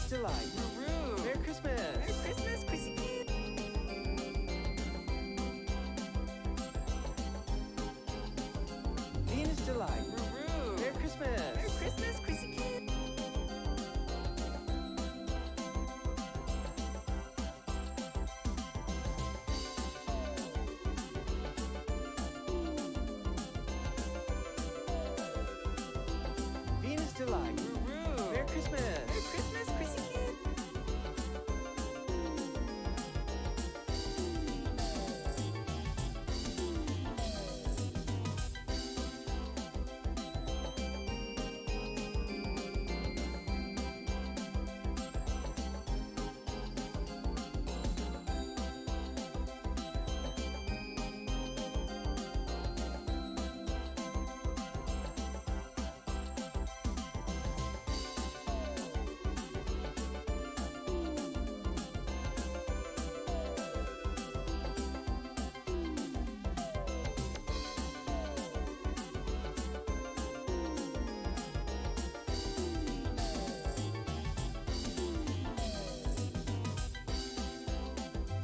Delight. Woo-woo. Merry Christmas. Merry Christmas, Chrissy Kid. Venus Delight. Woo-woo. Merry Christmas. Merry Christmas, Chrissy Kid. Venus Delight. Woo-woo. Merry Christmas. Merry Christmas, Chrissy Kid.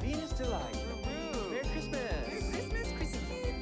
Venus Delight. Woo-woo. Merry Christmas. Merry Christmas, Chrissy Kid.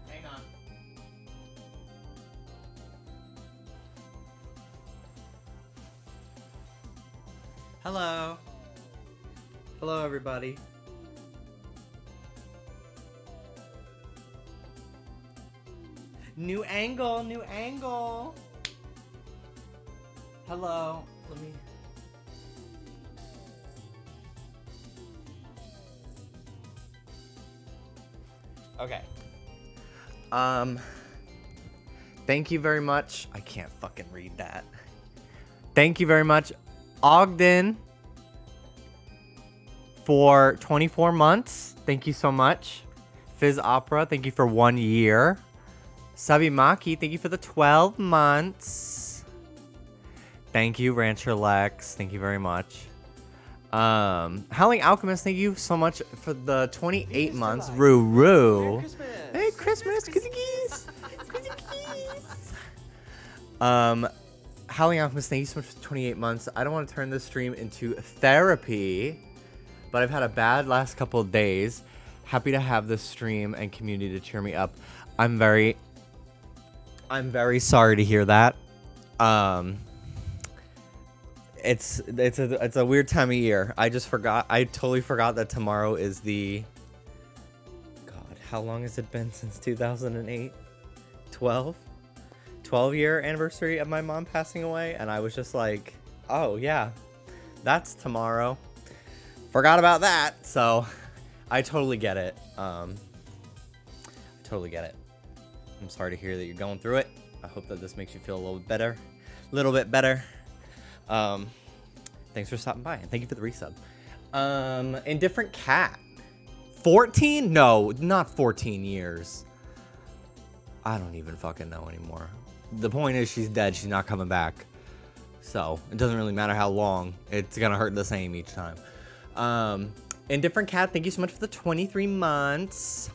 Hang on. Hello. Hello, everybody. New angle, new angle. Hello. Let me. Okay. Thank you very much. I can't fucking read that. Thank you very much, Ogden, for 24 months. Thank you so much. Fizz Opera, thank you for 1 year. Sabimaki, thank you for the 12 months. Thank you, Rancher Lex. Thank you very much. Howling Alchemist, thank you so much for the 28 months. Roo. Merry Christmas, Kizzy Keys. Howling Alchemist, thank you so much for 28 months. I don't want to turn this stream into therapy, but I've had a bad last couple of days. Happy to have this stream and community to cheer me up. I'm very sorry to hear that. It's a weird time of year. I totally forgot that tomorrow is the, God, how long has it been since 2008? 12-year anniversary of my mom passing away, and I was just like, oh yeah, that's tomorrow. Forgot about that. So I totally get it. I totally get it. I'm sorry to hear that you're going through it. I hope that this makes you feel a little bit better. Thanks for stopping by, and thank you for the resub. Indifferent Cat. 14? No, not 14 years. I don't even fucking know anymore. The point is she's dead. She's not coming back. So it doesn't really matter how long. It's going to hurt the same each time. Indifferent Cat, thank you so much for the 23 months.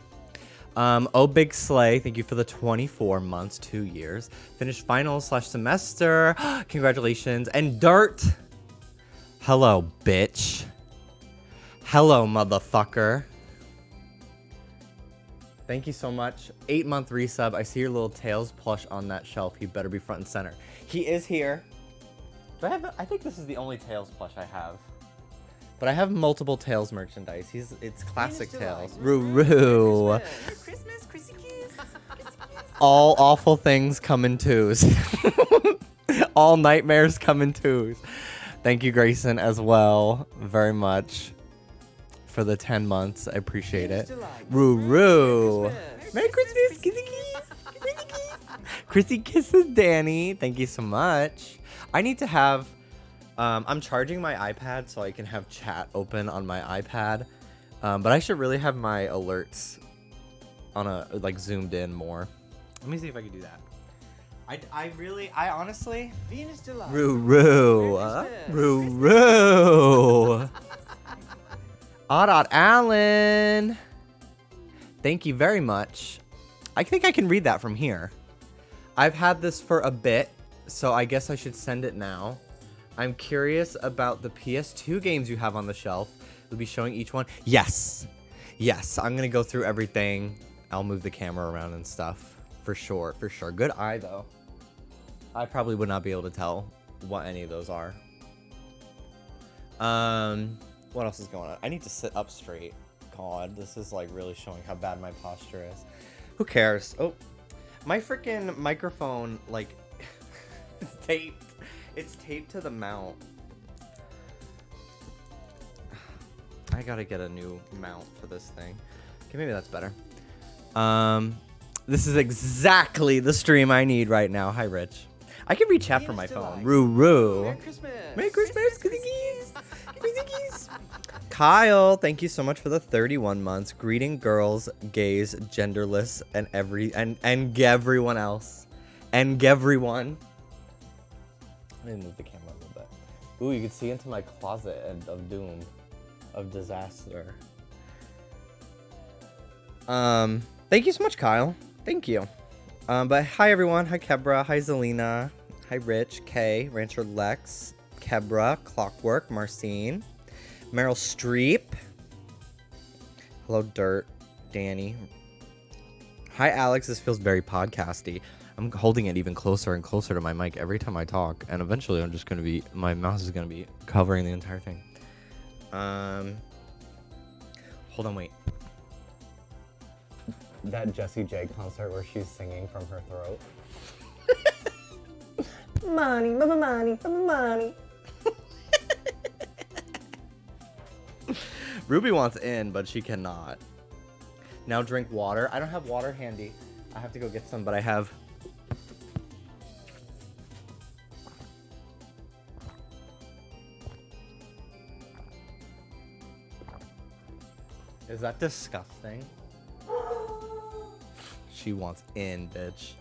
Oh Big Slay, thank you for the 24 months, 2 years. Finished finals/semester. Congratulations. And Dirt. Hello, bitch. Hello, motherfucker. Thank you so much. 8-month resub. I see your little Tails plush on that shelf. He better be front and center. He is here. Do I have? I think this is the only Tails plush I have. But I have multiple Tails merchandise. It's classic Tails. Roo. Merry Christmas, Chrissy Keys. All awful things come in twos. All nightmares come in twos. Thank you, Grayson, as well, very much for the 10 months. I appreciate it. Roo. Merry Christmas, Kizzy Keys. Chrissy kisses Danny. Thank you so much. I need to have... I'm charging my iPad so I can have chat open on my iPad. But I should really have my alerts on zoomed in more. Let me see if I can do that. I honestly... Venus July. Roo. Allen. Thank you very much. I think I can read that from here. I've had this for a bit, so I guess I should send it now. I'm curious about the PS2 games you have on the shelf. We'll be showing each one. Yes. Yes, I'm going to go through everything. I'll move the camera around and stuff. For sure. Good eye, though. I probably would not be able to tell what any of those are. What else is going on? I need to sit up straight. God, this is really showing how bad my posture is. Who cares? Oh, my freaking microphone, is taped. It's taped to the mount. I gotta get a new mount for this thing. Okay, maybe that's better. This is exactly the stream I need right now. Hi, Rich. I can read chat from my phone. Roo. Merry Christmas. Merry Christmas, Kizzy Keys. Kyle, thank you so much for the 31 months. Greeting girls, gays, genderless, and everyone else. And everyone. Let me move the camera a little bit. Ooh, you can see into my closet of doom, of disaster. Thank you so much, Kyle. Thank you. But hi everyone. Hi Kebra. Hi Zelina. Hi Rich. Kay. Rancher Lex. Kebra. Clockwork. Marcine. Meryl Streep. Hello Dirt. Danny. Hi Alex. This feels very podcasty. I'm holding it even closer and closer to my mic every time I talk, and eventually I'm just gonna be, my mouse is gonna be covering the entire thing. Hold on, wait. That Jessie J concert where she's singing from her throat. Money, money, money. Ruby wants in, but she cannot. Now drink water. I don't have water handy. I have to go get some, but I have... Is that disgusting? She wants in, bitch.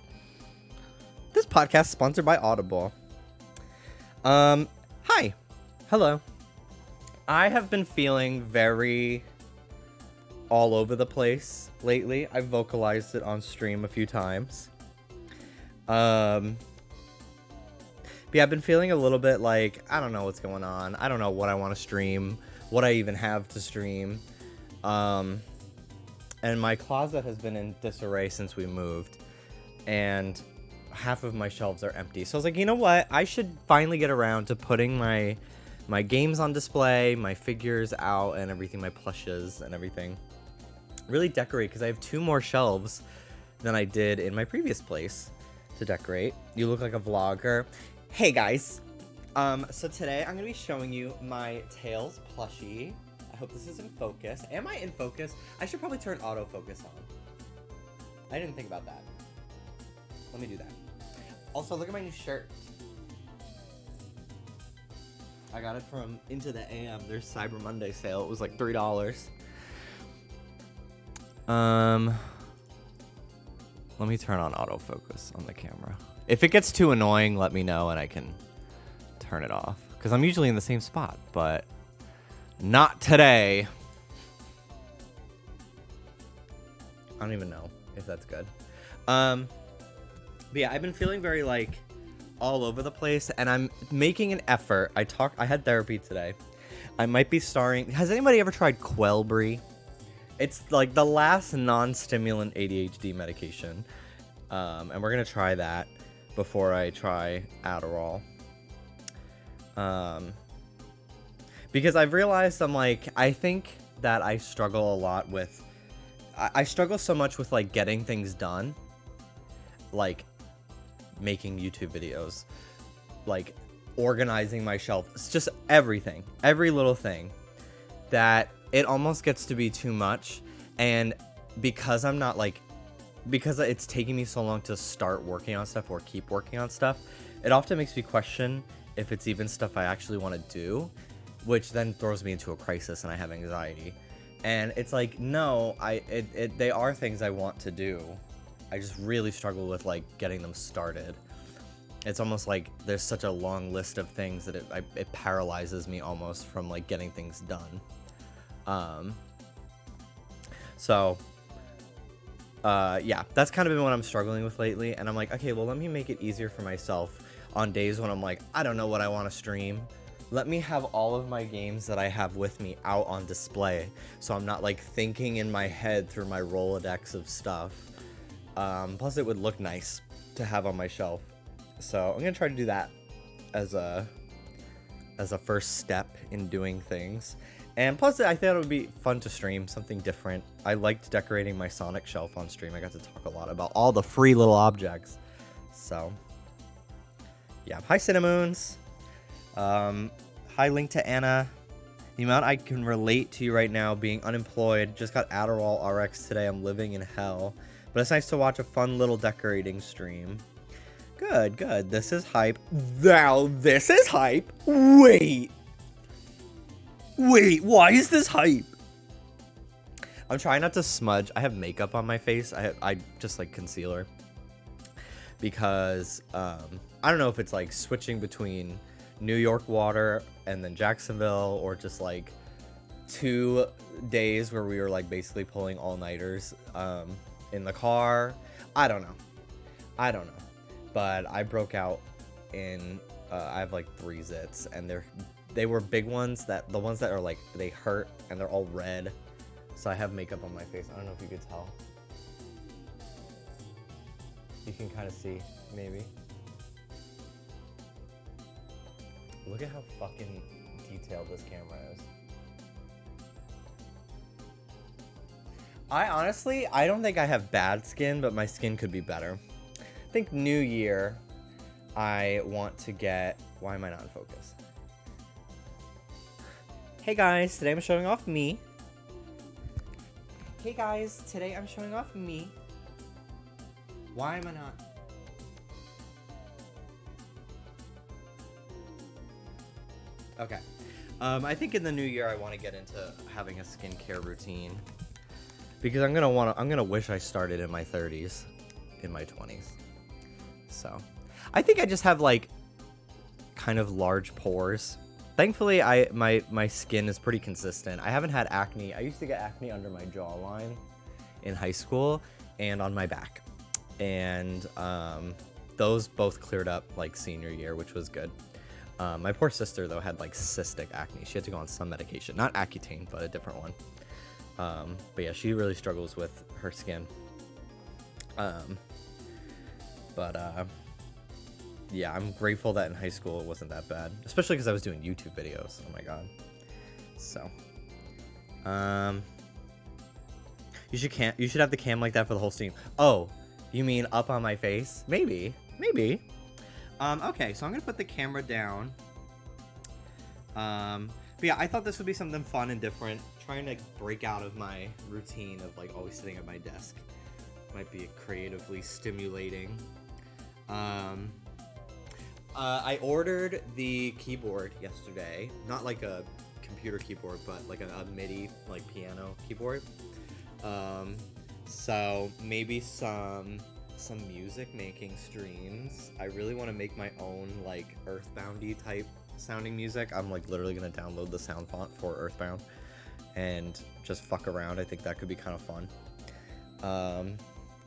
This podcast is sponsored by Audible. Hi. Hello. I have been feeling very all over the place lately. I've vocalized it on stream a few times. But yeah, I've been feeling a little bit like, I don't know what's going on. I don't know what I want to stream, what I even have to stream. And my closet has been in disarray since we moved, and half of my shelves are empty. So I was like, you know what? I should finally get around to putting my games on display, my figures out and everything, my plushes and everything. Really decorate, because I have 2 more shelves than I did in my previous place to decorate. You look like a vlogger. Hey guys. So today I'm going to be showing you my Tails plushie. I hope this is in focus. Am I in focus? I should probably turn autofocus on. I didn't think about that. Let me do that. Also, look at my new shirt. I got it from Into the AM. There's Cyber Monday sale. It was like $3. Let me turn on autofocus on the camera. If it gets too annoying, let me know and I can turn it off. Because I'm usually in the same spot, but not today. I don't even know if that's good. But yeah, I've been feeling very like all over the place, and I'm making an effort. I had therapy today. I might be starting. Has anybody ever tried Quellbrie? It's like the last non-stimulant ADHD medication. And we're gonna try that before I try Adderall. Because I've realized I think that I struggle a lot with, I struggle so much with like getting things done, like making YouTube videos, like organizing my shelf. It's just everything, every little thing, that it almost gets to be too much. And because I'm not like, because it's taking me so long to start working on stuff or keep working on stuff, it often makes me question if it's even stuff I actually want to do, which then throws me into a crisis and I have anxiety. And it's like, no, they are things I want to do. I just really struggle with like getting them started. It's almost like there's such a long list of things that it paralyzes me almost from like getting things done. Yeah, that's kind of been what I'm struggling with lately. And I'm like, okay, well, let me make it easier for myself on days when I'm like, I don't know what I want to stream. Let me have all of my games that I have with me out on display, so I'm not like thinking in my head through my Rolodex of stuff. Plus it would look nice to have on my shelf. So I'm gonna try to do that as a first step in doing things. And plus I thought it would be fun to stream something different. I liked decorating my Sonic shelf on stream. I got to talk a lot about all the free little objects. So yeah, hi Cinnamoons. Hi Link to Anna. The amount I can relate to you right now, being unemployed. Just got Adderall RX today. I'm living in hell. But it's nice to watch a fun little decorating stream. Good, good. This is hype. Now, this is hype. Wait, why is this hype? I'm trying not to smudge. I have makeup on my face. I just like concealer. Because, I don't know if it's like switching between New York water and then Jacksonville, or just like 2 days where we were like basically pulling all-nighters in the car. I don't know, but I broke out in I have like 3 zits, and they were big ones, that the ones that are like they hurt and they're all red. So I have makeup on my face. I don't know if you could tell. You can kind of see, maybe. Look at how fucking detailed this camera is. I don't think I have bad skin, but my skin could be better. I think New Year, I want to get... Why am I not in focus? Hey guys, today I'm showing off me. Hey guys, today I'm showing off me. Why am I not? Okay. I think in the new year I want to get into having a skincare routine. Because I'm gonna wish I started in my 30s, in my 20s. So, I think I just have like kind of large pores. Thankfully, my skin is pretty consistent. I haven't had acne. I used to get acne under my jawline in high school and on my back, and those both cleared up like senior year, which was good. My poor sister though had like cystic acne. She had to go on some medication, not Accutane, but a different one. But yeah, she really struggles with her skin. Yeah, I'm grateful that in high school it wasn't that bad, especially because I was doing YouTube videos. Oh my god. So, you should have the cam like that for the whole stream. Oh, you mean up on my face? Maybe. Okay, so I'm gonna put the camera down. But yeah, I thought this would be something fun and different. Trying to break out of my routine of like always sitting at my desk. Might be creatively stimulating. I ordered the keyboard yesterday. Not like a computer keyboard, but like a MIDI like piano keyboard. So maybe some music making streams. I really want to make my own like Earthboundy type sounding music. I'm like literally gonna download the sound font for Earthbound and just fuck around. I think that could be kind of fun.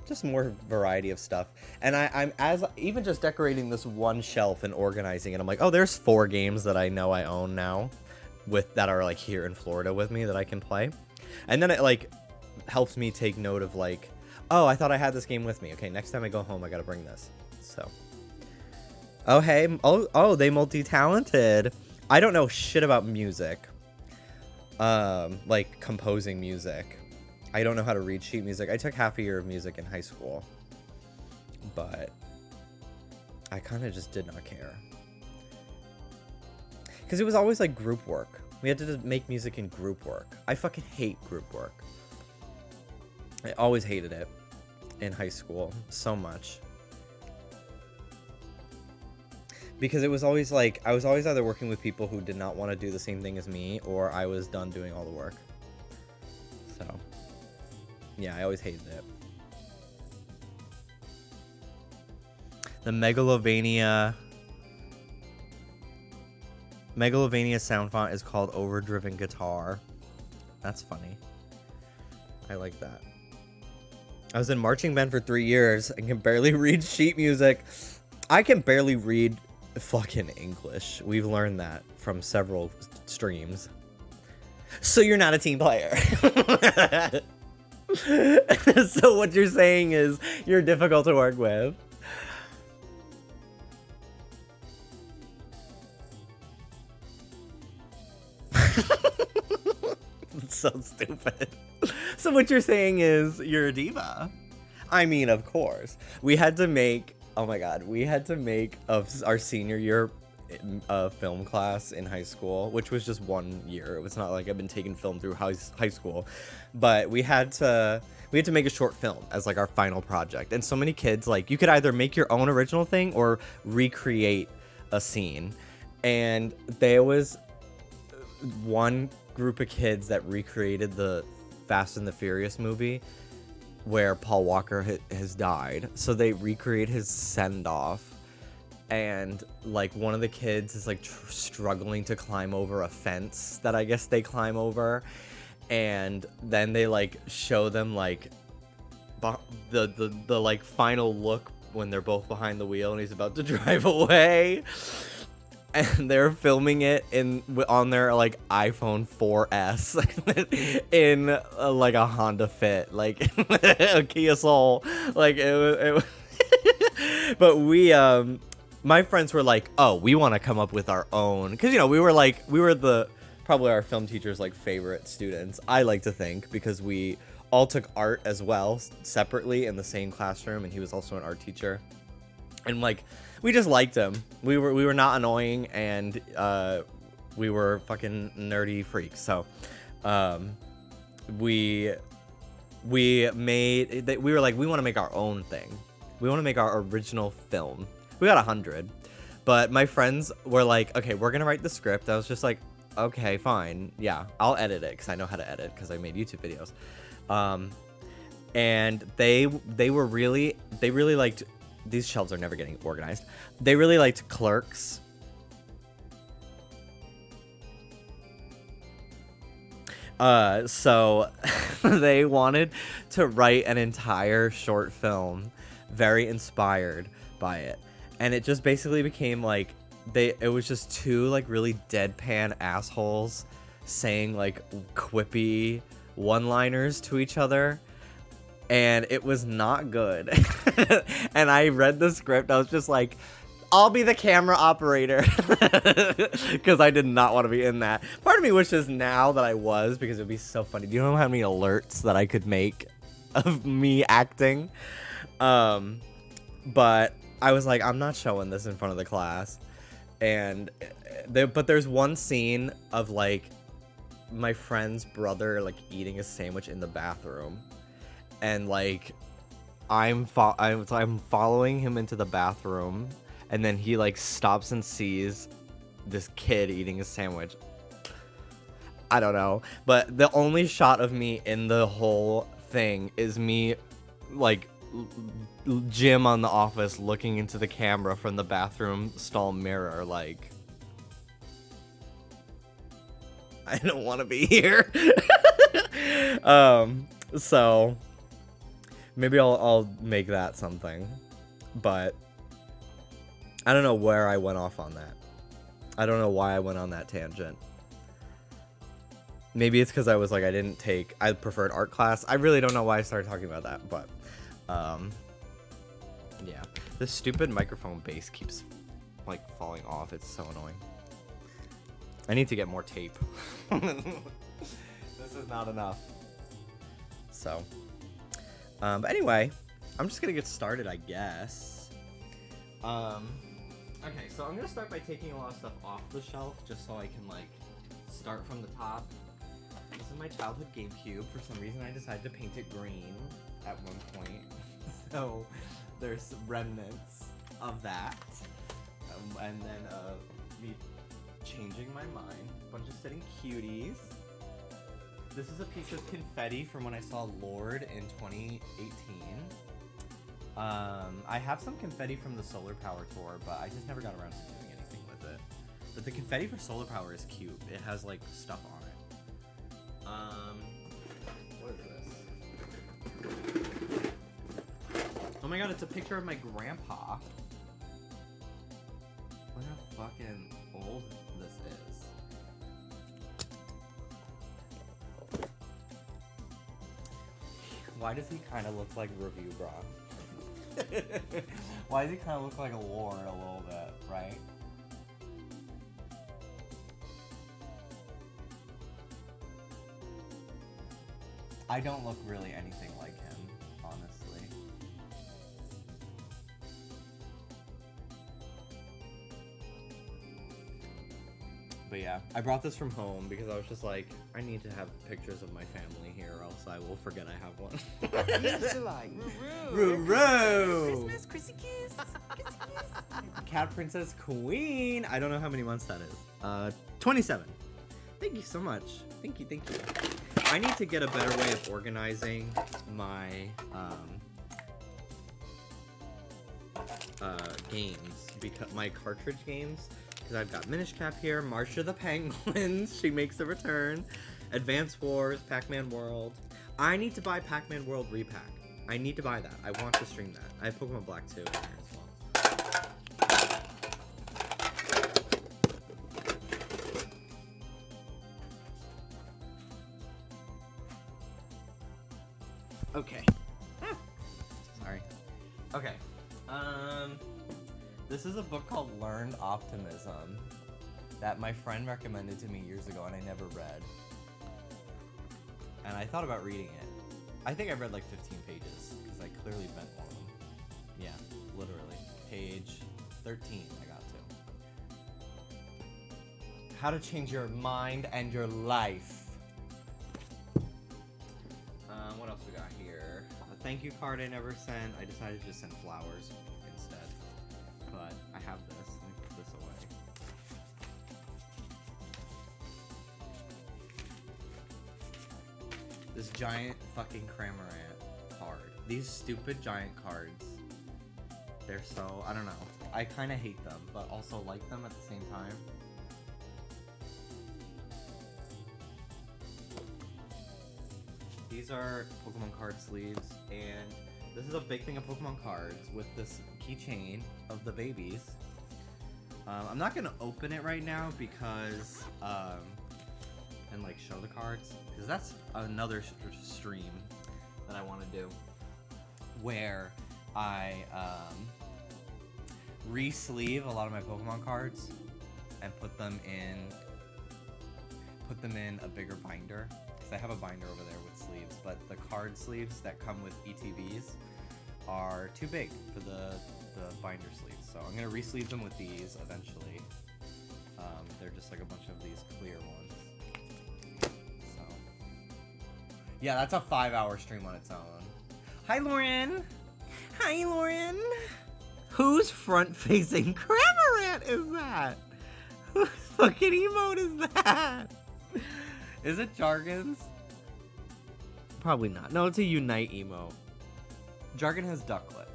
Just more variety of stuff. And I'm even just decorating this one shelf and organizing it. I'm like, oh, there's 4 games that I know I own now that are like here in Florida with me that I can play. And then it like helps me take note of like, oh, I thought I had this game with me. Okay, next time I go home, I gotta bring this. So, oh hey, oh, they multi-talented. I don't know shit about music. Like composing music. I don't know how to read sheet music. I took half a year of music in high school, but I kind of just did not care. Because it was always like group work. We had to make music in group work. I fucking hate group work. I always hated it in high school so much. Because it was always like, I was always either working with people who did not want to do the same thing as me, or I was done doing all the work. So, yeah, I always hated it. The Megalovania sound font is called Overdriven Guitar. That's funny. I like that. I was in marching band for 3 years and can barely read sheet music. I can barely read fucking English. We've learned that from several streams. So you're not a team player. So what you're saying is you're difficult to work with. That's so stupid. So what you're saying is you're a diva. I mean, of course. We had to make, oh my god, we had to make of our senior year film class in high school, which was just 1 year. It was not like I've been taking film through high school, but we had to make a short film as like our final project. And so many kids, like, you could either make your own original thing or recreate a scene. And there was one group of kids that recreated the Fast and the Furious movie where Paul Walker has died. So they recreate his send-off. And like one of the kids is like struggling to climb over a fence that I guess they climb over, and then they like show them like the like final look when they're both behind the wheel and he's about to drive away, and they're filming it on their like iPhone 4S in like a Honda Fit, like a Kia Soul, like it was but we my friends were like, oh, we want to come up with our own. Because, you know, we were probably our film teacher's, like, favorite students. I like to think, because we all took art as well, separately in the same classroom. And he was also an art teacher. and like we just liked him. We were not annoying, and we were fucking nerdy freaks. So we were like, we want to make our own thing. We want to make our original film. We got 100, but my friends were like, okay, we're gonna write the script. I was just like, okay, fine, yeah, I'll edit it because I know how to edit because I made YouTube videos. And they really liked, these shelves are never getting organized. They really liked Clerks. So they wanted to write an entire short film very inspired by it. And it just basically became like, it was just two like really deadpan assholes saying like quippy one-liners to each other. And it was not good. And I read the script, I was just like, I'll be the camera operator. Because I did not want to be in that. Part of me wishes now that I was, because it would be so funny. Do you know how many alerts that I could make of me acting? But I was like, I'm not showing this in front of the class. And but there's one scene of like my friend's brother like eating a sandwich in the bathroom. And like I'm following him into the bathroom, and then he like stops and sees this kid eating a sandwich. I don't know, but the only shot of me in the whole thing is me like Jim on The Office looking into the camera from the bathroom stall mirror like, I don't want to be here. So maybe I'll make that something, but I don't know where I went off on that. I don't know why I went on that tangent. Maybe it's because I was like, I preferred art class. I really don't know why I started talking about that, but yeah. This stupid microphone base keeps like falling off. It's so annoying. I need to get more tape. This is not enough. So, but anyway, I'm just gonna get started, I guess. Okay, so I'm gonna start by taking a lot of stuff off the shelf, just so I can like start from the top. This is my childhood GameCube. For some reason, I decided to paint it green at one point, so there's remnants of that, and then me changing my mind. A bunch of sitting cuties. This is a piece of confetti from when I saw Lord in 2018. I have some confetti from the Solar Power tour, but I just never got around to doing anything with it. But the confetti for Solar Power is cute. It has like stuff on it. What is this? Oh my god, it's a picture of my grandpa. Look how fucking old this is. Why does he kind of look like Review Bra? Why does he kind of look like a Lord a little bit, right? I don't look really anything like him, honestly. But yeah, I brought this from home because I was just like, I need to have pictures of my family here, or else I will forget I have one. like Roo-roo! Christmas, Chrissy Kiss, Chrissy Kiss. Cat Princess Queen. I don't know how many months that is. 27. Thank you so much. Thank you, thank you. I need to get a better way of organizing my games, because my cartridge games. Because I've got Minish Cap here, Marsha the Penguins, she makes a return, Advance Wars, Pac-Man World. I need to buy Pac-Man World Repack. I need to buy that. I want to stream that. I have Pokemon Black 2 in there as well. Okay. Sorry. Okay. This is a book called Learned Optimism that my friend recommended to me years ago and I never read. And I thought about reading it. I think I read like 15 pages because I clearly bent one of them. Yeah, literally. page 13 I got to. How to change your mind and your life. What else we got here? A thank you card I never sent. I decided to just send flowers instead. But I have this. Let me put this away. This giant fucking Cramorant card. These stupid giant cards. They're so, I don't know. I kind of hate them, but also like them at the same time. These are Pokemon card sleeves, and this is a big thing of Pokemon cards with this keychain of the babies. I'm not gonna open it right now because, and like show the cards, because that's another stream that I want to do, where I re-sleeve a lot of my Pokemon cards and put them in a bigger binder. I have a binder over there with sleeves, but the card sleeves that come with ETBs are too big for the binder sleeves. So I'm going to re-sleeve them with these eventually. They're just like a bunch of these clear ones. So yeah, that's a 5-hour stream on its own. Hi, Lauren! Hi, Lauren! Whose front-facing Cramorant is that? Whose fucking emote is that? Is it Jargon's? Probably not. No, it's a Unite emo. Jargon has Ducklet.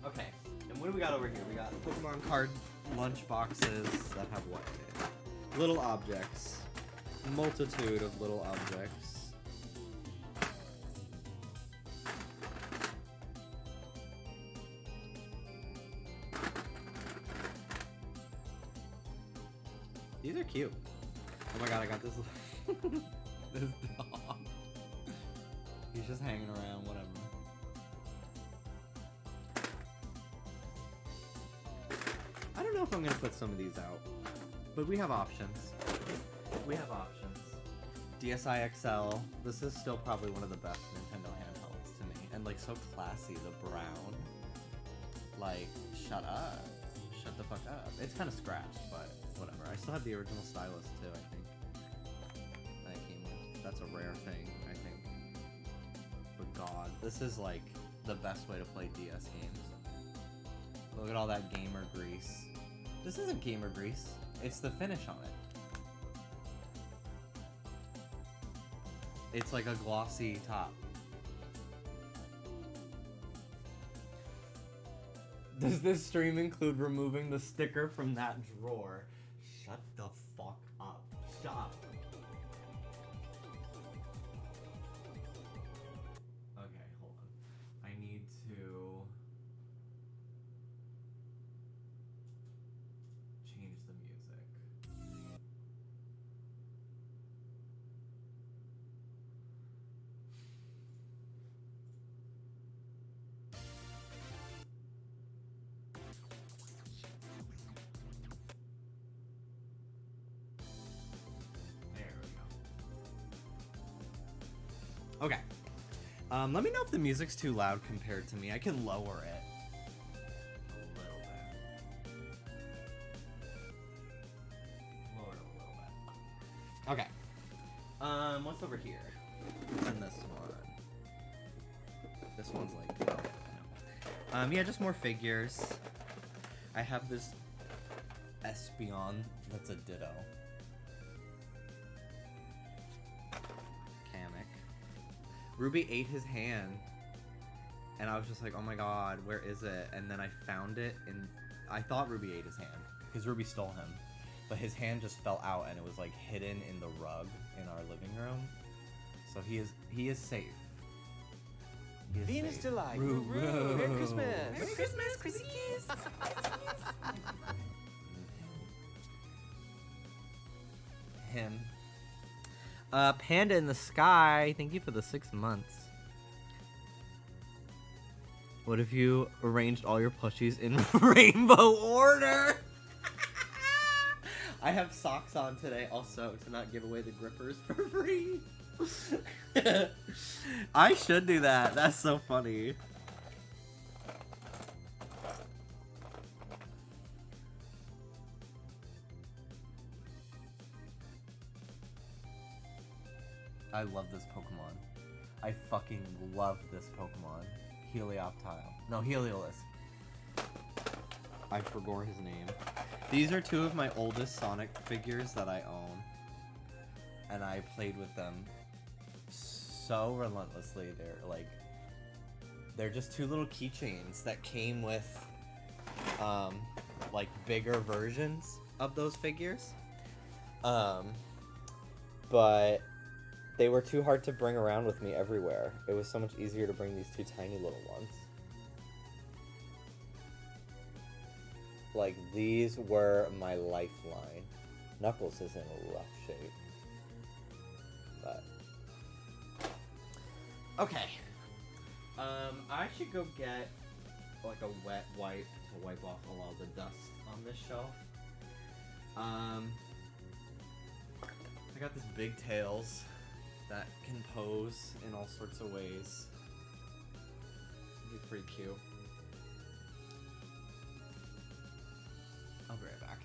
Okay. And what do we got over here? We got Pokemon card lunch boxes that have what in it? Little objects. Multitude of little objects. These are cute. Oh my god, I got this this dog. He's just hanging around, whatever. I don't know if I'm gonna put some of these out, but we have options. We have options. DSi XL. This is still probably one of the best Nintendo handhelds to me, and like so classy. The brown. Like, shut up. Shut the fuck up. It's kind of scratched, but whatever. I still have the original stylus too, I think. That came with. That's a rare thing, I think. But god, this is like the best way to play DS games. Look at all that gamer grease. This isn't gamer grease. It's the finish on it. It's like a glossy top. Does this stream include removing the sticker from that drawer? Shut the fuck up. Shut up. Okay, hold on. I need to change the music. Okay. Let me know if the music's too loud compared to me. I can lower it a little bit. Lower it a little bit. Okay. What's over here? And this one. This one's like, oh, I know. Yeah, just more figures. I have this Espeon that's a ditto. Ruby ate his hand, and I was just like, oh my god, where is it? And then I found it, and I thought Ruby ate his hand, because Ruby stole him, but his hand just fell out, and it was like hidden in the rug in our living room. So he is safe. He is Venus safe. Delight. Roo, roo. Merry Christmas. Merry Christmas, Chrissy Kiss. Him. Panda in the Sky, thank you for the 6 months. What if you arranged all your plushies in rainbow order? I have socks on today also to not give away the grippers for free. I should do that. That's so funny. I love this Pokemon. I fucking love this Pokemon. Helioptile. No, Heliolisk. I forgot his name. These are two of my oldest Sonic figures that I own. And I played with them so relentlessly. They're just two little keychains that came with like bigger versions of those figures. But they were too hard to bring around with me everywhere. It was so much easier to bring these two tiny little ones. Like, these were my lifeline. Knuckles is in a rough shape. But okay. I should go get like a wet wipe to wipe off a lot of the dust on this shelf. I got this big tails that can pose in all sorts of ways. He's pretty cute. I'll be right back.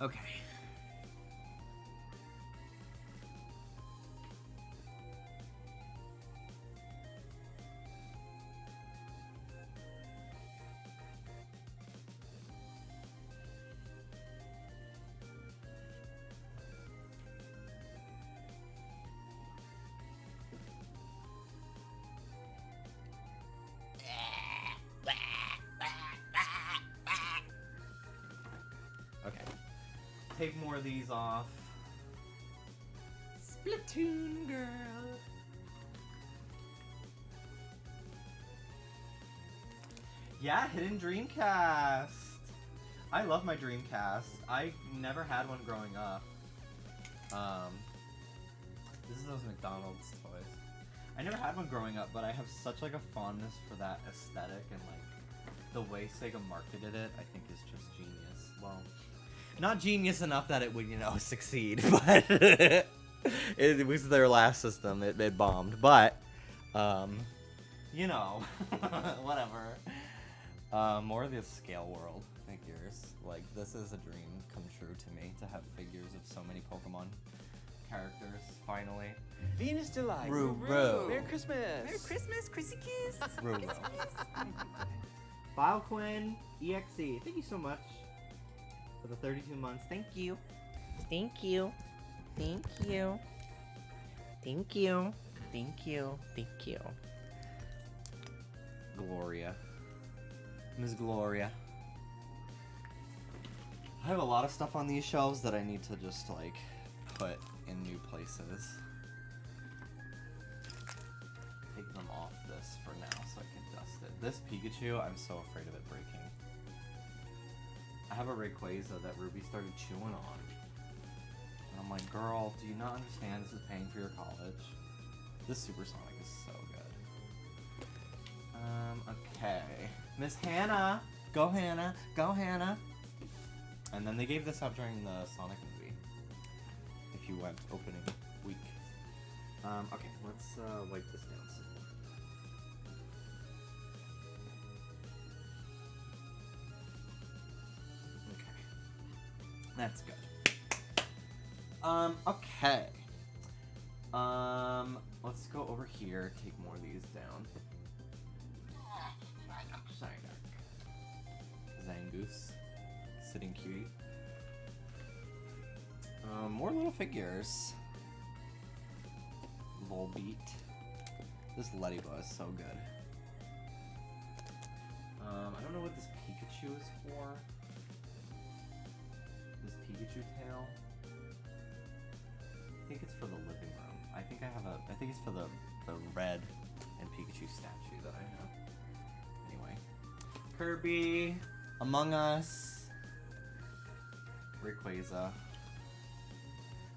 Okay. Okay. Take more of these off. Splatoon girl. Yeah, hidden Dreamcast. I love my Dreamcast. I never had one growing up. This is those McDonald's toys. I never had one growing up, but I have such like a fondness for that aesthetic, and like the way Sega marketed it, I think is just genius. Well, not genius enough that it would, you know, succeed, but it was their last system. It bombed, but you know, whatever. More of the scale world figures. Like, this is a dream come true to me, to have figures of so many Pokemon characters, finally. Venus Delight. Roo. Merry Christmas. Merry Christmas, Chrissy Kiss. Roo. Filequin EXE. Thank you so much for the 32 months. Thank you. Thank you. Thank you. Thank you. Thank you. Thank you. Gloria. Ms. Gloria. I have a lot of stuff on these shelves that I need to just, like, put in new places. Take them off this for now so I can dust it. This Pikachu, I'm so afraid of it breaking. I have a Rayquaza that Ruby started chewing on. And I'm like, girl, do you not understand this is paying for your college? This Supersonic is so good. Okay. Miss Hannah! Go Hannah! Go Hannah! And then they gave this out during the Sonic movie. If you went opening week. Okay, let's wipe this down some more. Okay. That's good. Okay. Let's go over here, take more of these down. Zangoose. Sitting cutie. More little figures. Volbeat. This Ladybug is so good. I don't know what this Pikachu is for. This Pikachu tail. I think it's for the living room. I think it's for the red and Pikachu statue that I have. Anyway. Kirby. Among Us. Rayquaza.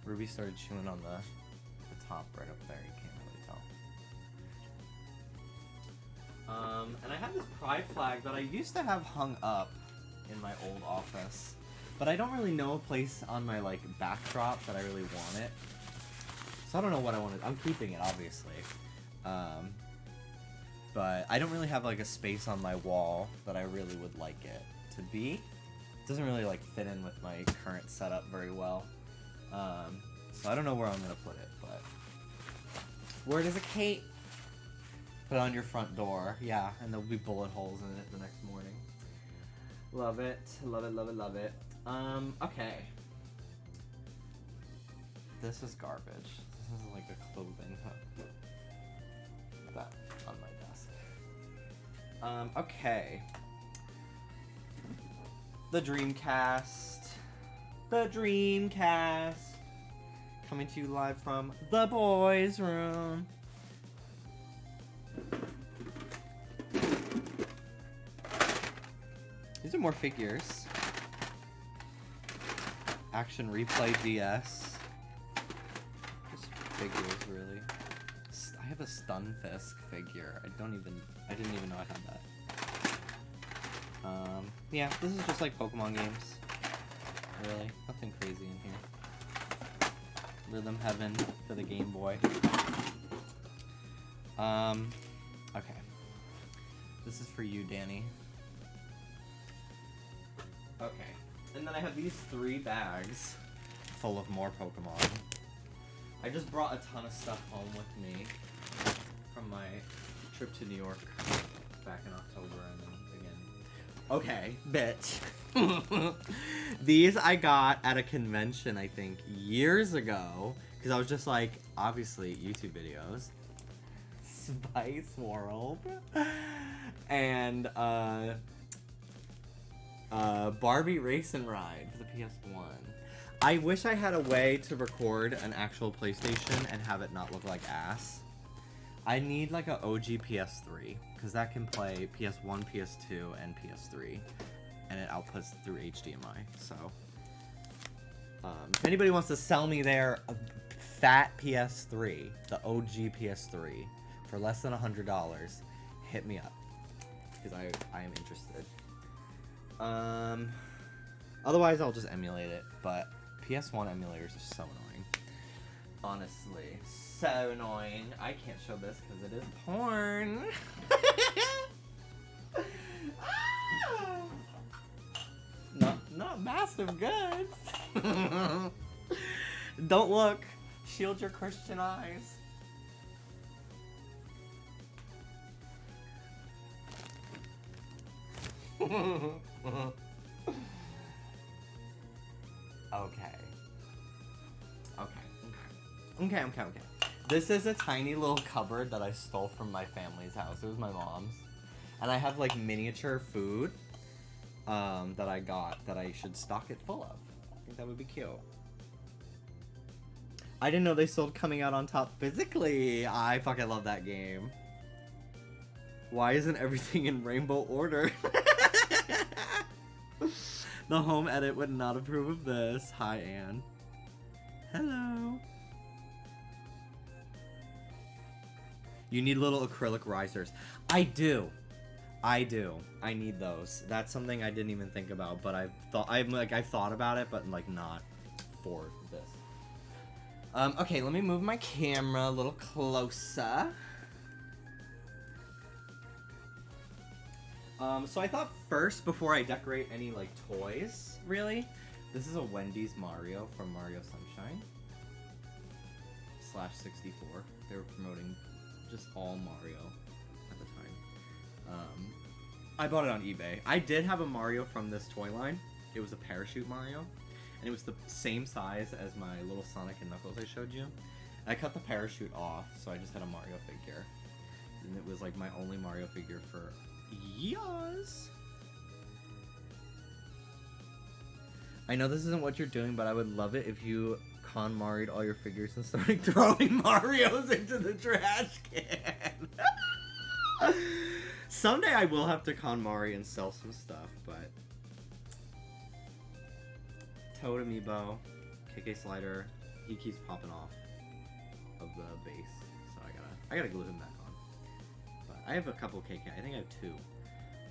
Ruby started chewing on the top right up there. You can't really tell. And I have this pride flag that I used to have hung up in my old office, but I don't really know a place on my like backdrop that I really want it. So I don't know what I want to... I'm keeping it, obviously. But I don't really have, like, a space on my wall that I really would like it to be. It doesn't really, like, fit in with my current setup very well. So I don't know where I'm going to put it, but... Where does it, Kate? Put it on your front door. Yeah, and there'll be bullet holes in it the next morning. Love it. Love it, love it, love it. Okay. This is garbage. This is like a clothing hook. Put that on my desk. Okay. The Dreamcast. The Dreamcast. Coming to you live from the boys' room. These are more figures. Action Replay DS. Just figures, really. I have a Stunfisk figure. I didn't even know I had that. Yeah, this is just like Pokemon games. Really, nothing crazy in here. Rhythm Heaven for the Game Boy. Okay. This is for you, Danny. Okay. And then I have these 3 bags full of more Pokemon. I just brought a ton of stuff home with me from my trip to New York back in October and then again. Okay, bitch. These I got at a convention, I think, years ago. Because I was just like, obviously, YouTube videos. Spice World. And, Barbie Race and Ride for the PS1. I wish I had a way to record an actual PlayStation and have it not look like ass. I need like a OG PS3 because that can play PS1, PS2, and PS3, and it outputs through HDMI. So, if anybody wants to sell me their fat PS3, the OG PS3, for less than $100, hit me up because I am interested. Otherwise I'll just emulate it, but PS1 emulators are so annoying. Honestly, so annoying. I can't show this because it is porn. Not massive goods. Don't look. Shield your Christian eyes. Okay. This is a tiny little cupboard that I stole from my family's house. It was my mom's. And I have like miniature food that I got that I should stock it full of. I think that would be cute. I didn't know they sold Coming Out on Top physically. I fucking love that game. Why isn't everything in rainbow order? The home edit would not approve of this. Hi, Anne. Hello. You need little acrylic risers. I do. I need those. That's something I didn't even think about, but I've thought about it, but like not for this. Okay, let me move my camera a little closer. So I thought first, before I decorate any, like, toys, really, this is a Wendy's Mario from Mario Sunshine /64. They were promoting just all Mario at the time. I bought it on eBay. I did have a Mario from this toy line. It was a parachute Mario, and it was the same size as my little Sonic and Knuckles I showed you. I cut the parachute off, so I just had a Mario figure. And it was, like, my only Mario figure for years. I know this isn't what you're doing, but I would love it if you con-Mari'd all your figures and started throwing Marios into the trash can. Someday I will have to con-Mari and sell some stuff, but... Toad Amiibo, KK Slider, he keeps popping off of the base, so I gotta glue him back on. But I have a couple KK, I think I have 2,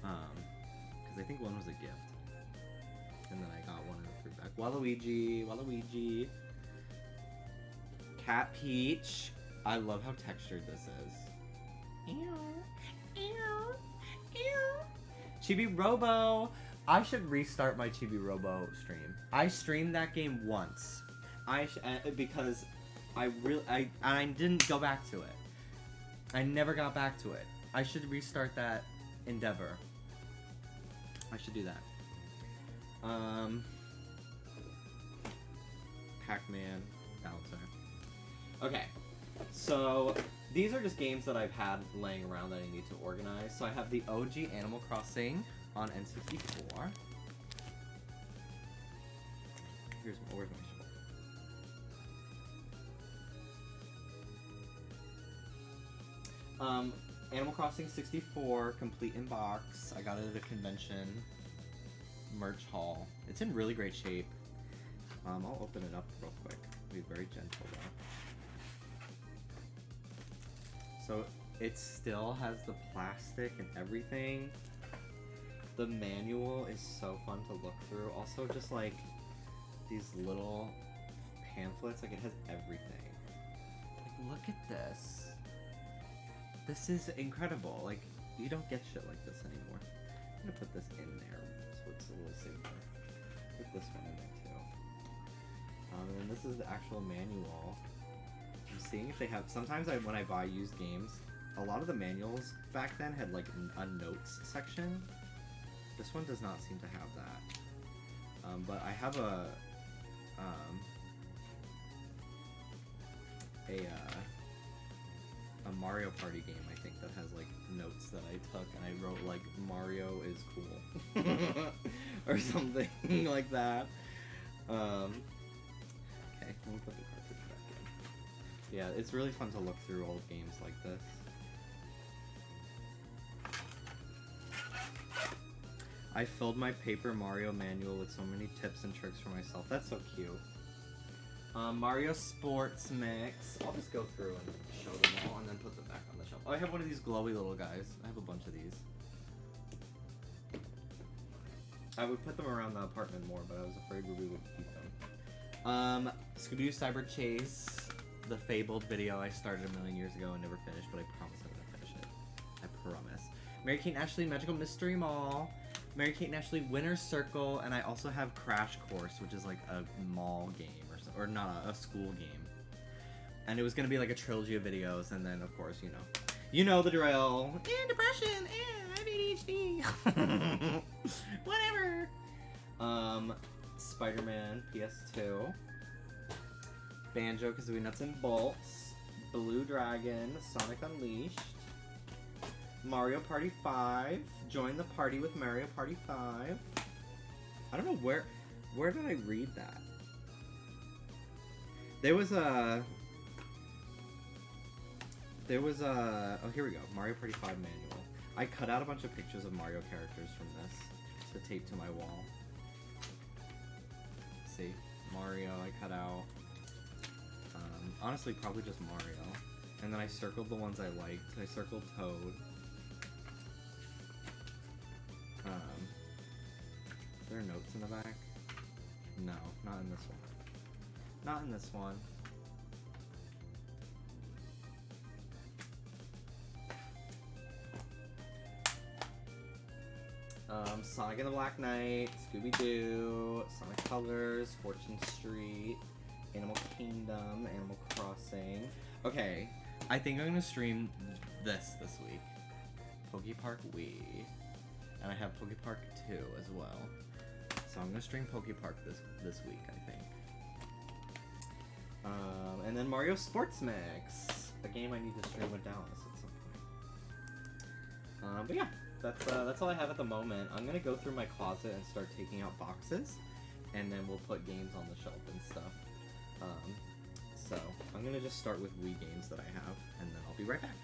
because I think one was a gift. And then I got one in a 3-pack. Waluigi. Cat Peach. I love how textured this is. Ew. Ew. Ew. Chibi Robo. I should restart my Chibi Robo stream. I streamed that game once. Because I didn't go back to it. I never got back to it. I should restart that endeavor. I should do that. Pac-Man, Bouncer. Okay, so these are just games that I've had laying around that I need to organize. So I have the OG Animal Crossing on N64. Where's my shovel? Animal Crossing 64, complete in box. I got it at a convention. Merch haul. It's in really great shape. I'll open it up real quick. Be very gentle though. So it still has the plastic and everything. The manual is so fun to look through. Also just like these little pamphlets, like it has everything. Like look at this. This is incredible. Like you don't get shit like this anymore. I'm gonna put this in there so it's a little safer. Put this one in there too. And then this is the actual manual. I'm seeing if they have. Sometimes when I buy used games, a lot of the manuals back then had like a notes section. This one does not seem to have that. But I have a Mario Party game, I think, that has like notes that I took, and I wrote like Mario is cool or something like that. Okay, let me put the cartridge back in. Yeah, it's really fun to look through old games like this. I filled my Paper Mario manual with so many tips and tricks for myself. That's so cute. Mario Sports Mix. I'll just go through and show them all and then put them back on the shelf. Oh, I have one of these glowy little guys. I have a bunch of these. I would put them around the apartment more, but I was afraid Ruby would keep them. Scooby-Doo Cyber Chase. The fabled video I started a million years ago and never finished, but I promise I'm gonna finish it. I promise. Mary-Kate and Ashley Magical Mystery Mall. Mary-Kate and Ashley Winner's Circle, and I also have Crash Course, which is like a mall game, or not, a school game. And it was gonna be like a trilogy of videos, and then of course, you know the drill. Depression, I have ADHD. Whatever. Spider-Man PS2. Banjo-Kazooie Nuts and Bolts. Blue Dragon, Sonic Unleashed. Mario Party 5. Join the party with Mario Party 5. I don't know where did I read that? There was a oh, here we go. Mario Party 5 manual. I cut out a bunch of pictures of Mario characters from this to tape to my wall. See? Mario I cut out. Honestly, probably just Mario. And then I circled the ones I liked. I circled Toad. Is there notes in the back? No, not in this one. Not in this one. Sonic and the Black Knight, Scooby-Doo, Sonic Colors, Fortune Street, Animal Kingdom, Animal Crossing. Okay, I think I'm gonna stream this week. PokePark Wii. And I have PokePark 2 as well. So I'm gonna stream PokePark this week, I think. And then Mario Sports Mix, a game I need to stream with Dallas at some point. But yeah, that's all I have at the moment. I'm gonna go through my closet and start taking out boxes, and then we'll put games on the shelf and stuff. So I'm gonna just start with Wii games that I have, and then I'll be right back.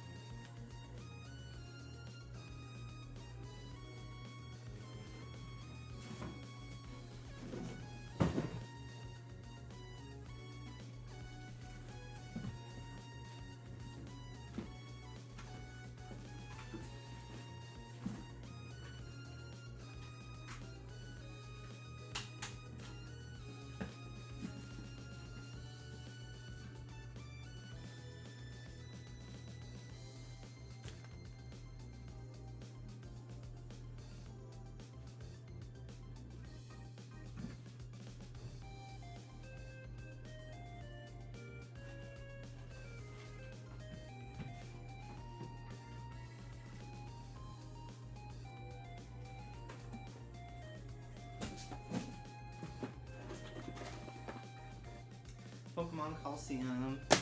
Pokemon Coliseum. I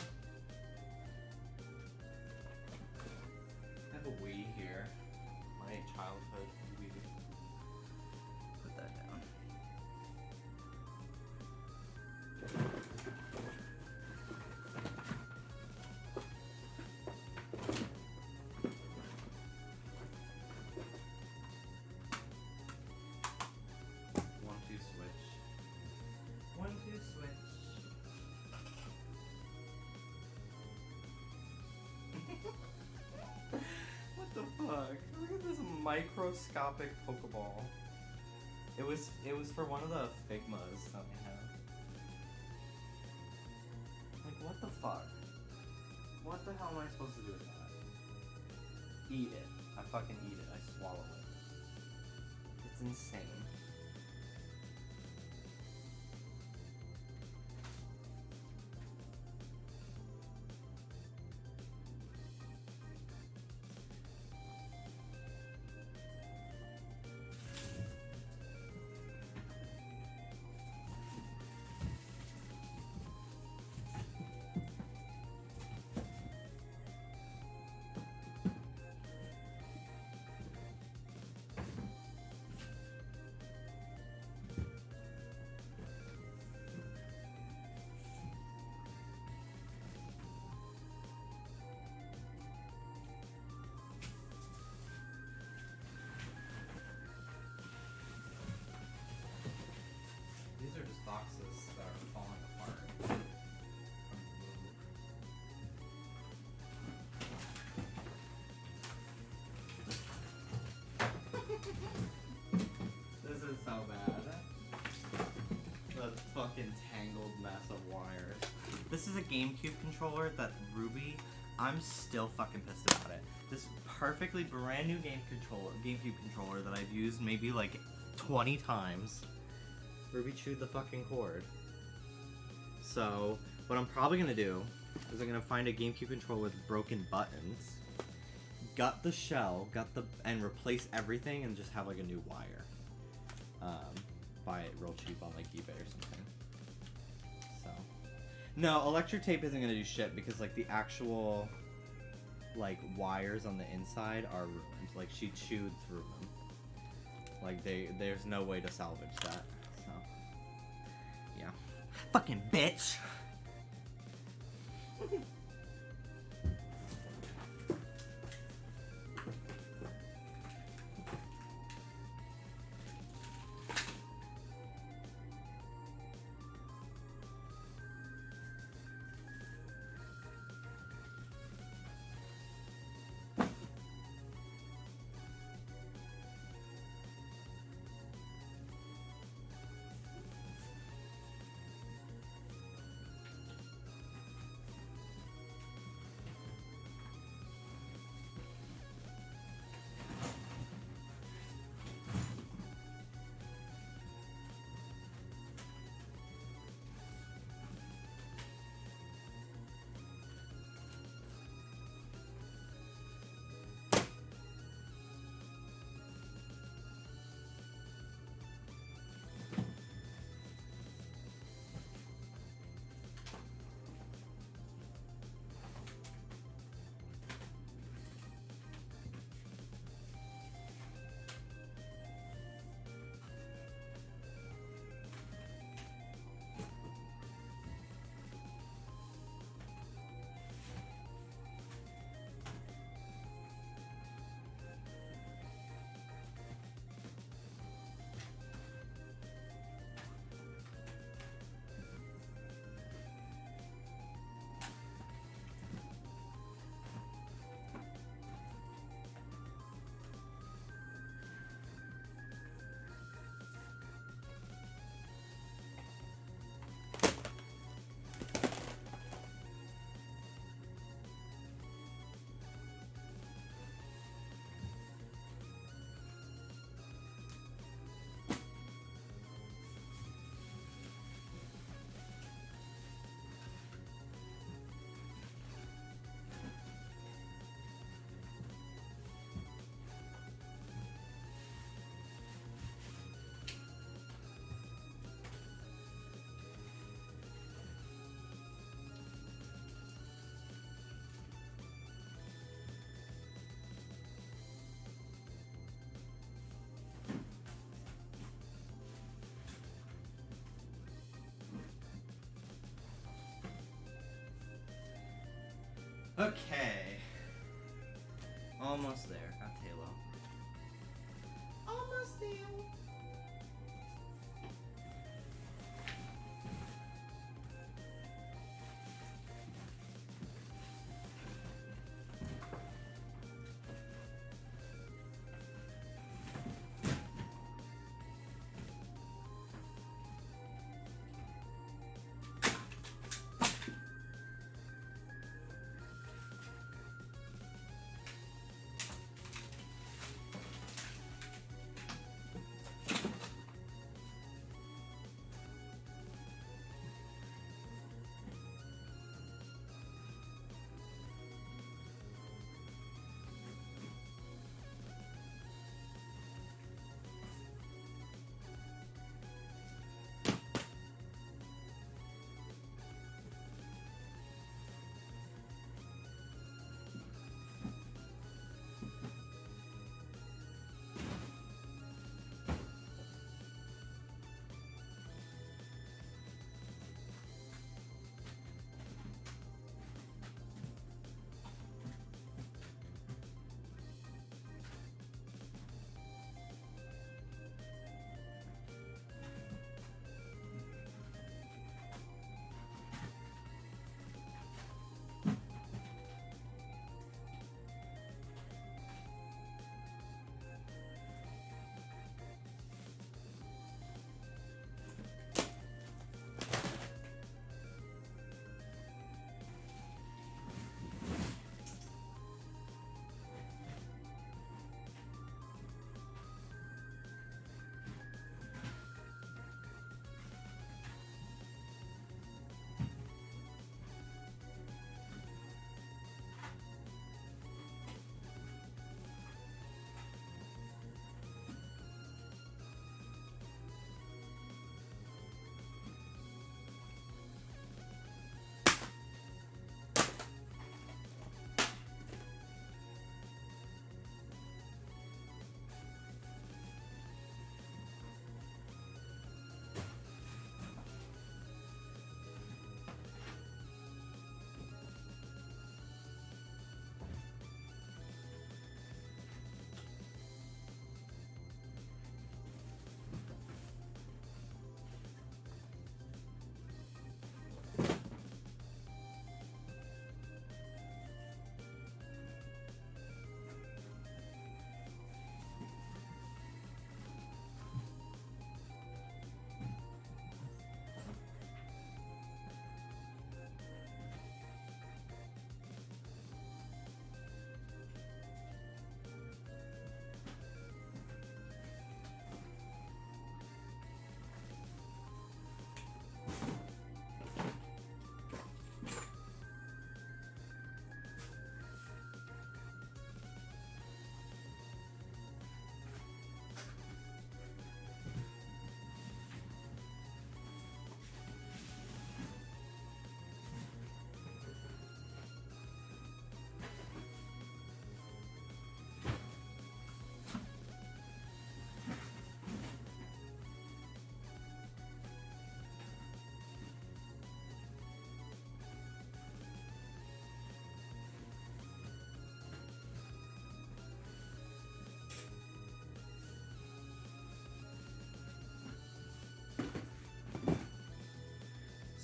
have a Wii here. My childhood Wii. Put that down. One, two, switch. One, two, switch. What the fuck? Look at this microscopic Pokeball. It was for one of the Figmas that we have. Like, what the fuck? What the hell am I supposed to do with that? Eat it. I fucking eat it. I swallow it. It's insane. These are just boxes that are falling apart. This is so bad. The fucking tangled mess of wires. This is a GameCube controller that Ruby, I'm still fucking pissed about it. This perfectly brand new GameCube controller that I've used maybe like 20 times. Ruby chewed the fucking cord. So, what I'm probably gonna do is I'm gonna find a GameCube controller with broken buttons, gut the shell, and replace everything and just have like a new wire. Buy it real cheap on like eBay or something. So, no, electric tape isn't gonna do shit because like the actual like wires on the inside are ruined. Like she chewed through them. Like there's no way to salvage that. So, yeah. Fucking bitch! Okay. Almost there. Got Taylor. Almost there.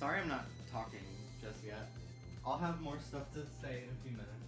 Sorry I'm not talking just yet. I'll have more stuff to say in a few minutes.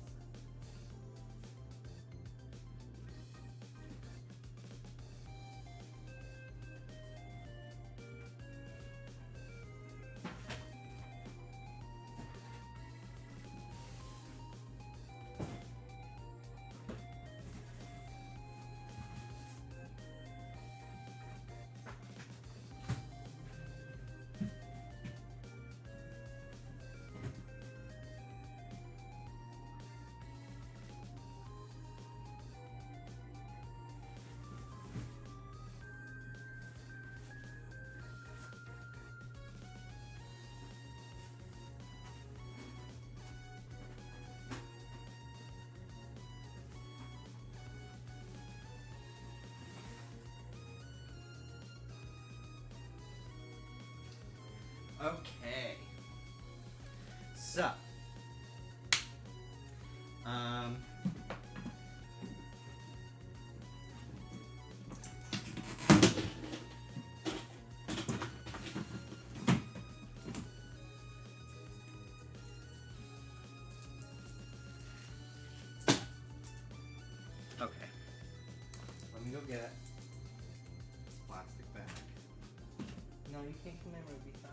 Okay. So, Um. Okay. Let me go get plastic bag. No, you can't come in, Ruby. Sorry.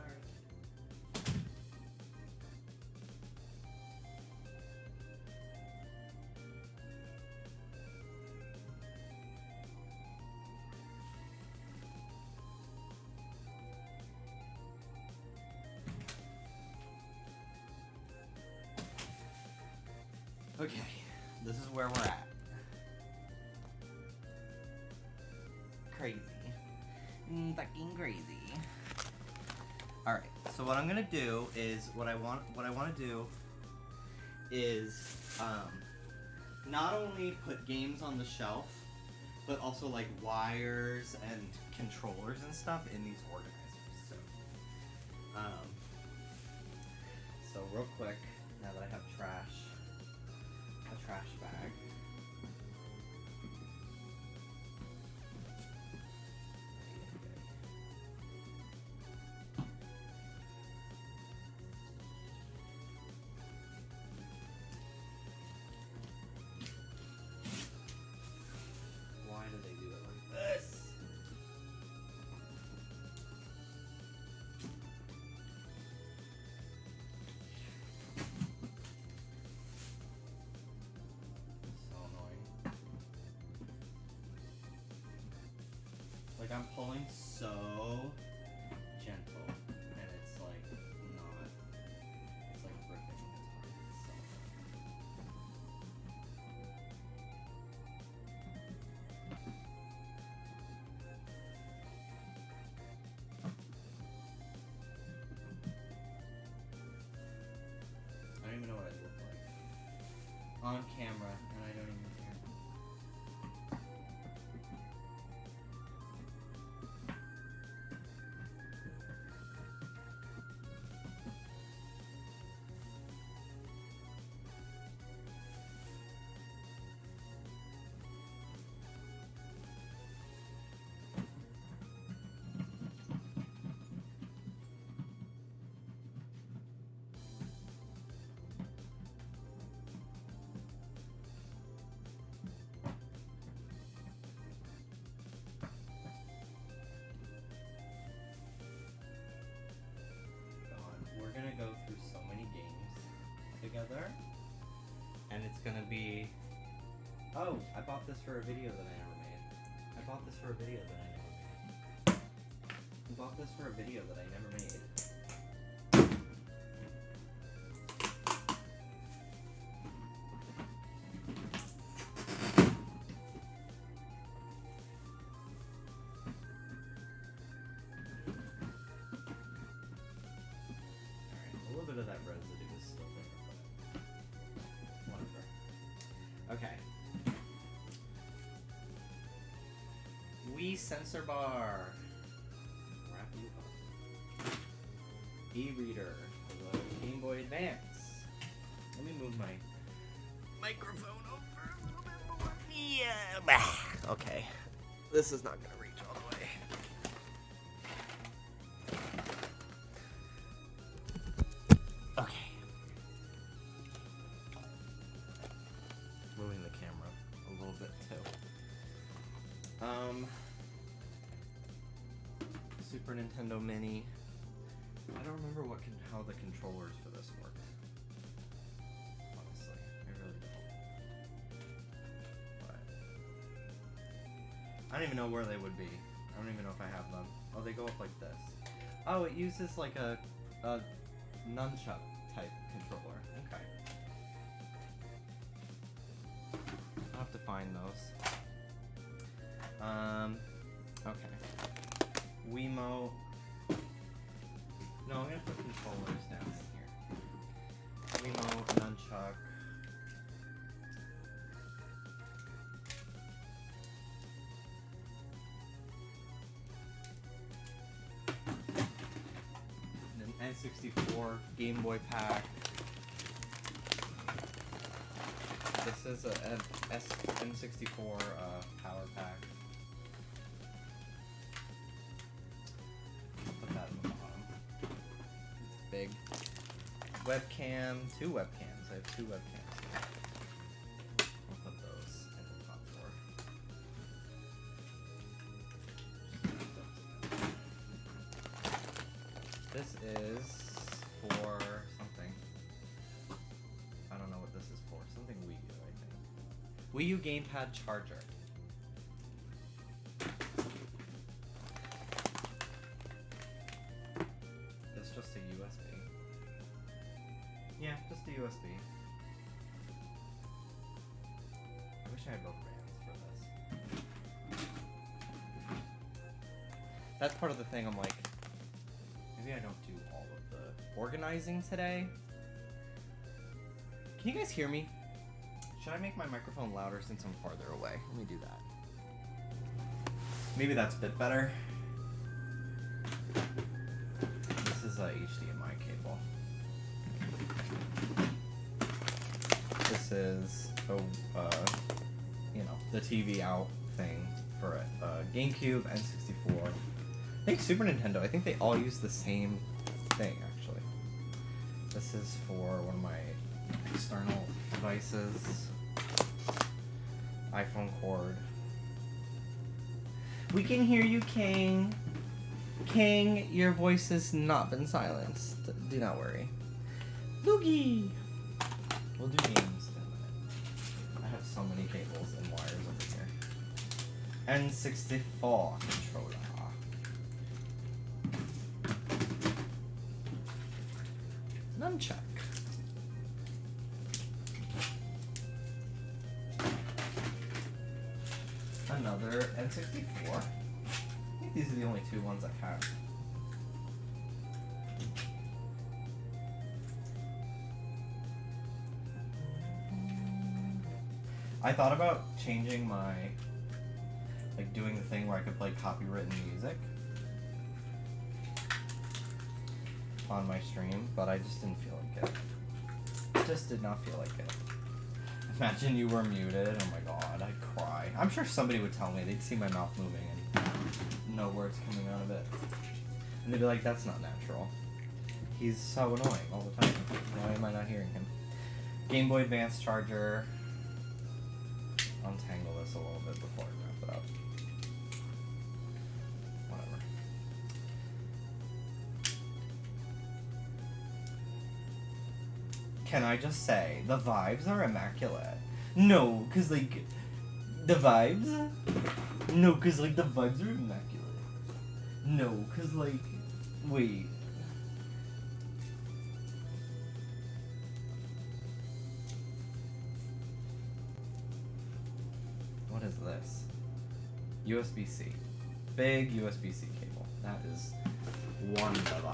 Okay, this is where we're at. Crazy. Fucking crazy. Alright, so what I'm gonna do is what I wanna do is not only put games on the shelf, but also like wires and controllers and stuff in these organizers. So real quick, now that I have a trash bag. Why do they do it like this? So annoying. Like I'm pulling so gentle, and it's like not. It's like ripping. It's hard. I don't even know what I look like on camera, and I don't even care. We're gonna go through so many games together, and it's gonna be. Oh, I bought this for a video that I never made. I bought this for a video that I never made. I bought this for a video that I never made. A little bit of that residue is still there, but whatever. Okay. Wii sensor bar. Wrap you up. E-reader for the Game Boy Advance. Let me move my microphone over a little bit more. Yeah. Okay. This is not gonna reach all the way. Okay. Moving the camera a little bit too. Super Nintendo Mini. I don't remember how the controllers for this worked. Honestly, I really don't. But I don't even know where they would be. I don't even know if I have them. Oh, they go up like this. Oh, it uses like a nunchuck type controller. Okay. I'll have to find those. Okay. Wiimote. No, I'm gonna put controllers down in here. Wiimote, nunchuck. N64, Game Boy pack. This is an N64 power pack. I'll put that in the bottom. It's big. Webcam, 2 webcams. I have 2 webcams. I'll put those in the top drawer. This is for something. I don't know what this is for. Something Wii U, I think. Wii U gamepad charger. It's just a USB. Yeah, just a USB. I wish I had rubber bands for this. That's part of the thing. I'm like, maybe I don't do all of the organizing today. Can you guys hear me? Should I make my microphone louder since I'm farther away? Let me do that. Maybe that's a bit better. This is a HDMI cable. This is the TV out thing for a GameCube, N64. I think Super Nintendo. I think they all use the same thing actually. This is for one of my external devices. iPhone cord. We can hear you, King. King, your voice has not been silenced. Do not worry. Loogie! We'll do games in a minute. I have so many cables and wires over here. N64 controller. Nunchuck. Another N64. I think these are the only 2 ones I have. I thought about changing my, doing the thing where I could play copywritten music on my stream, but I just didn't feel like it. Just did not feel like it. Imagine you were muted. Oh my god, I'd cry. I'm sure somebody would tell me. They'd see my mouth moving and no words coming out of it. And they'd be like, that's not natural. He's so annoying all the time. Why am I not hearing him? Game Boy Advance charger. Untangle this a little bit before I wrap it up. Whatever. Can I just say, the vibes are immaculate. No, cause the vibes? No, cause the vibes are immaculate. No, cause wait. What is this? USB-C. Big USB-C cable. That is wonderful.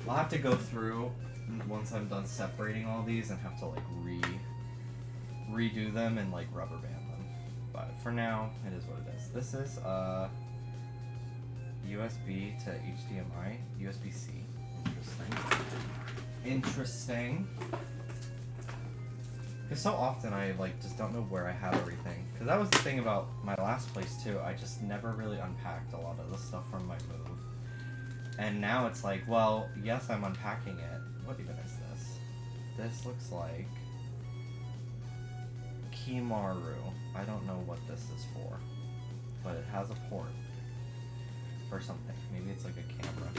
I'll have to go through once I'm done separating all these and have to redo them and rubber band them. But for now, it is what it is. This is USB to HDMI, USB-C. Interesting. Because so often I just don't know where I have everything. Because that was the thing about my last place too. I just never really unpacked a lot of the stuff from my move. And now it's like, well, yes, I'm unpacking it. What even is this? This looks like Kimaru. I don't know what this is for, but it has a port for something. Maybe it's like a camera.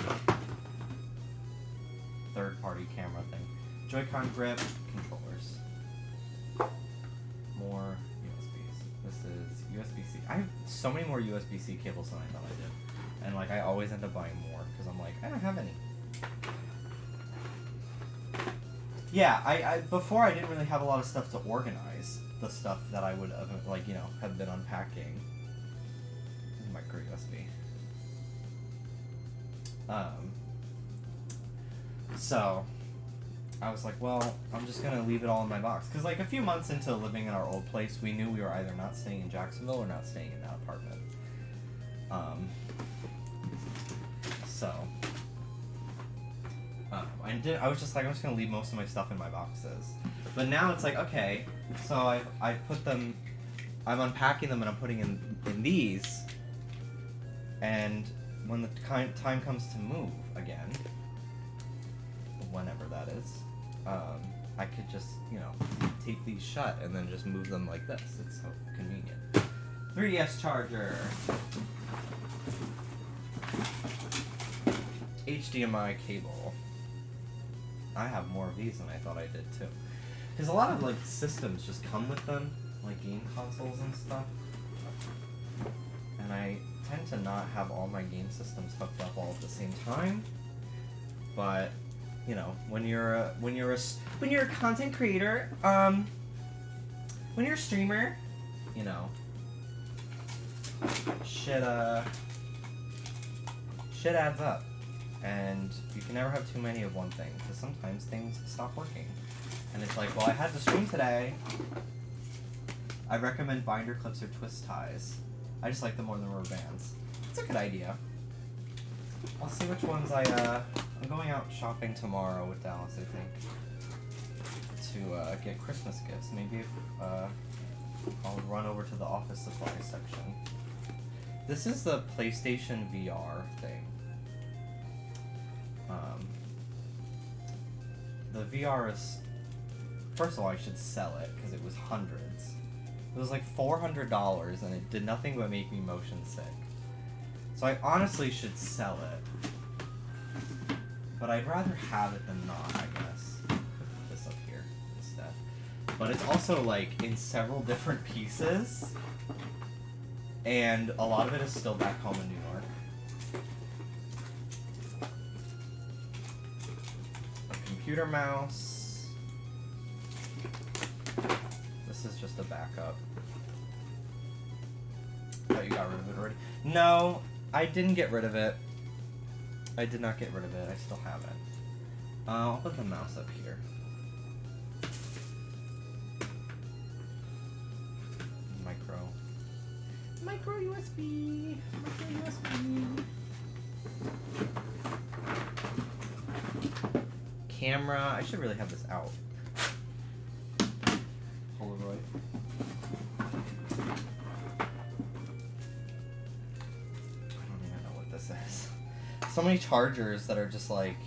Third-party camera thing. Joy-Con grip, controllers. More USBs. This is USB-C. I have so many more USB-C cables than I thought I did. And I always end up buying more because I'm like, I don't have any. Yeah, I before I didn't really have a lot of stuff to organize the stuff that I would have have been unpacking. This is micro USB. So I was like, well, I'm just gonna leave it all in my box because a few months into living in our old place, we knew we were either not staying in Jacksonville or not staying in that apartment. So I was just like, I'm just gonna leave most of my stuff in my boxes. But now it's like, okay, so I've put them, I'm unpacking them and I'm putting in these, and when the time comes to move again, whenever that is, I could just, you know, tape these shut and then just move them like this. It's so convenient. 3DS charger. HDMI cable. I have more of these than I thought I did too. Because a lot of like systems just come with them, like game consoles and stuff. And I tend to not have all my game systems hooked up all at the same time. But you know, when you're a content creator, when you're a streamer, you know, shit adds up. And you can never have too many of one thing, because sometimes things stop working. And it's like, well, I had to stream today. I recommend binder clips or twist ties. I just like them more than rubber bands. It's a good idea. I'll see which ones I'm going out shopping tomorrow with Dallas, I think, to get Christmas gifts. Maybe if, I'll run over to the office supply section. This is the PlayStation VR thing. The VR is, first of all, I should sell it because it was hundreds. It was like $400 and it did nothing but make me motion sick. So I honestly should sell it. But I'd rather have it than not, I guess. Put this up here instead. But it's also like in several different pieces. And a lot of it is still back home in New York. Computer mouse. This is just a backup. Oh, you got rid of it already? No, I didn't get rid of it. I did not get rid of it. I still have it. I'll put the mouse up here. Micro USB. Micro USB. Camera. I should really have this out. Polaroid. I don't even know what this is. So many chargers that are just like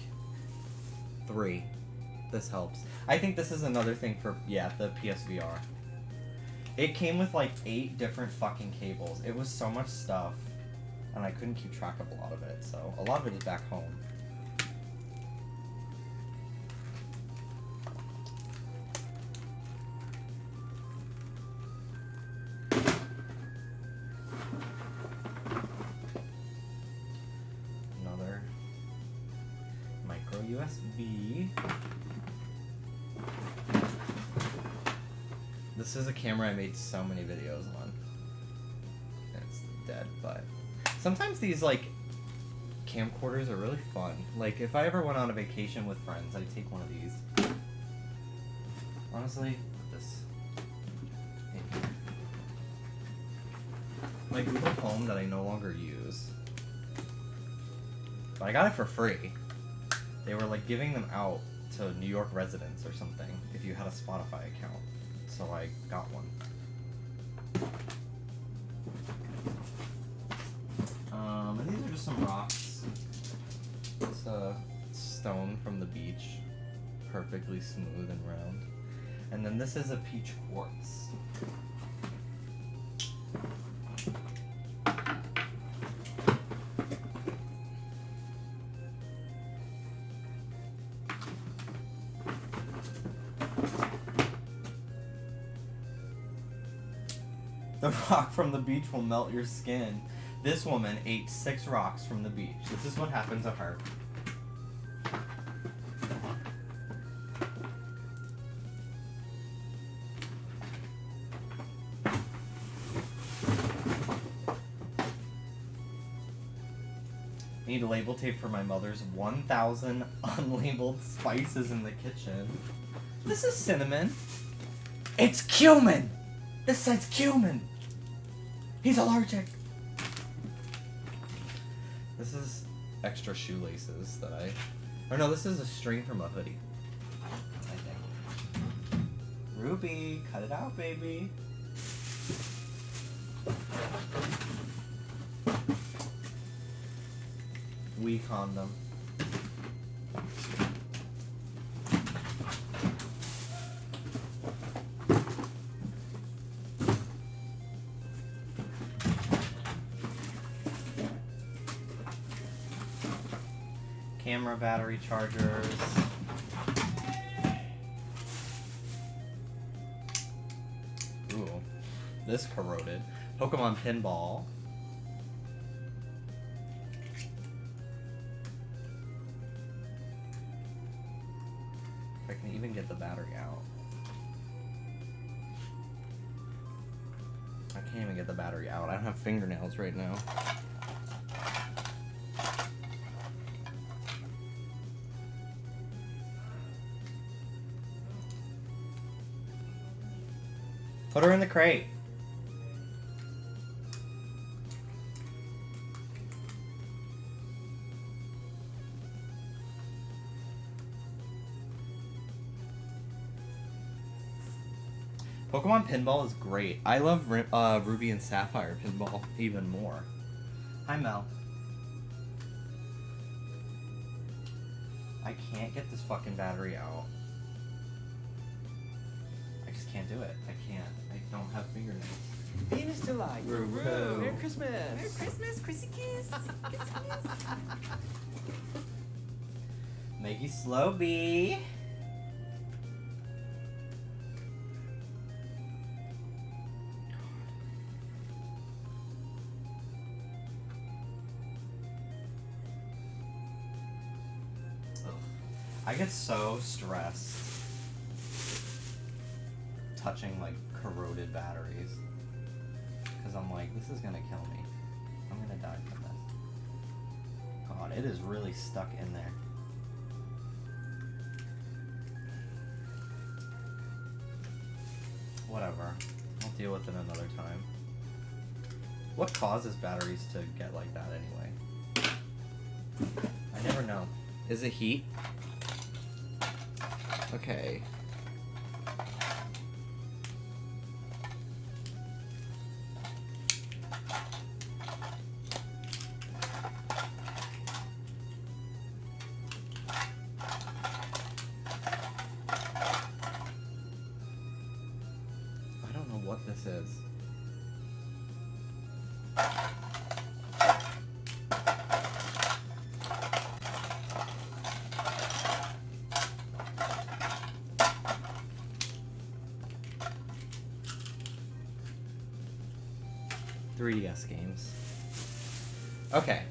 3. This helps. I think this is another thing for, yeah, the PSVR. It came with like 8 different fucking cables. It was so much stuff, and I couldn't keep track of a lot of it, so a lot of it is back home. Another micro USB. This is a camera I made so many videos on. It's dead, but sometimes these like camcorders are really fun. Like if I ever went on a vacation with friends, I'd take one of these. Honestly, put this in here. My Google Home that I no longer use. But I got it for free. They were like giving them out to New York residents or something if you had a Spotify account. So I got one. And these are just some rocks. It's a stone from the beach, perfectly smooth and round. And then this is a peach quartz. The rock from the beach will melt your skin. This woman ate 6 rocks from the beach. This is what happened to her. Need label tape for my mother's 1,000 unlabeled spices in the kitchen. This is cinnamon. It's cumin! This says cumin! He's allergic! This is extra shoelaces that I... Or no, this is a string from a hoodie, I think. Ruby, cut it out, baby. We condom. Camera battery chargers. Ooh, this corroded. Pokemon pinball. If I can even get the battery out. I can't even get the battery out. I don't have fingernails right now. Put her in the crate. Pokemon Pinball is great. I love Ruby and Sapphire Pinball even more. Hi, Mel. I can't get this fucking battery out. I just can't do it. I can't. I don't have fingernails. Venus Delight. Roo. Merry Christmas. Merry Christmas, Chrissy Kiss. Kiss, kiss. Make you slow, bee. I get so stressed touching like corroded batteries because I'm like, this is gonna kill me. I'm gonna die from this. God, it is really stuck in there. Whatever. I'll deal with it another time. What causes batteries to get like that anyway? I never know. Is it heat? Okay. I don't know what this is. .3DS games. Okay.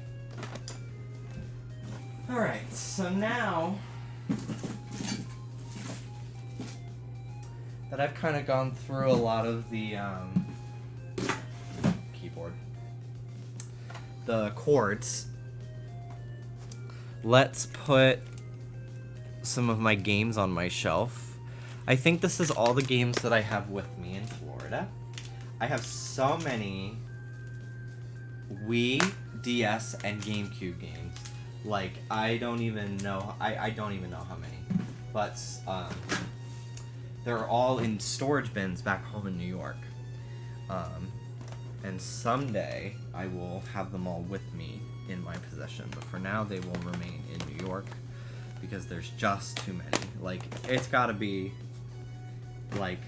Alright, so now that I've kind of gone through a lot of the keyboard, the chords, let's put some of my games on my shelf. I think this is all the games that I have with me in Florida. I have so many Wii, DS, and GameCube games. Like, I don't even know. I don't even know how many. But they're all in storage bins back home in New York. And someday I will have them all with me in my possession. But for now, they will remain in New York because there's just too many. Like, it's got to be like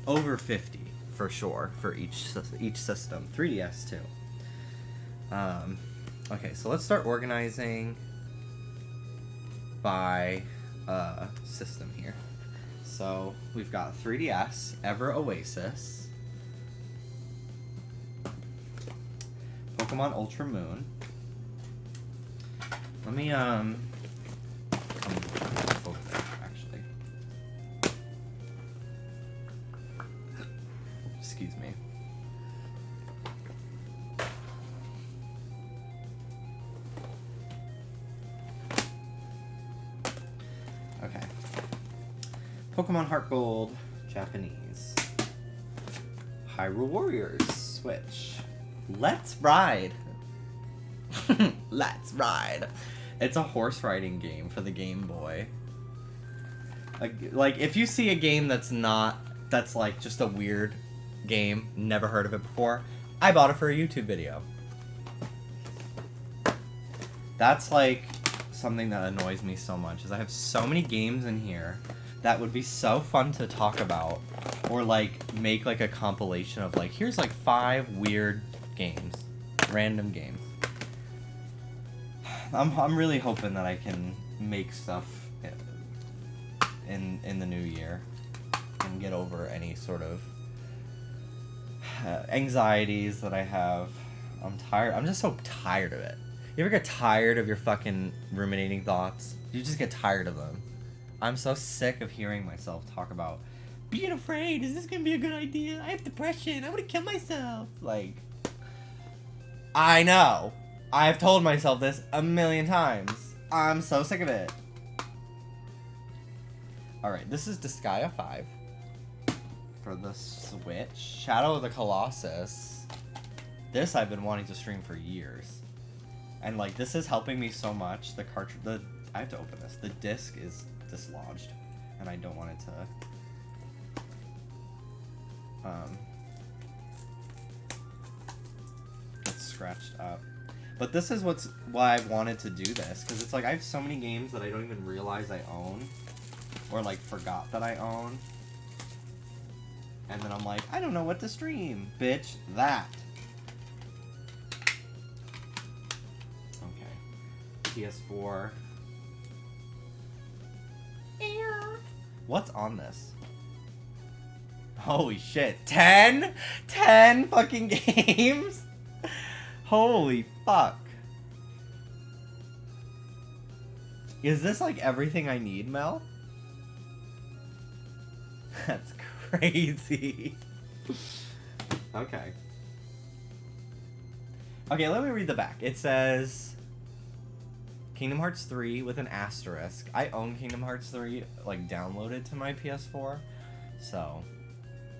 over 50 for sure for each system. 3DS too. Okay, so let's start organizing by system here. So we've got 3DS, Ever Oasis, Pokemon Ultra Moon. Let me come over there, actually. Excuse me. Okay. Pokemon Heart Gold, Japanese. Hyrule Warriors, Switch. Let's Ride. Let's Ride. It's a horse riding game for the Game Boy. Like, if you see a game that's not that's like just a weird game. Never heard of it before. I bought it for a YouTube video. That's like something that annoys me so much, is I have so many games in here that would be so fun to talk about, or like make like a compilation of like, here's like 5 weird games, random games. I'm really hoping that I can make stuff in the new year and get over any sort of anxieties that I have. I'm tired. I'm just so tired of it. You ever get tired of your fucking ruminating thoughts? You just get tired of them. I'm so sick of hearing myself talk about being afraid. Is this gonna be a good idea? I have depression. I want to kill myself. Like, I know. I've told myself this a million times. I'm so sick of it. Alright, this is Disgaea 5 for the Switch. Shadow of the Colossus. This I've been wanting to stream for years. And like, this is helping me so much. The cartridge, I have to open this. The disc is dislodged, and I don't want it to get scratched up. But this is why I wanted to do this, because it's like I have so many games that I don't even realize I own, or like forgot that I own. And then I'm like, I don't know what to stream. Bitch, that. Okay. PS4. What's on this? Holy shit. 10? 10 fucking games? Holy fuck. Is this like everything I need, Mel? That's crazy. Okay. Okay, let me read the back. It says Kingdom Hearts 3 with an asterisk. I own Kingdom Hearts 3, like, downloaded to my PS4, so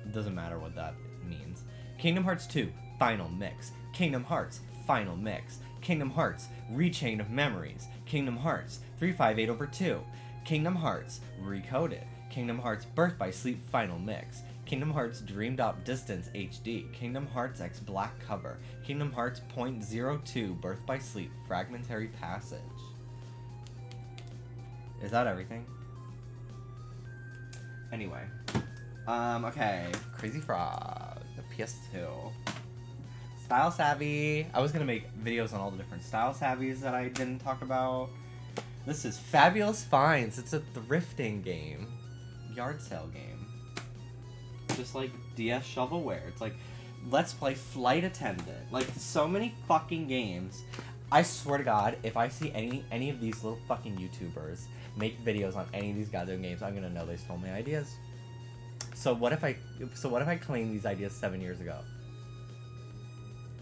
it doesn't matter what that means. Kingdom Hearts 2, Final Mix. Kingdom Hearts, Final Mix. Kingdom Hearts, Rechain of Memories. Kingdom Hearts, 358/2. Kingdom Hearts, Recoded. Kingdom Hearts, Birth by Sleep Final Mix. Kingdom Hearts Dream Drop Distance HD. Kingdom Hearts X Black Cover. Kingdom Hearts .02 Birth by Sleep Fragmentary Passage. Is that everything? Anyway. Okay. Crazy Frog. The PS2. Style Savvy. I was gonna make videos on all the different Style Savvies that I didn't talk about. This is Fabulous Finds. It's a thrifting game. Yard sale game. Just like DS Shovelware. It's like, let's play Flight Attendant. Like, so many fucking games. I swear to God, if I see any of these little fucking YouTubers make videos on any of these goddamn games, I'm gonna know they stole my ideas. So what if I claim these ideas 7 years ago?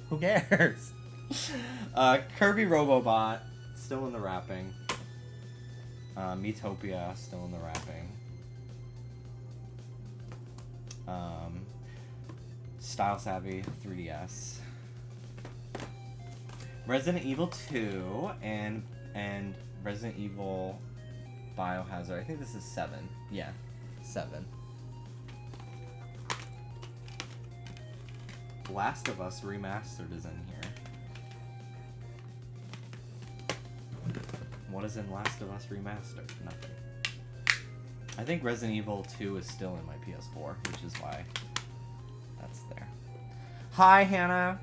Who cares? Kirby Robobot, still in the wrapping. Metopia, still in the wrapping. Style Savvy 3DS. Resident Evil 2 and Resident Evil Biohazard. I think this is 7. Yeah, 7. Last of Us Remastered is in here. What is in Last of Us Remastered? Nothing. I think Resident Evil 2 is still in my PS4, which is why that's there. Hi, Hannah!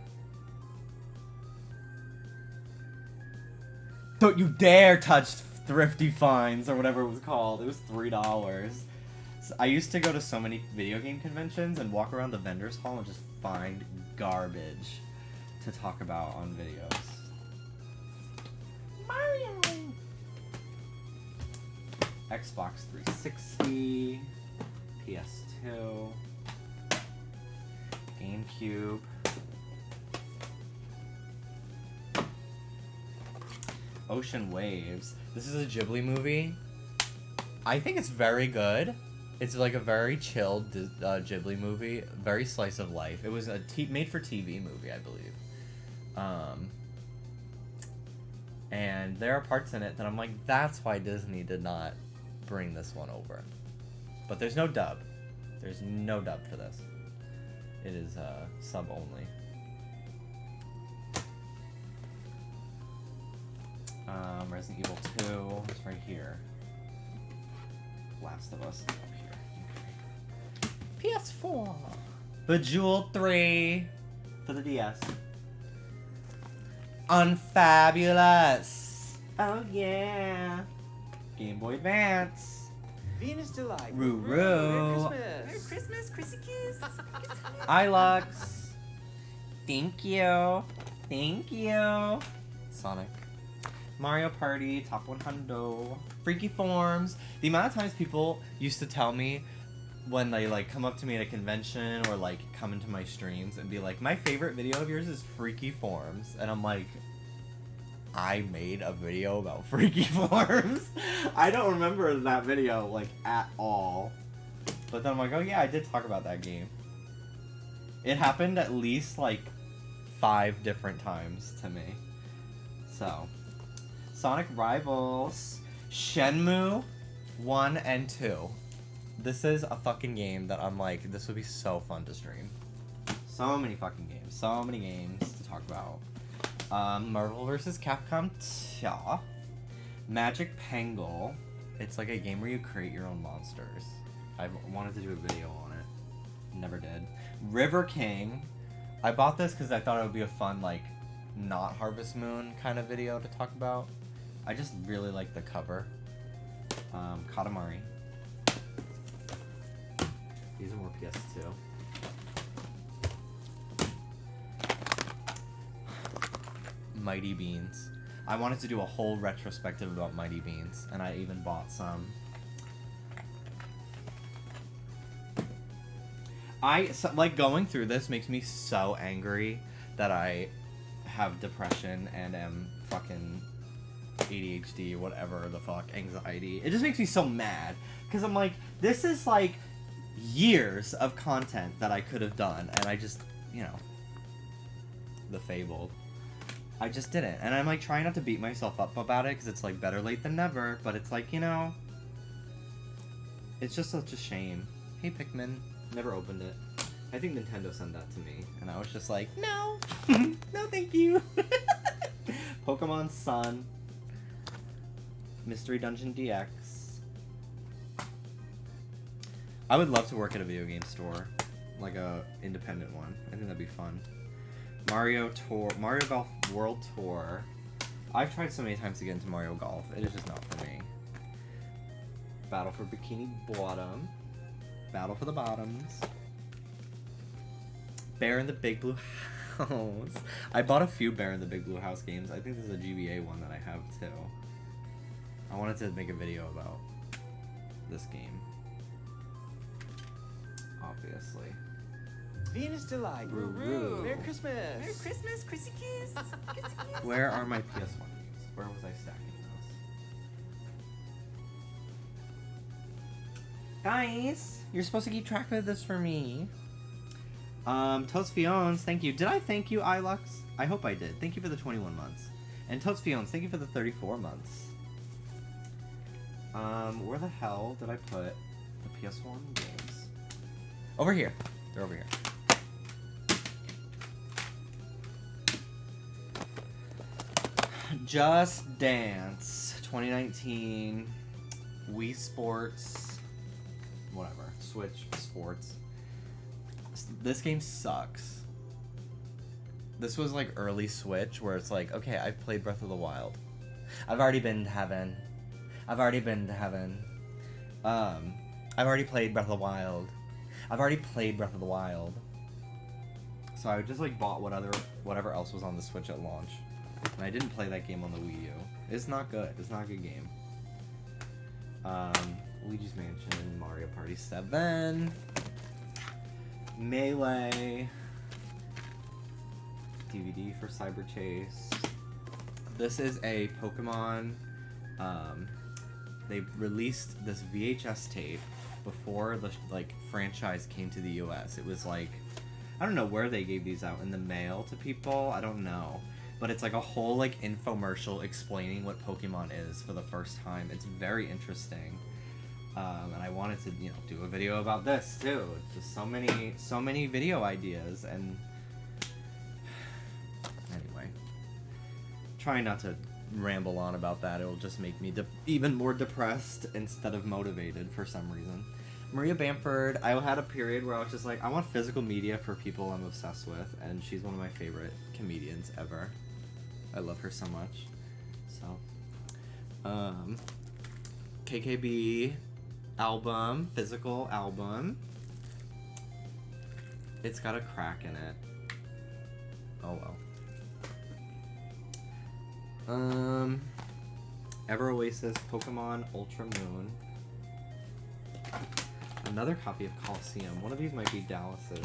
Don't you dare touch Thrifty Finds, or whatever it was called. It was $3. So I used to go to so many video game conventions and walk around the vendors hall and just find garbage to talk about on videos. Mario! Xbox 360, PS2, GameCube. Ocean Waves. This is a Ghibli movie. I think it's very good. It's like a very chilled Ghibli movie. Very slice of life. It was a made-for-TV movie, I believe. And there are parts in it that I'm like, that's why Disney did not bring this one over. But there's no dub. There's no dub for this. It is sub only. Resident Evil 2 is right here. Last of Us is up here. PS4. Bejeweled 3 for the DS. Unfabulous. Oh yeah. Game Boy Advance. Venus Delight. Roo Merry Roo. Christmas. Christmas, Chrissy Kiss. Ilux. Thank you. Thank you. Sonic. Mario Party, Top 100. Freaky Forms. The amount of times people used to tell me when they like come up to me at a convention or like come into my streams and be like, my favorite video of yours is Freaky Forms. And I'm like, I made a video about Freaky Forms? I don't remember that video like at all. But then I'm like, oh yeah, I did talk about that game. It happened at least like 5 different times to me. So, Sonic Rivals, Shenmue 1 and 2. This is a fucking game that I'm like, this would be so fun to stream. So many fucking games. So many games to talk about. Marvel vs. Capcom 2. Magic Pangle. It's like a game where you create your own monsters. I wanted to do a video on it. Never did. River King. I bought this because I thought it would be a fun, like, not Harvest Moon kind of video to talk about. I just really like the cover. Katamari. These are more PS2. Mighty Beans. I wanted to do a whole retrospective about Mighty Beans, and I even bought some. Like, going through this makes me so angry that I have depression and am fucking ADHD, whatever the fuck, anxiety. It just makes me so mad, because I'm like, this is like years of content that I could have done, and I just, you know, the Fabled. I just didn't, and I'm like trying not to beat myself up about it, because it's like better late than never, but it's like, you know, it's just such a shame. Hey Pikmin, never opened it. I think Nintendo sent that to me, and I was just like, no, no thank you. Pokemon Sun, Mystery Dungeon DX. I would love to work at a video game store, like a independent one. I think that'd be fun. Mario Golf World Tour. I've tried so many times to get into Mario Golf. It is just not for me. Battle for Bikini Bottom. Battle for the Bottoms. Bear in the Big Blue House. I bought a few Bear in the Big Blue House games. I think there's a GBA one that I have too. I wanted to make a video about this game. Obviously. Venus Delight. Roo Roo. Merry Christmas. Merry Christmas, Chrissy Kiss. Where are my PS1 games? Where was I stacking those? Guys, you're supposed to keep track of this for me. Totes Fionns, thank you. Did I thank you, Ilux? I hope I did. Thank you for the 21 months. And Totes Fionns, thank you for the 34 months. Where the hell did I put the PS1 games? Over here. They're over here. Just Dance 2019, Wii Sports, whatever, Switch Sports. This game sucks. This was like early Switch where it's like, okay, I've played Breath of the Wild. I've already been to heaven. I've already been to heaven. I've already played Breath of the Wild. I've already played Breath of the Wild. So I just like bought whatever else was on the Switch at launch. And I didn't play that game on the Wii U. It's not good. It's not a good game. Luigi's Mansion, Mario Party 7, Melee, DVD for Cyber Chase. This is a Pokemon. They released this VHS tape before the franchise came to the US. It was like, I don't know where they gave these out, in the mail to people. I don't know. But it's like a whole like infomercial explaining what Pokemon is for the first time. It's very interesting. And I wanted to, you know, do a video about this too. Just so many video ideas, and anyway, trying not to ramble on about that. It'll just make me even more depressed instead of motivated for some reason. Maria Bamford, I had a period where I was just like, I want physical media for people I'm obsessed with, and she's one of my favorite comedians ever. I love her so much. So, KKB album, physical album. It's got a crack in it. Oh well. Ever Oasis, Pokemon, Ultra Moon. Another copy of Coliseum. One of these might be Dallas's.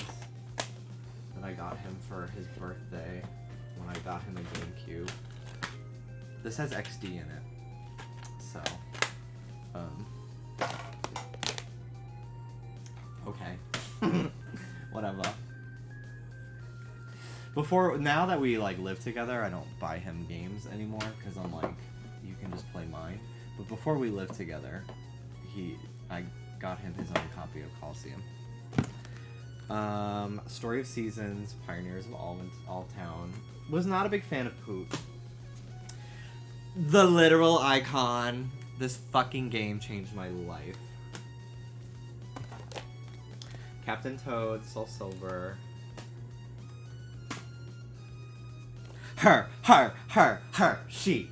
That I got him for his birthday when I got him a GameCube. This has XD in it. So, okay. Whatever. Now that we like live together, I don't buy him games anymore because I'm like, you can just play mine. But before we lived together, I got him his own copy of Coliseum. Story of Seasons, Pioneers of All Town. Was not a big fan of Poop. The literal icon. This fucking game changed my life. Captain Toad, Soul Silver. Her. She.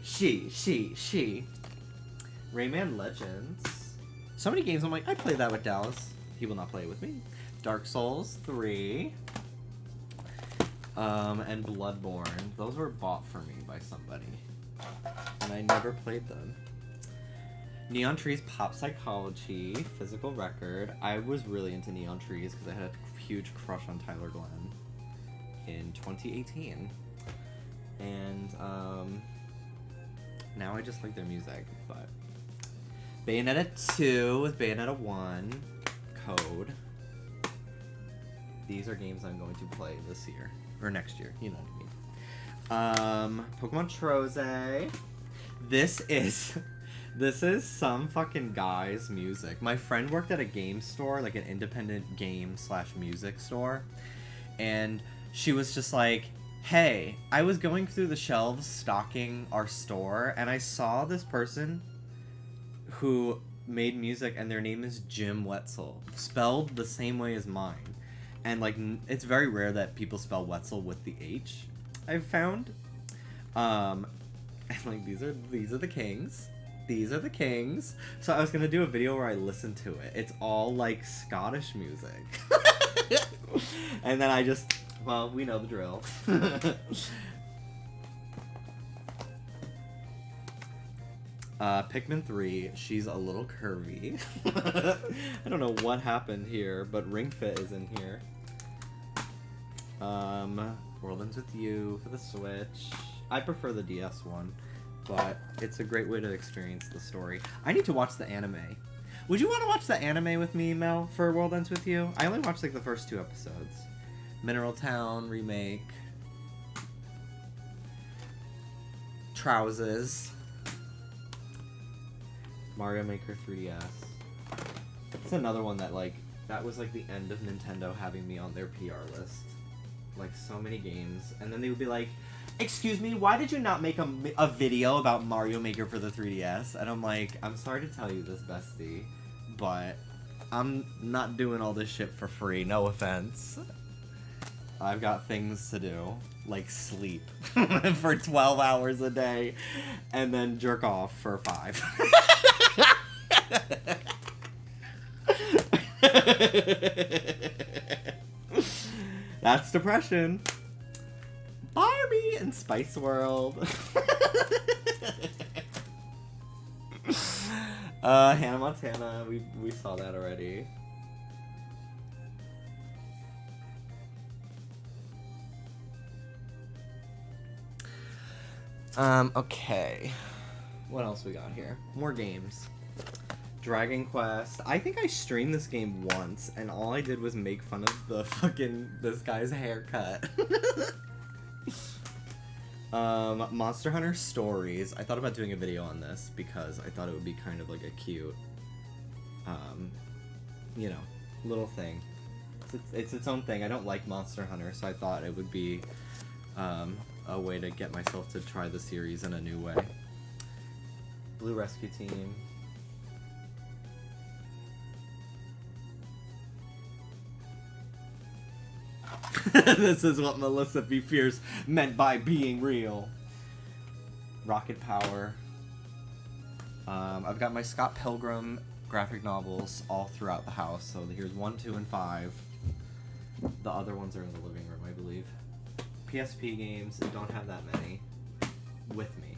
Rayman Legends. So many games I'm like, I'd play that with Dallas. He will not play it with me. Dark Souls 3. And Bloodborne. Those were bought for me by somebody. And I never played them. Neon Trees Pop Psychology. Physical Record. I was really into Neon Trees because I had a huge crush on Tyler Glenn in 2018. And now I just like their music, but Bayonetta 2 with Bayonetta 1, Code. These are games I'm going to play this year, or next year, you know what I mean. Pokemon Troze. This is some fucking guy's music. My friend worked at a game store, like an independent game / music store, and she was just like, hey, I was going through the shelves stocking our store, and I saw this person who made music, and their name is Jim Wetzel, spelled the same way as mine. And, like, it's very rare that people spell Wetzel with the H, I've found. And, like, these are the kings. These are the kings. So I was gonna do a video where I listen to it. It's all, like, Scottish music. And then I just... Well, we know the drill. Pikmin 3, she's a little curvy. I don't know what happened here, but Ring Fit is in here. World Ends With You for the Switch. I prefer the DS one, but it's a great way to experience the story. I need to watch the anime. Would you want to watch the anime with me, Mel, for World Ends With You? I only watched like the first 2 episodes. Mineral Town remake. Trousers. Mario Maker 3DS. It's another one that that was like the end of Nintendo having me on their PR list. Like so many games, and then they would be like, "Excuse me, why did you not make a video about Mario Maker for the 3DS?" And I'm like, "I'm sorry to tell you this, bestie, but I'm not doing all this shit for free. No offense. I've got things to do, like sleep for 12 hours a day, and then jerk off for 5." That's depression. Barbie and Spice World. Hannah Montana, we saw that already. Okay. What else we got here? More games. Dragon Quest. I think I streamed this game once, and all I did was make fun of this guy's haircut. Monster Hunter Stories. I thought about doing a video on this because I thought it would be kind of like a cute you know, little thing. It's its own thing. I don't like Monster Hunter, so I thought it would be a way to get myself to try the series in a new way. Blue Rescue Team. This is what Melissa B. Fierce meant by being real. Rocket Power. I've got my Scott Pilgrim graphic novels all throughout the house. So here's 1, 2, and 5. The other ones are in the living room, I believe. PSP games, I don't have that many with me,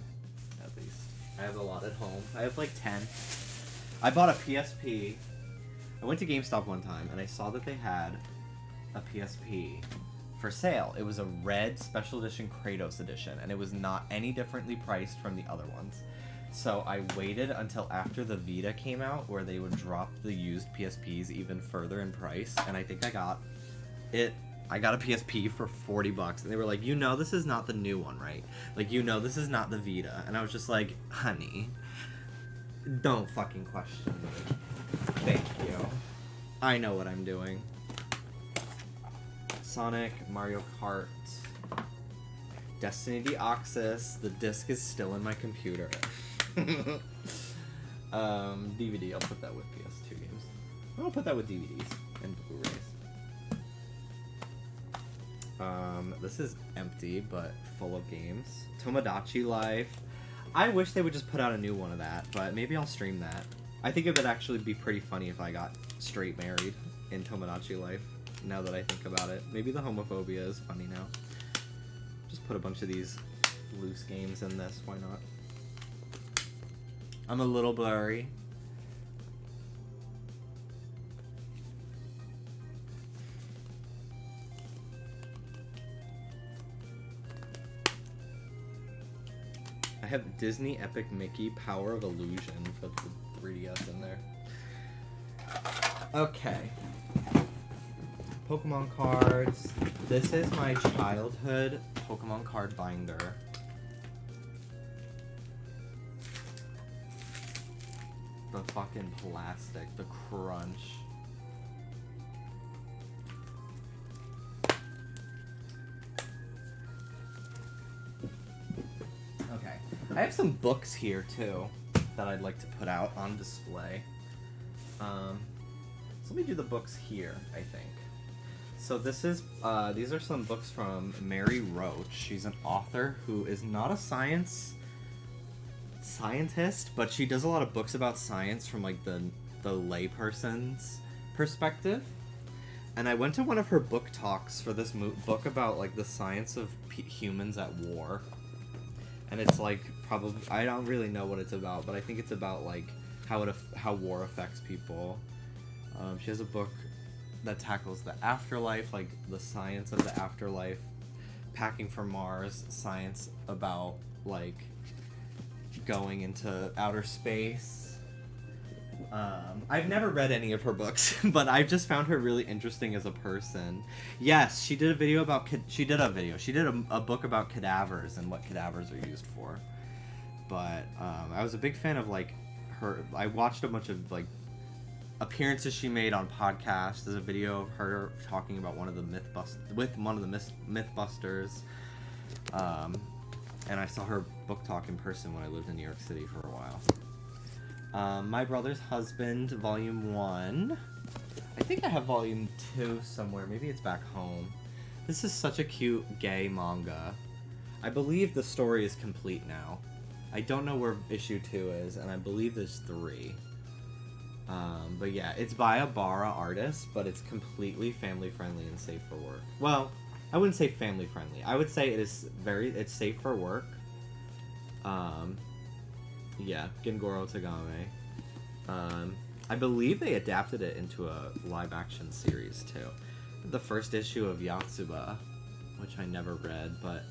at least. I have a lot at home. I have like 10. I bought a PSP. I went to GameStop one time and I saw that they had a PSP for sale. It was a red special edition Kratos edition, and it was not any differently priced from the other ones. So I waited until after the Vita came out, where they would drop the used PSPs even further in price, and I think I got it. I got a PSP for $40, and they were like, you know this is not the new one, right? Like, you know this is not the Vita. And I was just like, honey, don't fucking question me. Thank you. I know what I'm doing. Sonic, Mario Kart, Destiny Deoxys. The disc is still in my computer. DVD, I'll put that with PS2 games. I'll put that with DVDs and Blu-rays. This is empty, but full of games. Tomodachi Life. I wish they would just put out a new one of that, but maybe I'll stream that. I think it would actually be pretty funny if I got straight married in Tomodachi Life, now that I think about it. Maybe the homophobia is funny now. Just put a bunch of these loose games in this, why not? I'm a little blurry. I have Disney Epic Mickey Power of Illusion for the 3DS in there. Okay. Pokemon cards. This is my childhood Pokemon card binder. The fucking plastic, the crunch. Okay. I have some books here too that I'd like to put out on display. So let me do the books here, I think. So this is these are some books from Mary Roach. She's an author who is not a scientist, but she does a lot of books about science from like the layperson's perspective. And I went to one of her book talks for this book about like the science of humans at war. And it's like probably, I don't really know what it's about, but I think it's about like how war affects people. She has a book that tackles the afterlife, like the science of the afterlife, packing for Mars, science about like going into outer space. I've never read any of her books, but I've just found her really interesting as a person. Yes, she did a video about she did a book about cadavers and what cadavers are used for. But I was a big fan of like her. I watched a bunch of like appearances she made on podcasts. There's a video of her talking about one of the Mythbusters. And I saw her book talk in person when I lived in New York City for a while. My Brother's Husband, Volume 1. I think I have Volume 2 somewhere. Maybe it's back home. This is such a cute gay manga. I believe the story is complete now. I don't know where issue 2 is, and I believe there's 3. But yeah, it's by a Bara artist, but it's completely family-friendly and safe for work. Well, I wouldn't say family-friendly. I would say it's safe for work. Yeah, Gengoro Tagame. I believe they adapted it into a live-action series, too. The first issue of Yatsuba, which I never read, but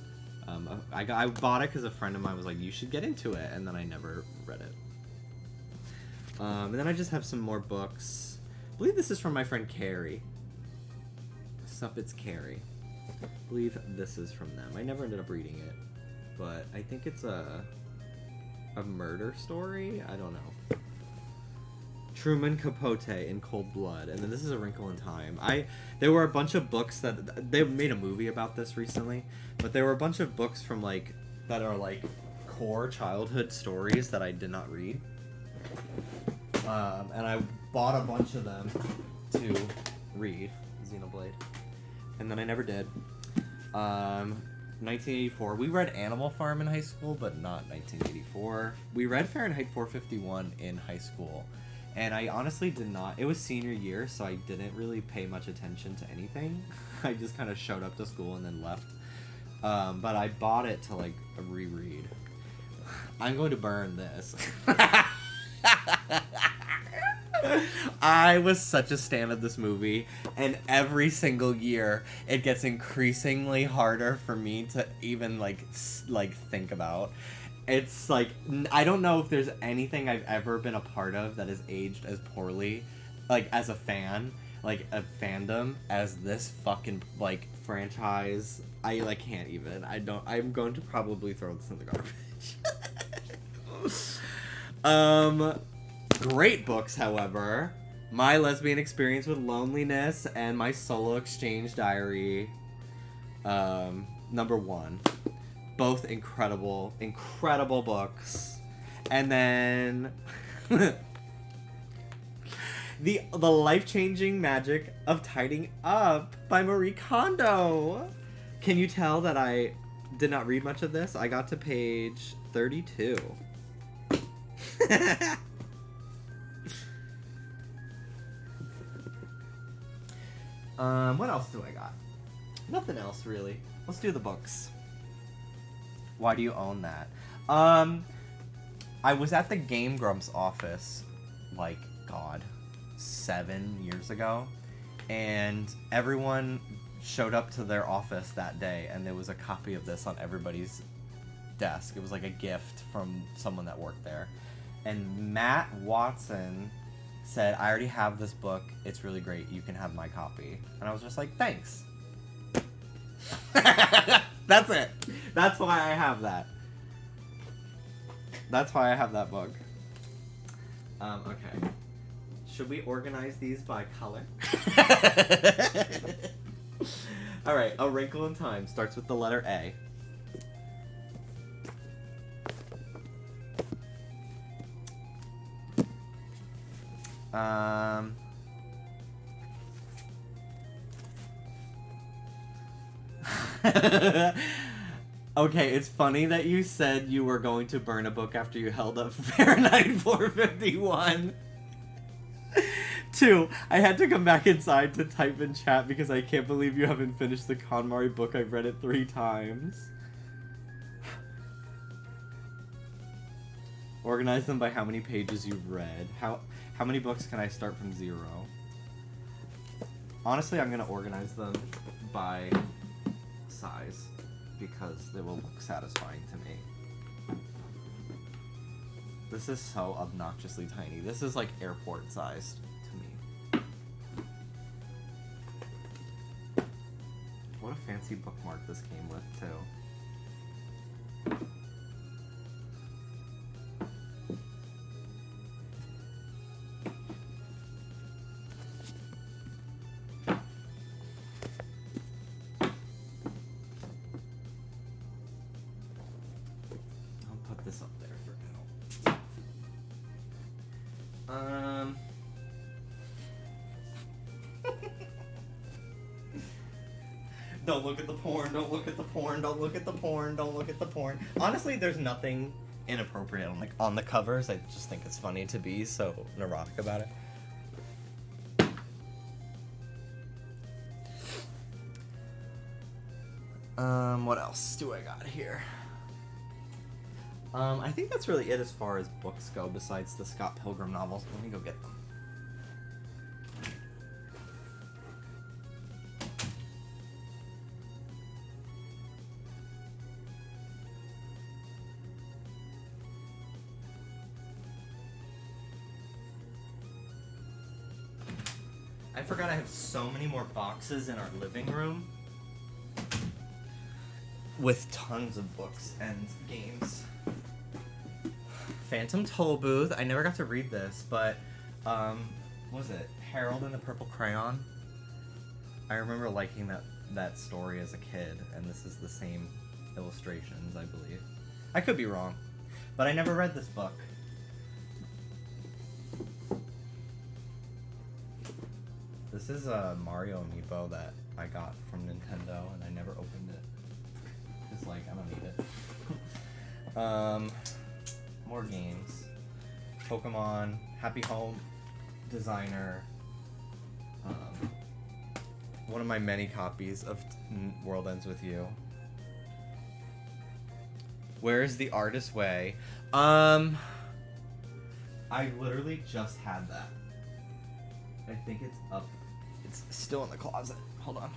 I bought it because a friend of mine was like, you should get into it, and then I never read it. And then I just have some more books. I believe this is from my friend Carrie. Sup, it's Carrie. I believe this is from them. I never ended up reading it, but I think it's a murder story? I don't know. Truman Capote in Cold Blood, and then this is A Wrinkle in Time. There were a bunch of books that they made a movie about this recently, but there were a bunch of books from like that are like core childhood stories that I did not read, and I bought a bunch of them to read Xenoblade, and then I never did. 1984. We read Animal Farm in high school, but not 1984. We read Fahrenheit 451 in high school. And I honestly did not. It was senior year, so I didn't really pay much attention to anything. I just kind of showed up to school and then left. But I bought it to like reread. I'm going to burn this. I was such a stan of this movie, and every single year it gets increasingly harder for me to even like think about. It's like, I don't know if there's anything I've ever been a part of that has aged as poorly, like as a fan, like a fandom, as this fucking like franchise. I like can't even. I'm going to probably throw this in the garbage. Great books, however. My Lesbian Experience with Loneliness and My Solo Exchange Diary. Number 1. Both incredible books. And then the Life-Changing Magic of Tidying Up by Marie Kondo. Can you tell that I did not read much of this? I got to page 32. What else do I got? Nothing else, really. Let's do the books. Why do you own that? I was at the Game Grumps office, like, God, 7 years ago, and everyone showed up to their office that day, and there was a copy of this on everybody's desk. It was like a gift from someone that worked there. And Matt Watson said, I already have this book. It's really great. You can have my copy. And I was just like, thanks. That's it. That's why I have that. That's why I have that book. Okay. Should we organize these by color? Alright, A Wrinkle in Time starts with the letter A. Okay, it's funny that you said you were going to burn a book after you held up Fahrenheit 451. 2, I had to come back inside to type in chat because I can't believe you haven't finished the KonMari book. I've read it 3 times. Organize them by how many pages you've read. How many books can I start from 0? Honestly, I'm gonna organize them by size because they will look satisfying to me. This is so obnoxiously tiny. This is like airport sized to me. What a fancy bookmark this came with too. This up there for now. Don't look at the porn, don't look at the porn, don't look at the porn, don't look at the porn. Honestly, there's nothing inappropriate on the covers. I just think it's funny to be so neurotic about it. What else do I got here? I think that's really it as far as books go, besides the Scott Pilgrim novels. Let me go get them. I forgot I have so many more boxes in our living room with tons of books and games. Phantom Toll Booth. I never got to read this, but What was it Harold and the Purple Crayon? I remember liking that story as a kid, and this is the same illustrations, I believe. I could be wrong, but I never read this book. This is a Mario amiibo that I got from Nintendo, and I never opened it. Just like, I don't need it. More games. Pokemon, Happy Home Designer. One of my many copies of World Ends With You. Where's the Artist Way? I literally just had that. I think it's up. It's still in the closet. Hold on.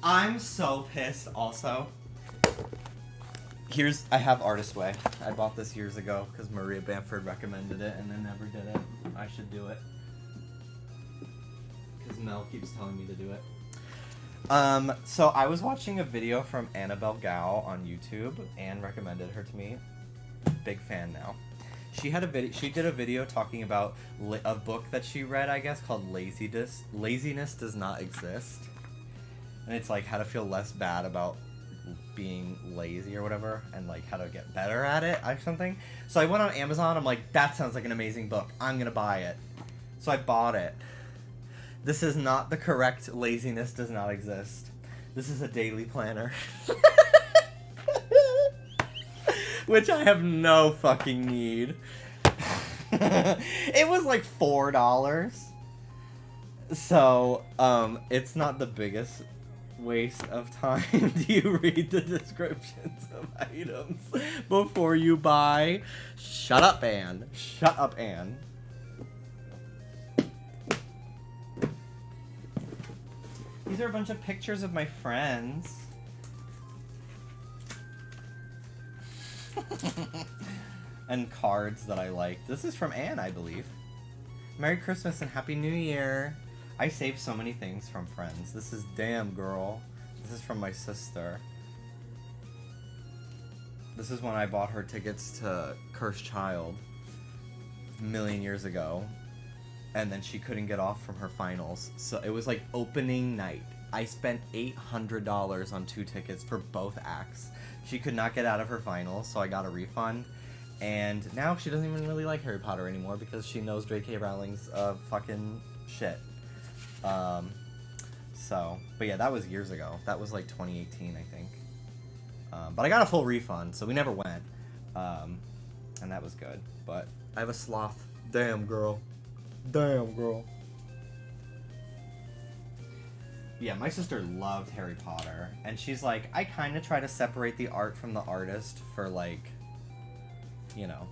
I'm so pissed also. I have Artist Way. I bought this years ago because Maria Bamford recommended it and then never did it. I should do it. Because Mel keeps telling me to do it. So I was watching a video from Annabelle Gao on YouTube. Anne recommended her to me. Big fan now. She did a video talking about a book that she read, I guess, called Laziness. Laziness Does Not Exist. And it's like how to feel less bad about being lazy or whatever, and like how to get better at it or something. So I went on Amazon. I'm like, that sounds like an amazing book. I'm gonna buy it. So I bought it. This is not the correct Laziness Does Not Exist. This is a daily planner. Which I have no fucking need. It was like $4. So, it's not the biggest waste of time. Do you read the descriptions of items before you buy? Shut up, Anne. Shut up, Anne. These are a bunch of pictures of my friends. And cards that I like. This is from Anne, I believe. Merry Christmas and Happy New Year. I saved so many things from friends. This is Damn Girl. This is from my sister. This is when I bought her tickets to Cursed Child a million years ago. And then she couldn't get off from her finals. So it was like opening night. I spent $800 on 2 tickets for both acts. She could not get out of her finals, so I got a refund. And now she doesn't even really like Harry Potter anymore because she knows J.K. Rowling's fucking shit. But yeah, that was years ago. That was like 2018, I think. But I got a full refund, so we never went. And that was good. But I have a sloth. Damn, girl. Damn, girl. Yeah, my sister loved Harry Potter. And she's like, I kind of try to separate the art from the artist for, like, you know,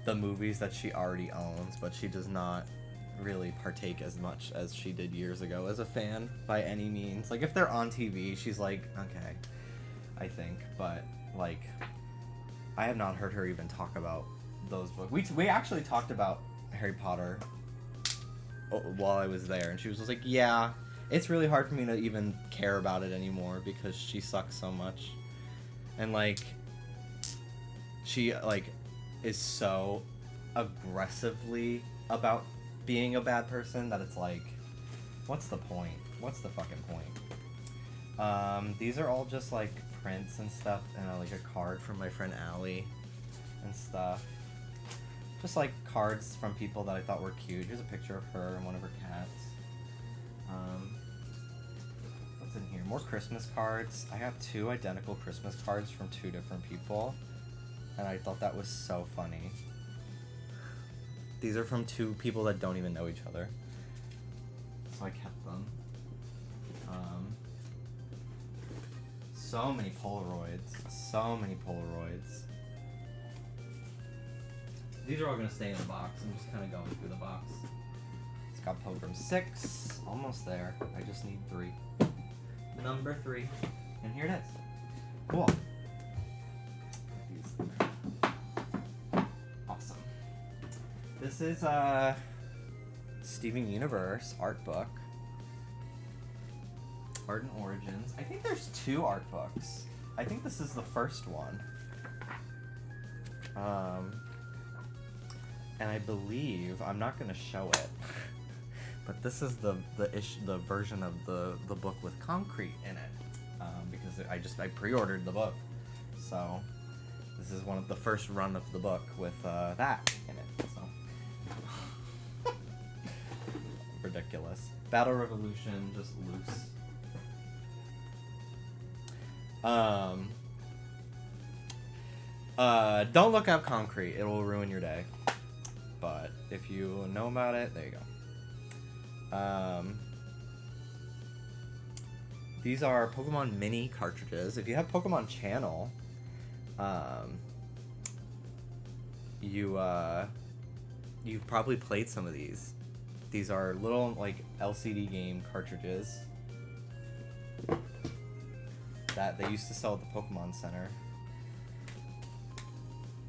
the movies that she already owns. But she does not really partake as much as she did years ago as a fan by any means. Like, if they're on TV, she's like, okay, I think. But, like, I have not heard her even talk about those books. We actually talked about Harry Potter while I was there, and she was just like, yeah, it's really hard for me to even care about it anymore because she sucks so much. And, like, she, like, is so aggressively about being a bad person that it's like, what's the point? What's the fucking point? These are all just, like, prints and stuff, and, like, a card from my friend Allie and stuff. Just, like, cards from people that I thought were cute. Here's a picture of her and one of her cats. What's in here? More Christmas cards. I have 2 identical Christmas cards from 2 different people, and I thought that was so funny. These are from 2 people that don't even know each other, so I kept them. So many Polaroids. So many Polaroids. These are all going to stay in the box. I'm just kind of going through the box. Scott Pilgrim 6. Almost there. I just need 3. Number 3. And here it is. Cool. Put these in there. Awesome. This is Steven Universe art book. Art and Origins. I think there's 2 art books. I think this is the first one. And I believe, I'm not going to show it, but this is the version of the book with concrete in it, because I pre-ordered the book, so this is one of the first run of the book with that in it. So ridiculous. Battle Revolution, just loose. Don't look up concrete; it will ruin your day. But if you know about it, there you go. These are Pokemon Mini cartridges. If you have Pokemon Channel, you've probably played some of these. These are little like LCD game cartridges that they used to sell at the Pokemon Center.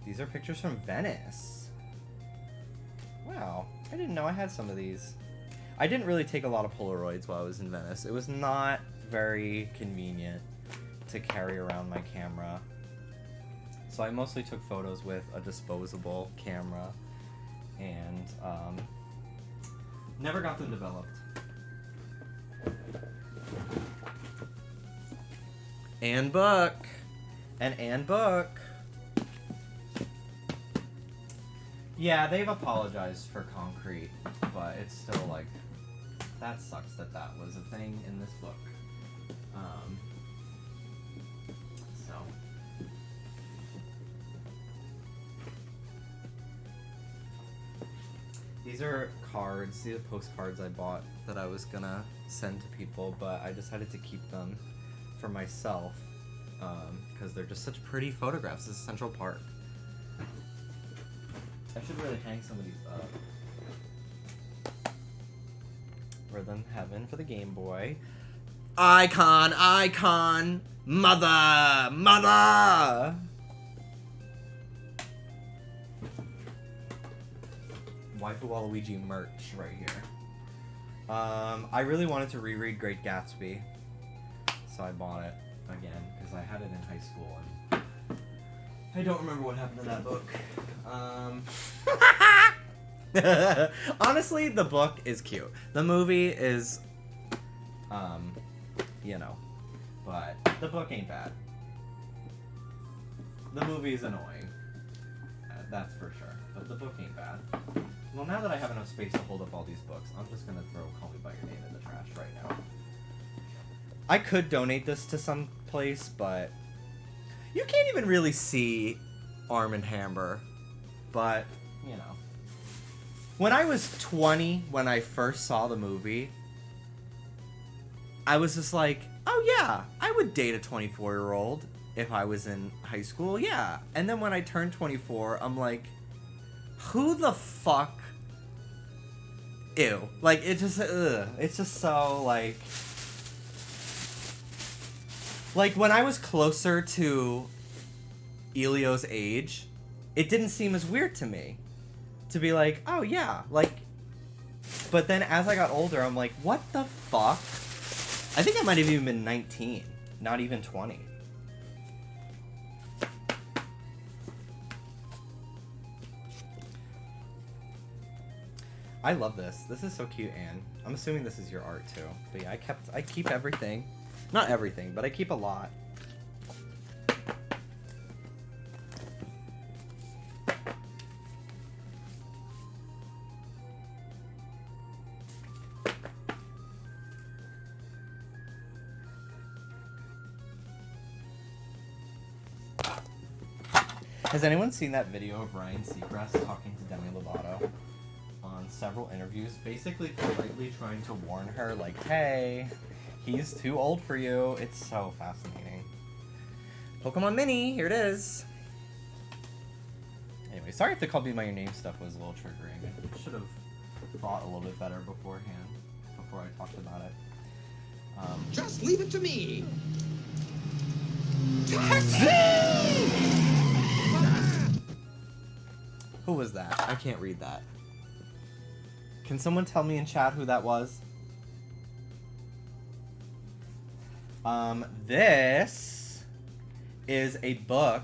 These are pictures from Venice. Wow, I didn't know I had some of these. I didn't really take a lot of Polaroids while I was in Venice. It was not very convenient to carry around my camera. So I mostly took photos with a disposable camera and never got them developed. And book. And book. Yeah, they've apologized for concrete, but it's still like, that sucks that was a thing in this book. So. These are cards, these are postcards I bought that I was gonna send to people, but I decided to keep them for myself, because they're just such pretty photographs. This is Central Park. I should really hang some of these up. Rhythm Heaven for the Game Boy. Icon! Mother! Waifu Waluigi merch right here. I really wanted to reread Great Gatsby, so I bought it again, because I had it in high school, and I don't remember what happened to that book. Honestly, the book is cute. The movie is, but the book ain't bad. The movie is annoying. That's for sure. But the book ain't bad. Well, now that I have enough space to hold up all these books, I'm just gonna throw Call Me By Your Name in the trash right now. I could donate this to some place, but you can't even really see Arm & Hammer. But, when I was 20, when I first saw the movie, I was just like, oh yeah, I would date a 24-year-old if I was in high school, yeah. And then when I turned 24, I'm like, who the fuck? Ew. Like, it just, ugh. It's just so, like, when I was closer to Elio's age, it didn't seem as weird to me. To be like, oh yeah, like, but then as I got older, I'm like, what the fuck? I think I might have even been 19, not even 20. I love this. This is so cute, Anne. I'm assuming this is your art too. But yeah, I keep everything. Not everything, but I keep a lot. Has anyone seen that video of Ryan Seacrest talking to Demi Lovato on several interviews, basically politely trying to warn her, like, hey, he's too old for you? It's so fascinating. Pokemon Mini, here it is. Anyway, sorry if the Call Me By Your Name stuff was a little triggering. I should have thought a little bit better beforehand, before I talked about it. Just leave it to me! Who was that? I can't read that. Can someone tell me in chat who that was? This is a book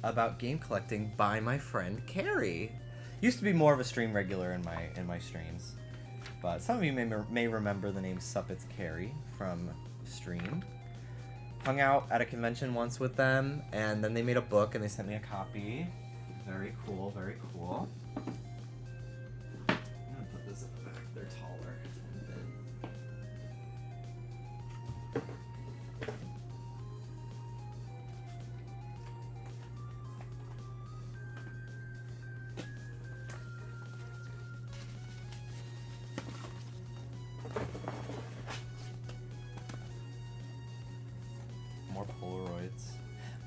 about game collecting by my friend Carrie. Used to be more of a stream regular in my streams, but some of you may remember the name Suppets Carrie from stream. Hung out at a convention once with them, and then they made a book and they sent me a copy. Very cool, very cool. I'm gonna put this in the back. They're taller. More Polaroids.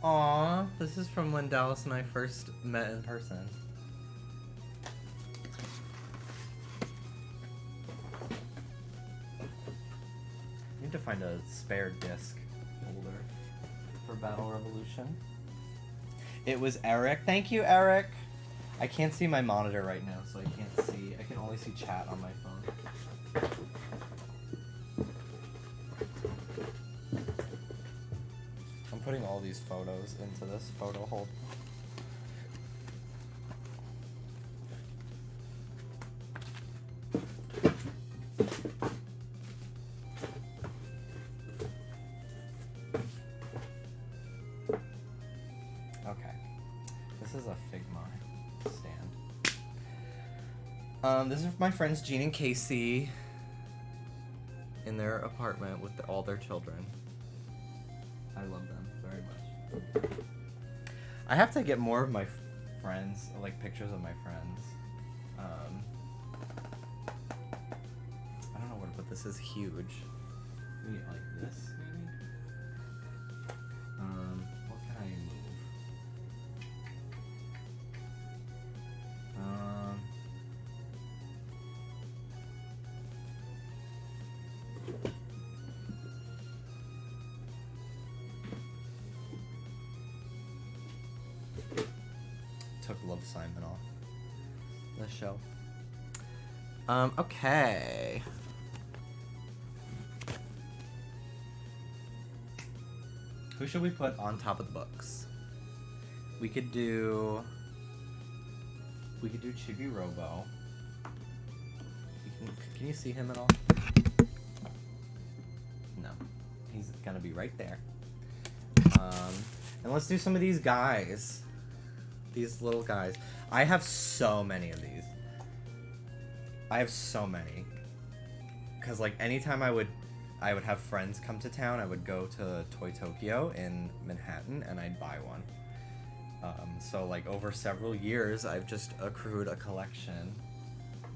Aww, this is from when Dallas and I first met in person. Need to find a spare disc holder for Battle Revolution. It was Eric. Thank you, Eric. I can't see my monitor right now, so I can't see. I can only see chat on my phone. I'm putting all these photos into this photo hold. Okay. This is a Figma stand. This is my friends Jean and Casey in their apartment with all their children. I love them very much. I have to get more of my friends, like pictures of my friends. I don't know where to put this. Is huge. Maybe like this, maybe. What can I move? Took Love Simon off the shelf. Okay. Who should we put on top of the books? We could do Chibi Robo. Can you see him at all? No. He's gonna be right there. And let's do some of these guys. These little guys. I have so many of these. I have so many. Cause like anytime I would have friends come to town, I would go to Toy Tokyo in Manhattan and I'd buy one. So like over several years, I've just accrued a collection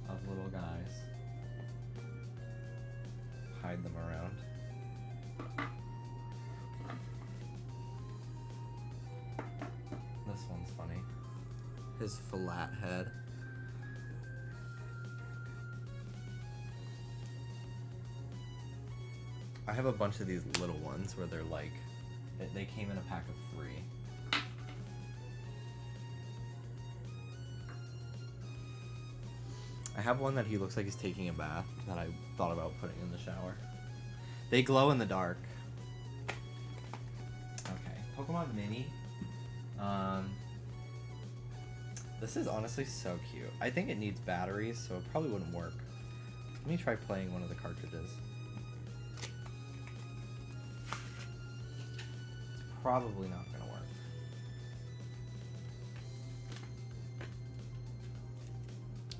of little guys. Hide them around. This one's funny. His flat head. I have a bunch of these little ones where they're like, they came in a pack of 3. I have one that he looks like he's taking a bath that I thought about putting in the shower. They glow in the dark. Okay, Pokemon Mini. This is honestly so cute. I think it needs batteries, so it probably wouldn't work. Let me try playing one of the cartridges. It's probably not gonna work.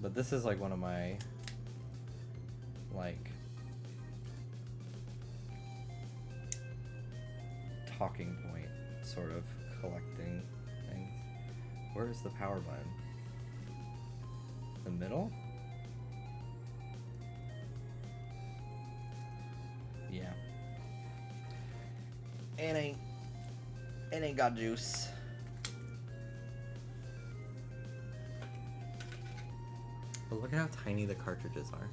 But this is like one of my, like, talking point sort of collecting things. Where is the power button? The middle? Yeah. It ain't got juice. But look at how tiny the cartridges are.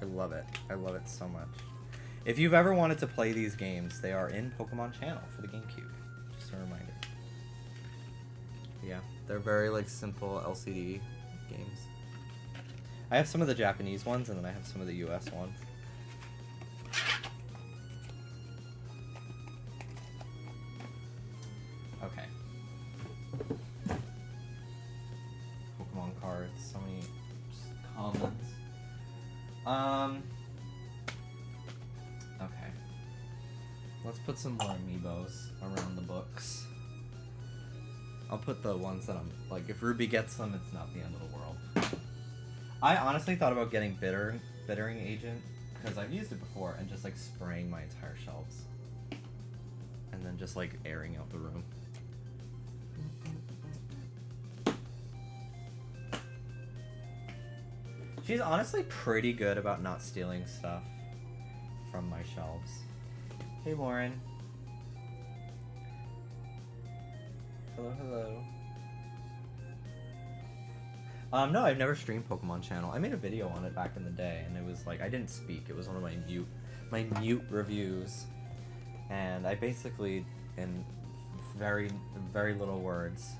I love it. I love it so much. If you've ever wanted to play these games, they are in Pokemon Channel for the GameCube. Just a reminder. Yeah, they're very like simple LCD games. I have some of the Japanese ones and then I have some of the US ones. put some more amiibos around the books. I'll put the ones that I'm like, if Ruby gets them, it's not the end of the world. I honestly thought about getting bittering agent because I've used it before and just like spraying my entire shelves and then just like airing out the room. She's honestly pretty good about not stealing stuff from my shelves. Hey, Lauren. Hello, hello. No, I've never streamed Pokemon Channel. I made a video on it back in the day, and it was like, I didn't speak. It was one of my mute reviews. And I basically, in very, very little words,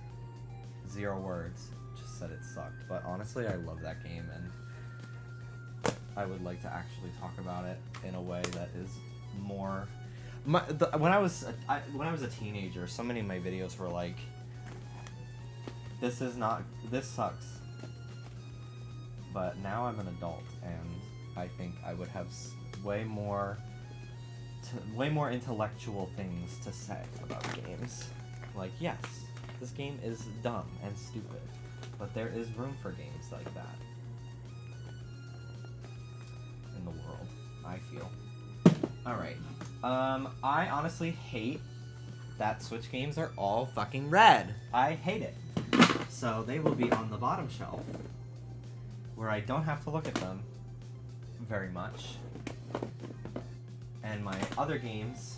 0 words, just said it sucked. But honestly, I love that game, and I would like to actually talk about it in a way that is more. When I was a teenager, so many of my videos were like, "This sucks." But now I'm an adult, and I think I would have way more intellectual things to say about games. Like, yes, this game is dumb and stupid, but there is room for games like that in the world, I feel. Alright. I honestly hate that Switch games are all fucking red. I hate it. So they will be on the bottom shelf, where I don't have to look at them very much. And my other games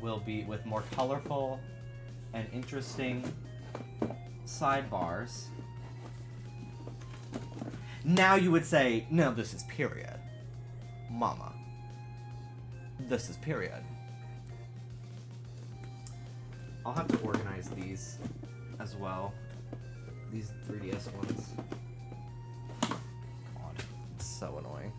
will be with more colorful and interesting sidebars. Now you would say, no, this is period. Mama. This is period. I'll have to organize these as well. These 3DS ones. God, it's so annoying.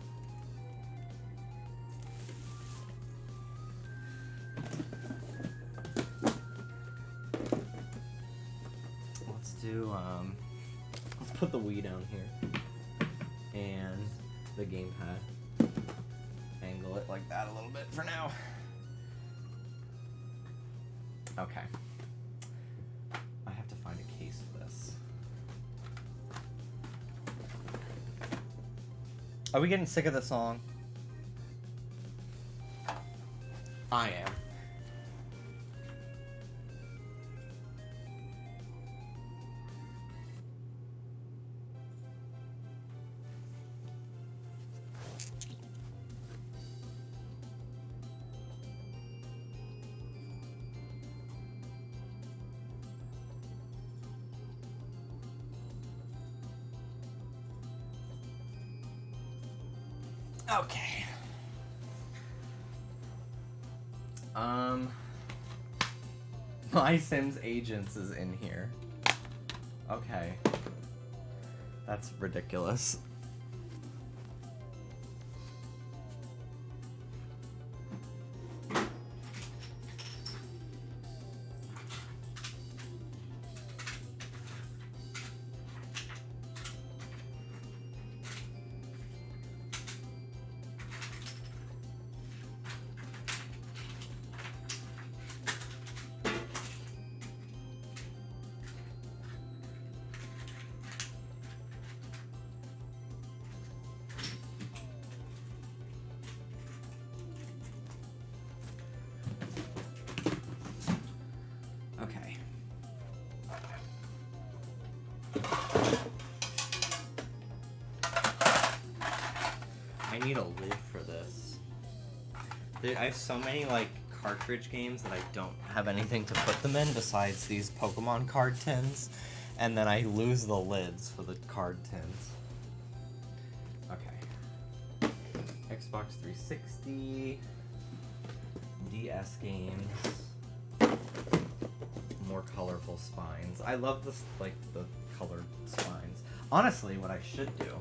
Let's put the Wii down here. And the gamepad. Angle it like that a little bit for now. Okay. I have to find a case for this. Are we getting sick of the song? I am. Okay. My Sims Agents is in here. Okay. That's ridiculous. I need a lid for this. Dude, I have so many, like, cartridge games that I don't have anything to put them in besides these Pokemon card tins. And then I lose the lids for the card tins. Okay. Xbox 360. DS games. More colorful spines. I love this, like, the colored spines. Honestly, what I should do...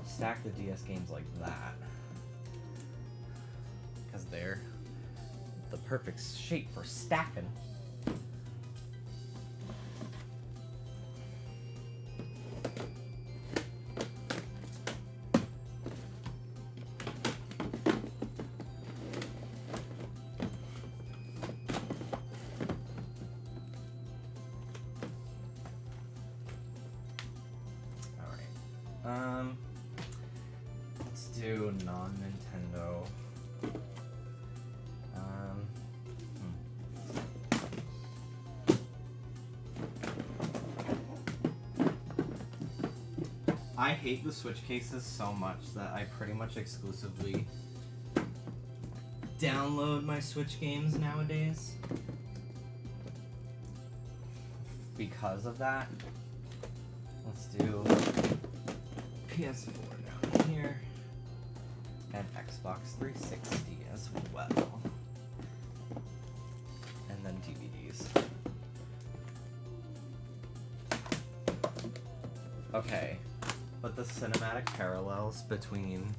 stack the DS games like that, because they're the perfect shape for stacking. I hate the Switch cases so much that I pretty much exclusively download my Switch games nowadays. Because of that, let's do PS4 down here and Xbox 360 as well. And then DVDs. Okay, but the cinematic parallels between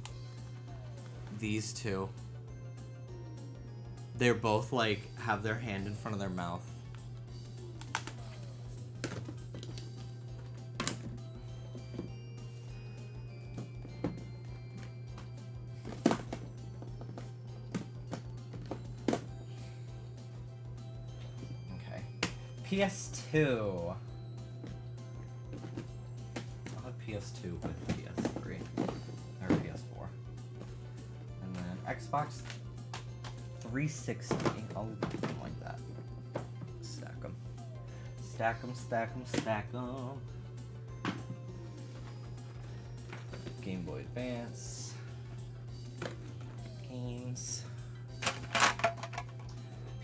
these two, they're both like have their hand in front of their mouth. Okay, PS2. I'll have PS2 with PS3 or PS4, and then Xbox 360. I'll leave them like that. Stack them. Stack them, stack them, stack them. Game Boy Advance. Games.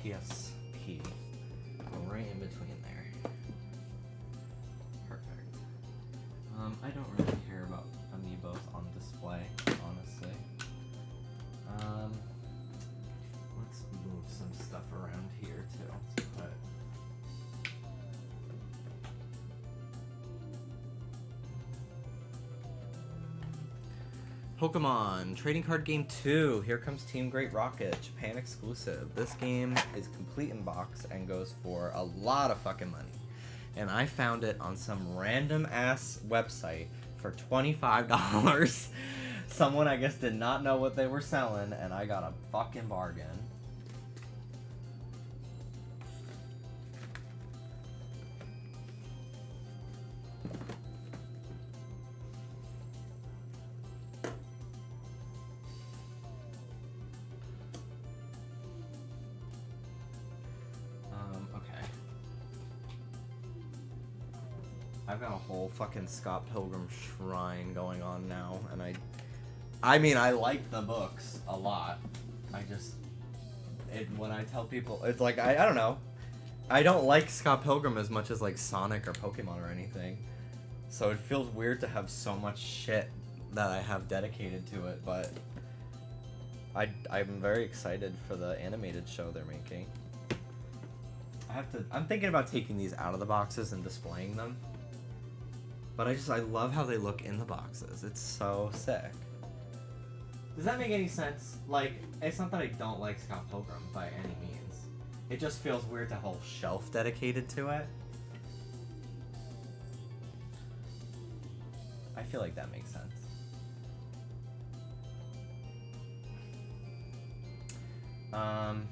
PSP. Go right in between there. Perfect. I don't really care about amiibos on display, honestly. Let's move some stuff around here too. Let's put Pokemon Trading Card Game 2. Here comes Team Great Rocket, Japan exclusive. This game is complete in box and goes for a lot of fucking money. And I found it on some random ass website for $25. Someone, I guess, did not know what they were selling, and I got a fucking bargain. Okay. I've got a whole fucking Scott Pilgrim shrine going on now, and I mean, I like the books a lot. When I tell people, it's like, I don't know. I don't like Scott Pilgrim as much as like Sonic or Pokemon or anything. So it feels weird to have so much shit that I have dedicated to it, but I'm very excited for the animated show they're making. I'm thinking about taking these out of the boxes and displaying them. But I love how they look in the boxes. It's so sick. Does that make any sense? Like, it's not that I don't like Scott Pilgrim by any means. It just feels weird to have a whole shelf dedicated to it. I feel like that makes sense. I'm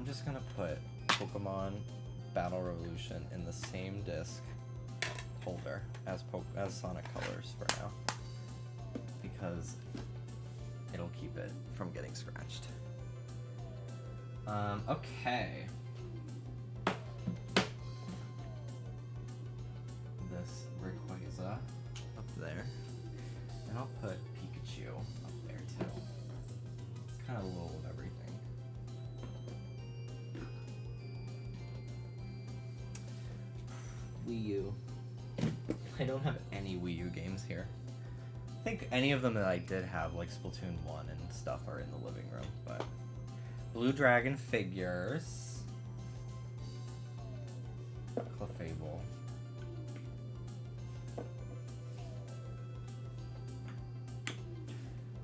just gonna put Pokemon Battle Revolution in the same disc holder as Sonic Colors for now, because it'll keep it from getting scratched. Okay. This Rayquaza up there, and I'll put Pikachu up there too. It's kind of a little of everything. Wii U. I don't have any Wii U games here. I think any of them that I did have, like Splatoon 1 and stuff, are in the living room, but... Blue Dragon figures. Clefable.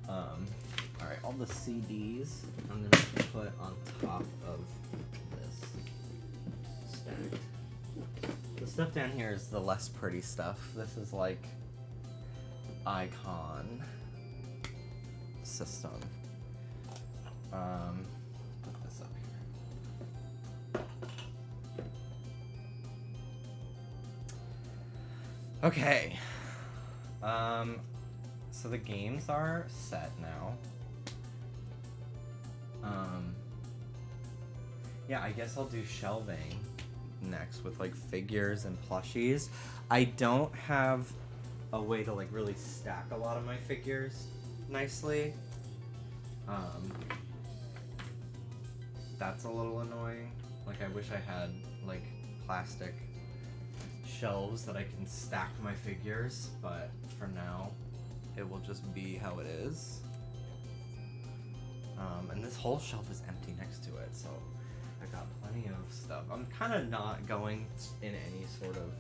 Alright, all the CDs I'm gonna put on top of this stacked. The stuff down here is the less pretty stuff. This is like Icon system. Put this up here. Okay. So the games are set now. Yeah, I guess I'll do shelving next with like figures and plushies. I don't have a way to like really stack a lot of my figures nicely. That's a little annoying. Like I wish I had like plastic shelves that I can stack my figures, but for now it will just be how it is. And this whole shelf is empty next to it, so I got plenty of stuff. I'm kind of not going in any sort of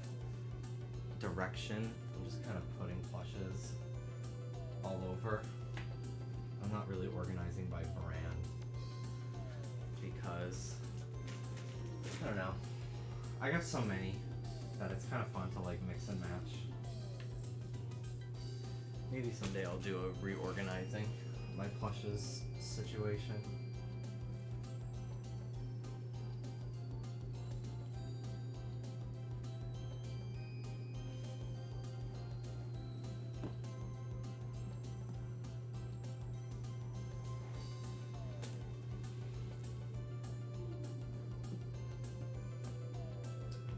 direction. I'm just kind of putting plushes all over. I'm not really organizing by brand because I don't know. I got so many that it's kind of fun to like mix and match. Maybe someday I'll do a reorganizing my plushes situation.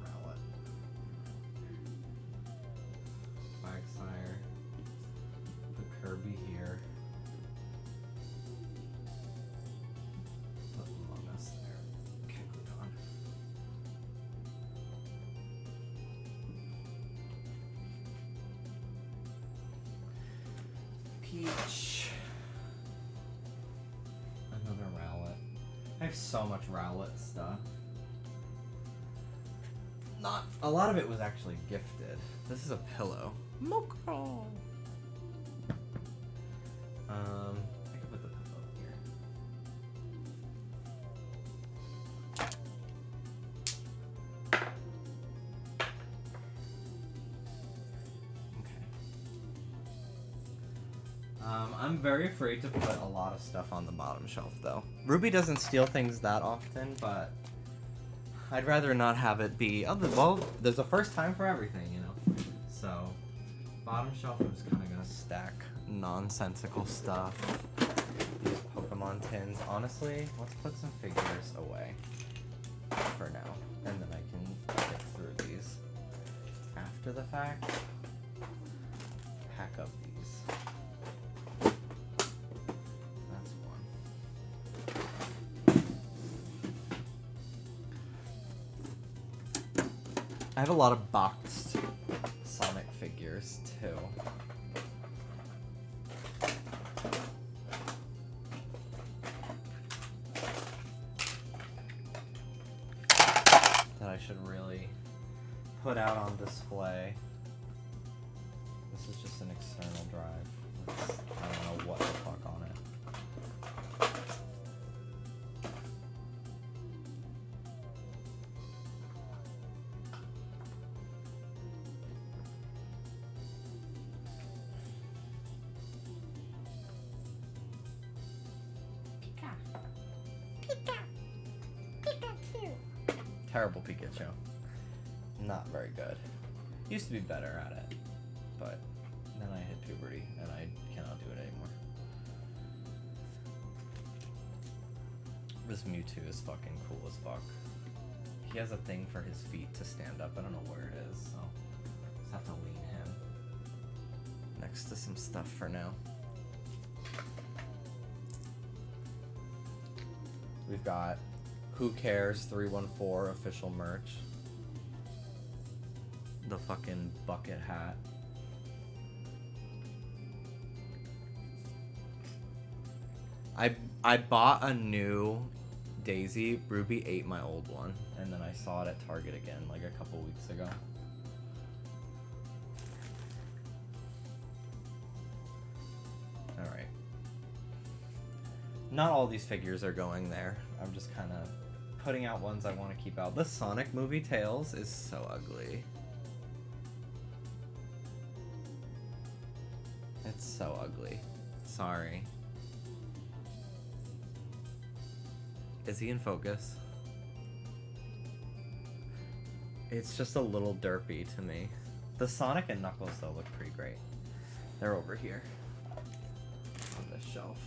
Rowlet. Quagsire. Put Kirby here. Put Among Us there. Kekudan. Peach. Another Rowlet. I have so much Rowlet stuff. Not a lot of it was actually gifted. This is a pillow. Mokro. I could put the pillow here. Okay. I'm very afraid to put a lot of stuff on the bottom shelf, though. Ruby doesn't steal things that often, but I'd rather not have it be. Oh, well, there's a first time for everything, you know. So, bottom shelf, I'm just kind of gonna stack nonsensical stuff. These Pokemon tins. Honestly, let's put some figures away for now, and then I can get through these after the fact. Pack up these. That's one. I have a lot of boxed Sonic figures too. That I should really put out on display. This is just an external drive. I don't know what the fuck on it. Terrible Pikachu. Not very good. Used to be better at it, but then I hit puberty and I cannot do it anymore. This Mewtwo is fucking cool as fuck. He has a thing for his feet to stand up. I don't know where it is, so just have to lean him next to some stuff for now. We've got Who Cares 314 official merch. The fucking bucket hat. I bought a new Daisy. Ruby ate my old one, and then I saw it at Target again like a couple weeks ago. Alright. Not all these figures are going there. I'm just kind of putting out ones I want to keep out. The Sonic movie Tails is so ugly. It's so ugly. Sorry. Is he in focus? It's just a little derpy to me. The Sonic and Knuckles though look pretty great. They're over here on this shelf.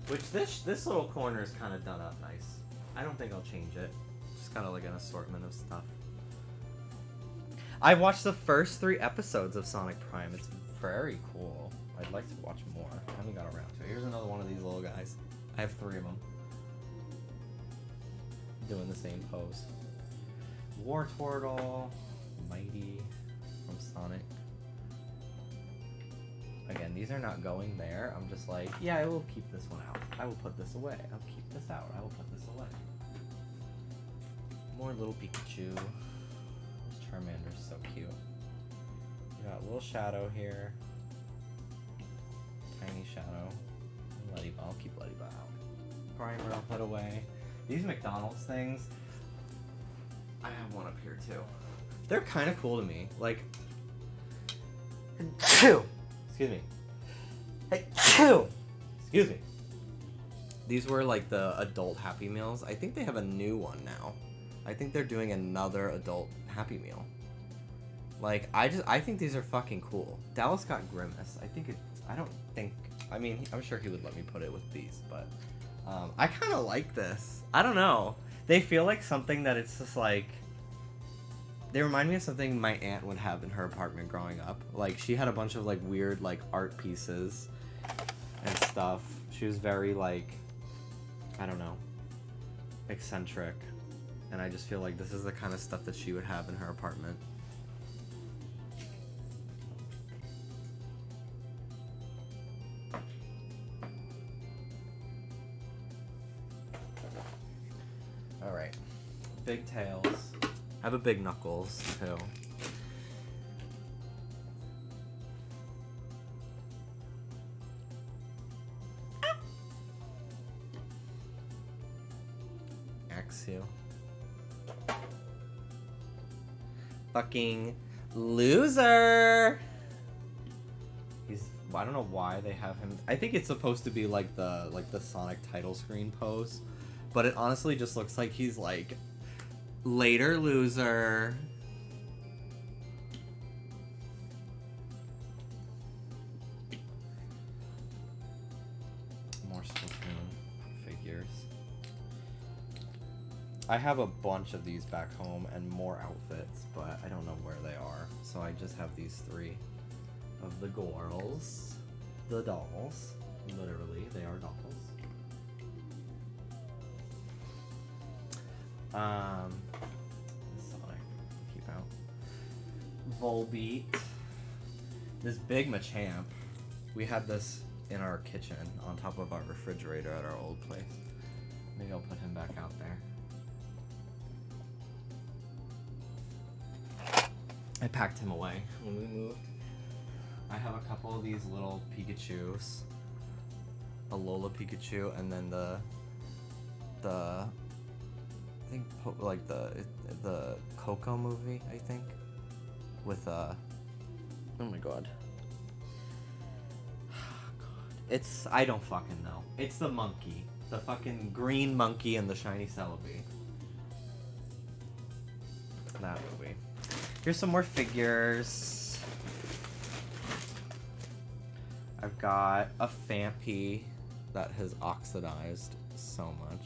Which this little corner is kind of done up nice. I don't think I'll change it. Just just got like an assortment of stuff. I watched the first 3 episodes of Sonic Prime. It's very cool. I'd like to watch more. I haven't got around to it. Here's another one of these little guys. I have 3 of them. Doing the same pose. War Turtle, Mighty from Sonic. Again, these are not going there. I'm just like, yeah, I will keep this one out. I will put this away. I'll keep this out. I will put this away. More little Pikachu. This Charmander's so cute. We got a little Shadow here. Tiny Shadow. Ladybug. I'll keep Ladybug out. Primer I'll put away. These McDonald's things, I have one up here too. They're kind of cool to me. Like, excuse me. Excuse me. These were like the adult Happy Meals. I think they have a new one now. I think they're doing another adult Happy Meal. Like, I think these are fucking cool. Dallas got Grimace. I mean, I'm sure he would let me put it with these, but I kind of like this. I don't know. They feel like something that it's just like, they remind me of something my aunt would have in her apartment growing up. Like, she had a bunch of like weird like art pieces and stuff. She was very like, I don't know, eccentric. And I just feel like this is the kind of stuff that she would have in her apartment. Alright. Big Tails. I have a Big Knuckles, too. Axew. Fucking loser! I don't know why they have him. I think it's supposed to be like the Sonic title screen pose, but it honestly just looks like he's like, later loser. More Splatoon figures. I have a bunch of these back home and more outfits, but I don't know where they are. So I just have these 3 of the girls. The dolls. Literally, they are dolls. Sonic, keep out. Volbeat. This big Machamp. We had this in our kitchen on top of our refrigerator at our old place. Maybe I'll put him back out there. I packed him away when we moved. I have a couple of these little Pikachus. A Lola Pikachu, and then the I think like the Coco movie, I think, with oh my god. It's, I don't fucking know. It's the monkey, the fucking green monkey and the shiny Celebi. That movie. Here's some more figures. I've got a Phanpy that has oxidized so much.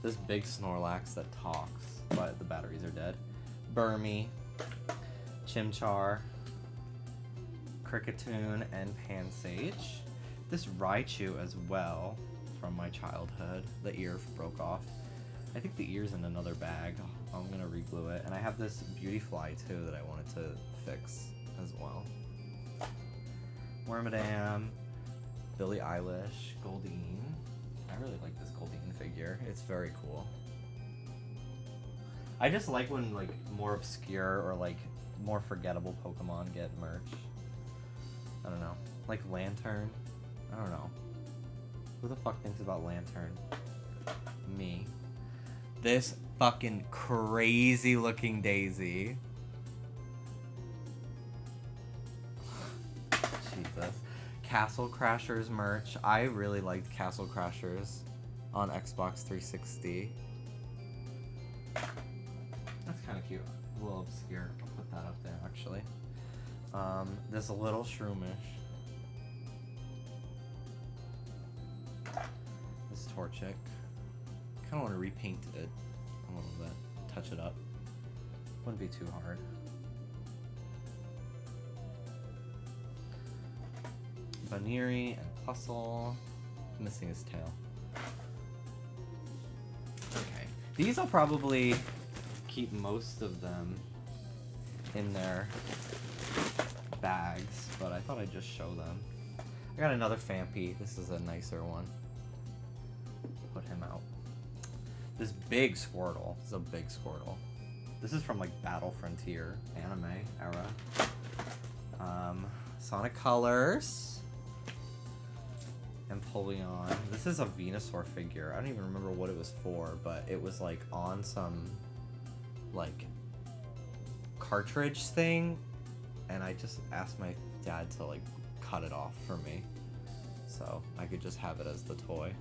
This big Snorlax that talks, but the batteries are dead. Burmy, Chimchar, Kricketune, and Pansage. This Raichu as well from my childhood. The ear broke off. I think the ear's in another bag. I'm gonna reglue it. And I have this Beautyfly too that I wanted to fix as well. Wormadam, Billie Eilish, Goldeen. I really like this Goldeen figure. It's very cool. I just like when like more obscure or like more forgettable Pokemon get merch. I don't know. Like Lantern. I don't know. Who the fuck thinks about Lantern? Me. This fucking crazy looking Daisy. Jesus. Castle Crashers merch. I really liked Castle Crashers on Xbox 360. That's kind of cute. A little obscure. I'll put that up there actually. There's a little Shroomish. This Torchic. Kind of want to repaint it a little bit, touch it up. Wouldn't be too hard. Baniri and Puzzle. Missing his tail. Okay. These I'll probably keep most of them in their bags, but I thought I'd just show them. I got another Fampy. This is a nicer one. Put him out. This big Squirtle. This is a big Squirtle. This is from like Battle Frontier anime era. Sonic Colors. Empoleon. This is a Venusaur figure. I don't even remember what it was for, but it was like on some like cartridge thing, and I just asked my dad to like cut it off for me so I could just have it as the toy.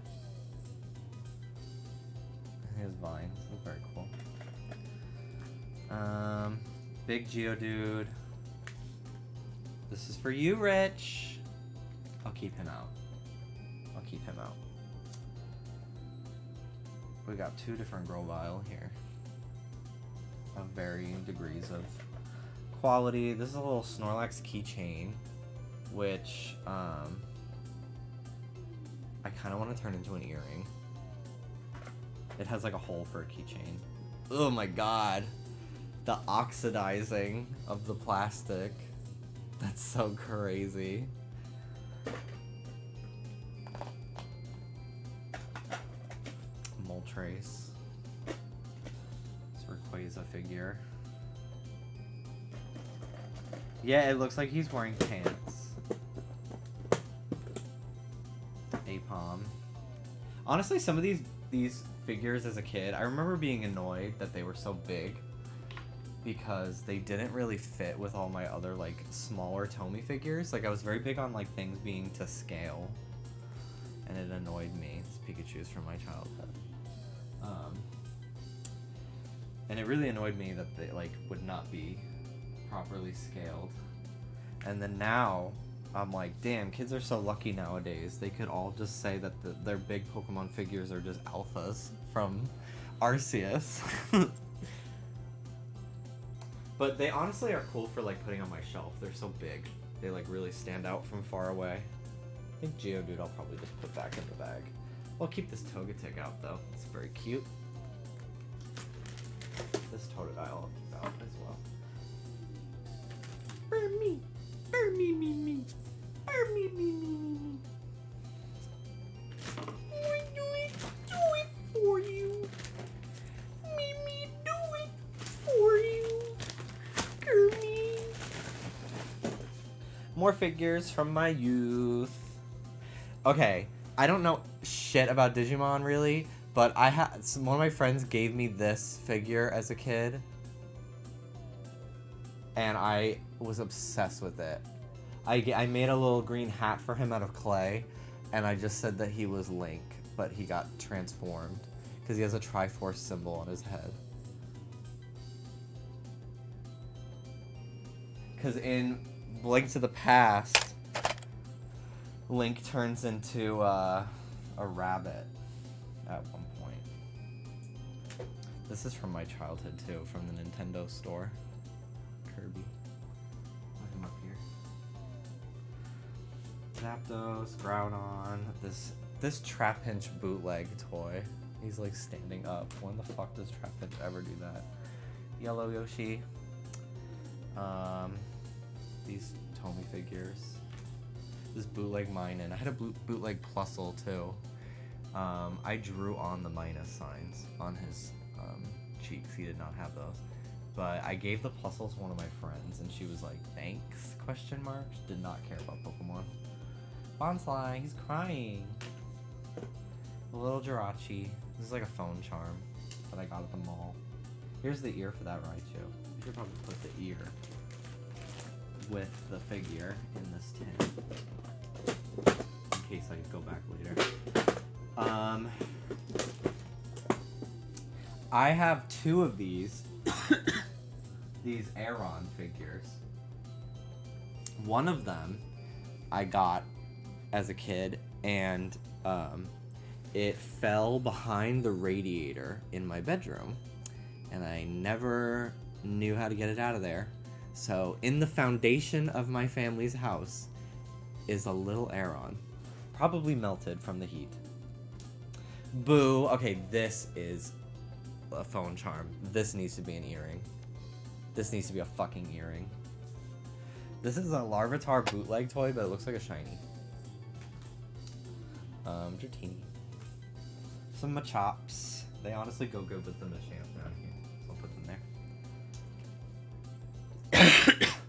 His vines look very cool. Big Geodude. This is for you, Rich. I'll keep him out. I'll keep him out. We got two different Grovyle here of varying degrees of quality. This is a little Snorlax keychain, which I kind of want to turn into an earring. It has like a hole for a keychain. Oh my god. The oxidizing of the plastic. That's so crazy. Moltres. It's Rayquaza figure. Yeah, it looks like he's wearing pants. Apom. Honestly, some of these figures as a kid, I remember being annoyed that they were so big because they didn't really fit with all my other like smaller Tomy figures. Like I was very big on like things being to scale, and it annoyed me. This Pikachu's from my childhood. And it really annoyed me that they like would not be properly scaled. And then now I'm like, damn, kids are so lucky nowadays. They could all just say that their big Pokemon figures are just alphas from Arceus. But they honestly are cool for like putting on my shelf. They're so big. They like really stand out from far away. I think Geodude I'll probably just put back in the bag. I'll keep this Togetic out though. It's very cute. This Totodile I'll keep out as well. Burn me! Burn me, me, me! Burn me, me, me, me, me! Do it for you! Me, do it for you! Kirby! More figures from my youth. Okay, I don't know shit about Digimon really, but one of my friends gave me this figure as a kid, and I was obsessed with it. I made a little green hat for him out of clay, and I just said that he was Link, but he got transformed because he has a Triforce symbol on his head. Because in Link to the Past, Link turns into a rabbit at one point. This is from my childhood too, from the Nintendo store. Kirby. Put him up here. Zapdos, Groudon. This Trapinch bootleg toy. He's like standing up. When the fuck does Trapinch ever do that? Yellow Yoshi. These Tomy figures. This bootleg Minun. I had a bootleg Plusle too. I drew on the minus signs on his cheeks. He did not have those. But I gave the Plusle to one of my friends, and she was like, thanks, question mark. She did not care about Pokemon. Bonsly, he's crying. The little Jirachi. This is like a phone charm that I got at the mall. Here's the ear for that Raichu. You should probably put the ear with the figure in this tin, in case I go back later. I have two of these these Aeron figures. One of them I got as a kid, and it fell behind the radiator in my bedroom, and I never knew how to get it out of there. So in the foundation of my family's house is a little Aeron, probably melted from the heat. Boo. Okay, this is a phone charm. This needs to be an earring. This needs to be a fucking earring. This is a Larvitar bootleg toy, but it looks like a shiny. Dratini. Some Machops. They honestly go good with the Machamp down here, so I'll put them there.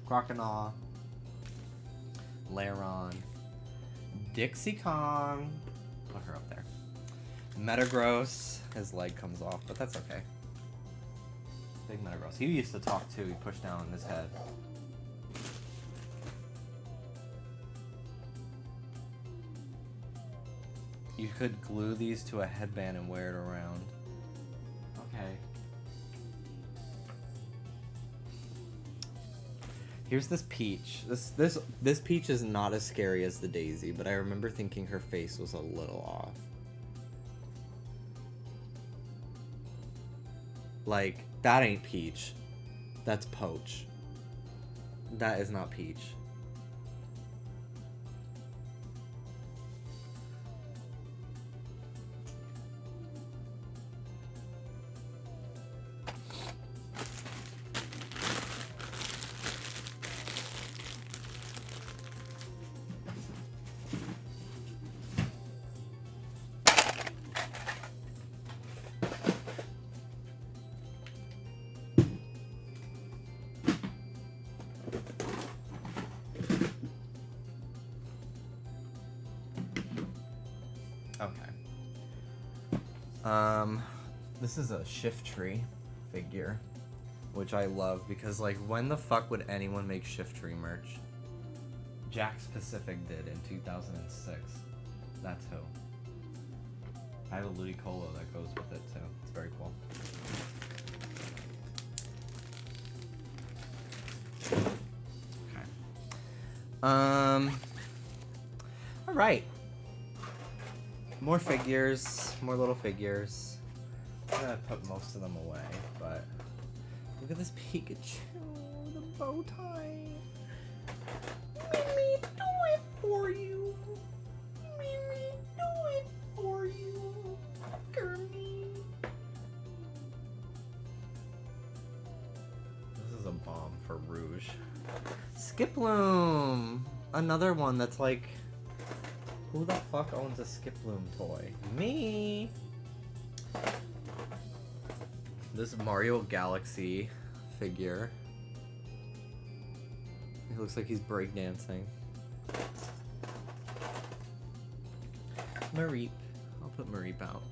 Croconaw. Lairon. Dixie Kong. Put her up there. Metagross. His leg comes off, but that's okay. Big Metagross. He used to talk too. He pushed down on his head. You could glue these to a headband and wear it around. Okay. Here's this Peach. This Peach is not as scary as the Daisy, but I remember thinking her face was a little off. Like, that ain't Peach. That's Poach. That is not Peach. This is a Shiftry figure, which I love because, like, when the fuck would anyone make Shiftry merch? Jack's Pacific did in 2006. That's who. I have a Ludicolo that goes with it too. It's very cool. Okay. All right. More figures, more little figures. I'm gonna put most of them away, but look at this Pikachu with a bow tie. Mimi, do it for you. Mimi, do it for you. Kirby. This is a bomb for Rouge. Skiploom! Another one that's like, who the fuck owns a Skiploom toy? Me! This Mario Galaxy figure. He looks like he's breakdancing. Mareep. I'll put Mareep out.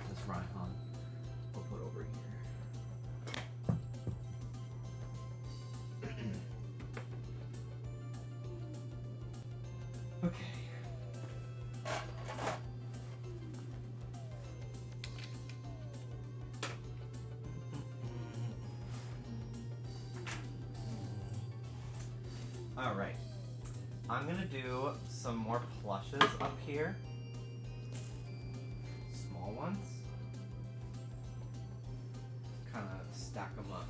This Raihan I'll put over here. Okay. Alright, I'm gonna do some more plushes up here. Small ones. Kind of stack them up.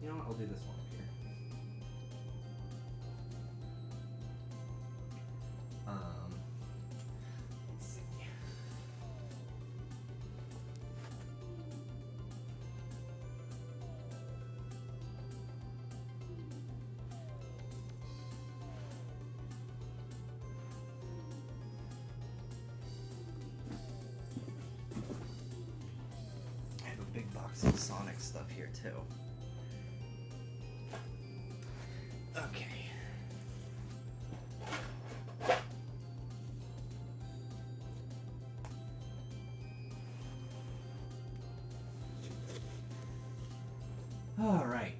You know what, I'll do this one up here. Let's see. I have a big box of Sonic stuff here too. Okay. All right.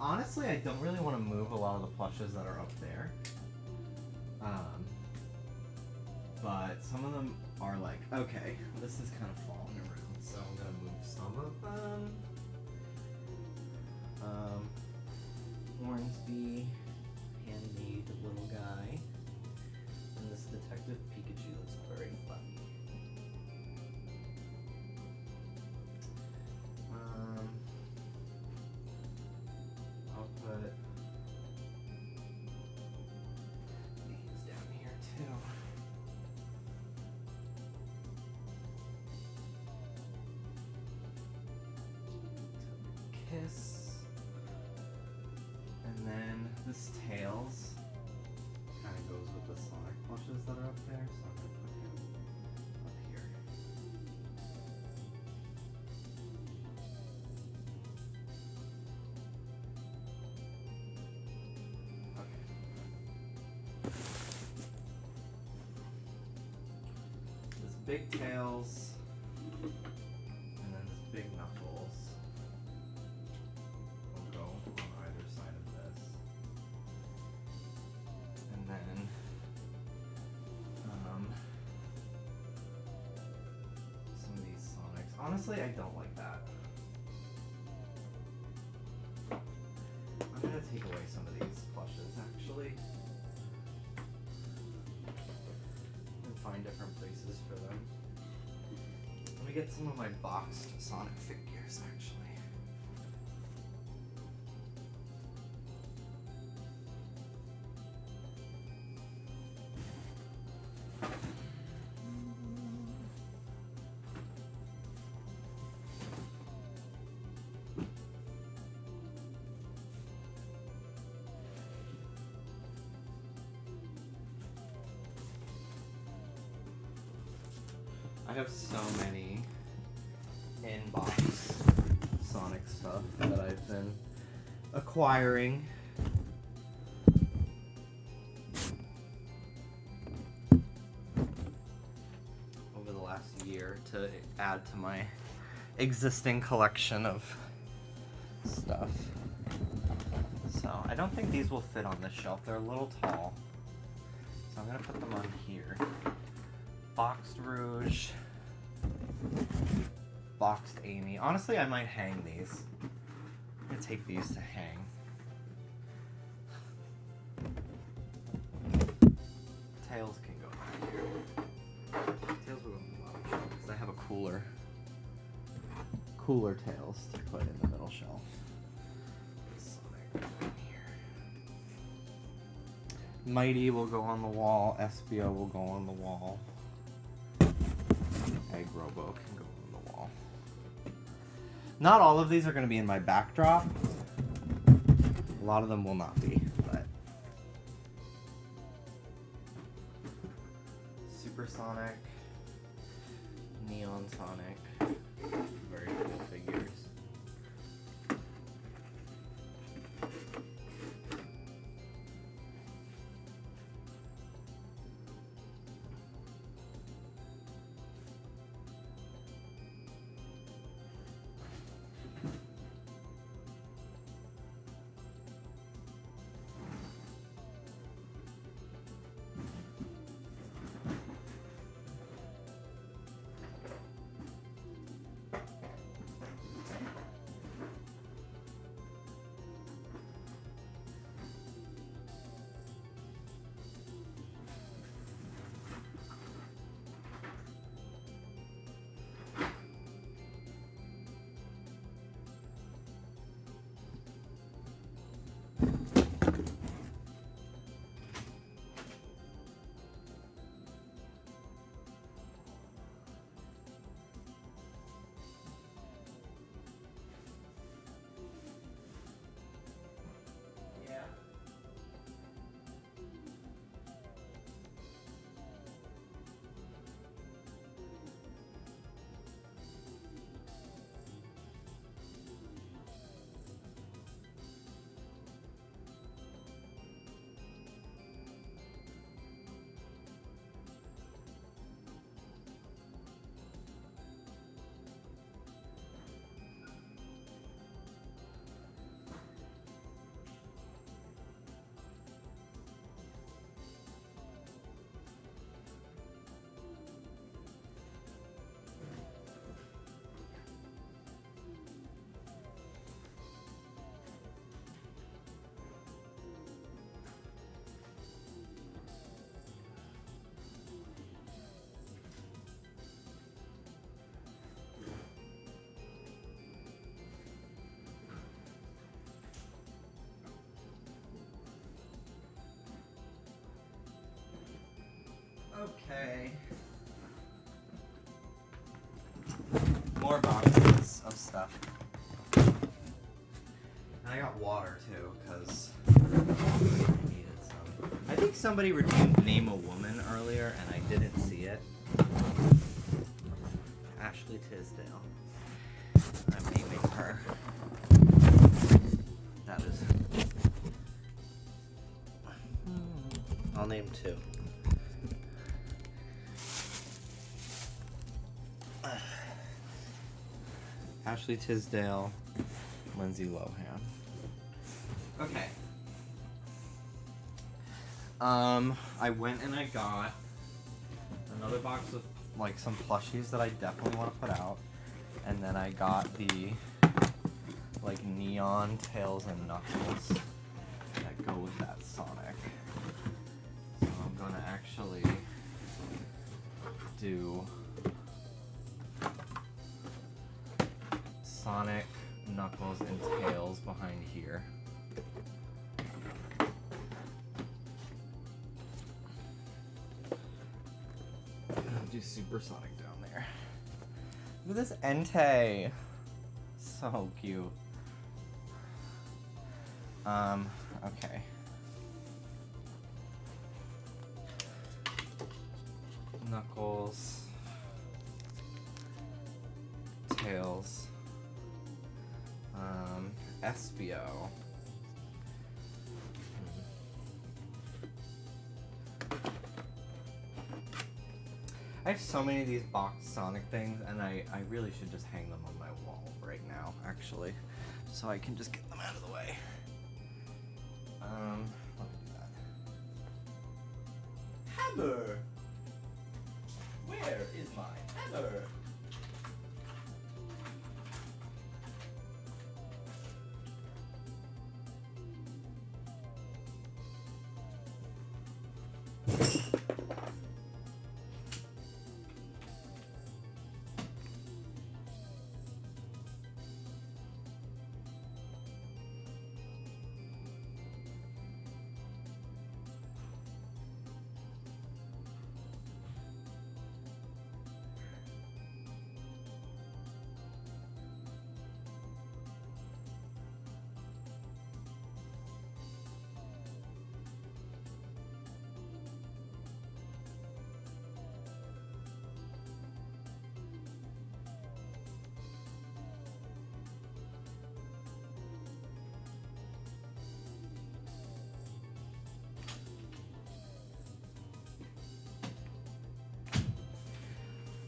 Honestly, I don't really want to move a lot of the plushes that are up there. But some of them are like, okay, this is kind of falling around, so I'm gonna move some of them. Hornsby, handmade little guy. And this Detective Pikachu looks very fluffy. I'll put these down here too. Kiss. And then this Tails kind of goes with the Sonic plushes that are up there, so I'm going to put him up here. Okay. This big Tails, and then this big Knuckles will go on either side of this. And then some of these Sonics. Honestly, I don't like that. I'm gonna take away some of these plushes actually. And find different places for them. Let me get some of my boxed Sonic figures actually. I have so many in-box Sonic stuff that I've been acquiring. Over the last year to add to my existing collection of stuff. So I don't think these will fit on this shelf. They're a little tall. So I'm gonna put them on here. Boxed Rouge, boxed Amy. Honestly, I might hang these. I'm gonna take these to hang. Tails can go back here. Tails will go in the bottom shelf because I have a cooler Tails to put in the middle shelf. Sonic in here. Mighty will go on the wall. Espio will go on the wall. Egg Robo can go on the wall. Not all of these are going to be in my backdrop. A lot of them will not be, but Supersonic, Neon Sonic, very cool figures. Okay. More boxes of stuff. And I got water too, because I needed some. I think somebody redeemed Name a Woman earlier, and I didn't see it. Ashley Tisdale. I'm naming her. That is. I'll name two. Ashley Tisdale, Lindsay Lohan. Okay. I went and I got another box of like some plushies that I definitely want to put out, and then I got the like neon tails and knuckles that go with that Sonic. So I'm gonna actually do Sonic, Knuckles, and Tails behind here. I'll do Supersonic down there. Look at this Entei. So cute. Okay. Knuckles. Tails. Espio. I have so many of these boxed Sonic things, and I really should just hang them on my wall right now, actually, so I can just get them out of the way. Let me do that. Hammer! Where is my hammer?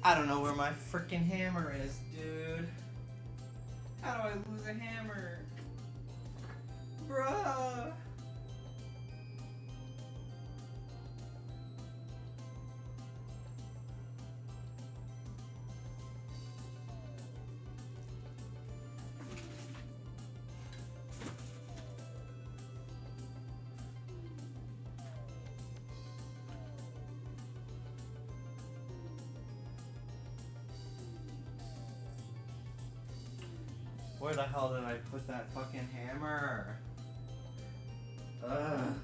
I don't know where my freaking hammer is, dude. How do I lose a hammer? Bruh. Where the hell did I put that fucking hammer? Ugh.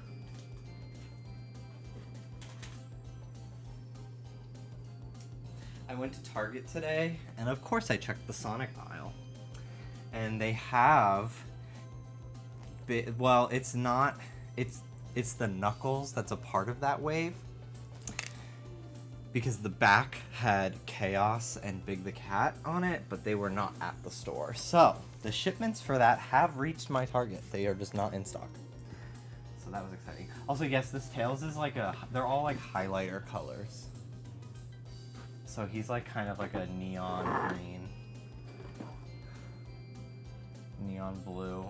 I went to Target today, and of course I checked the Sonic aisle. And they have... well, it's not... It's the Knuckles that's a part of that wave. Because the back had Chaos and Big the Cat on it, but they were not at the store. So, the shipments for that have reached my Target. They are just not in stock. So that was exciting. Also, yes, this Tails is like a... they're all like highlighter colors. So he's like kind of like a neon green. Neon blue.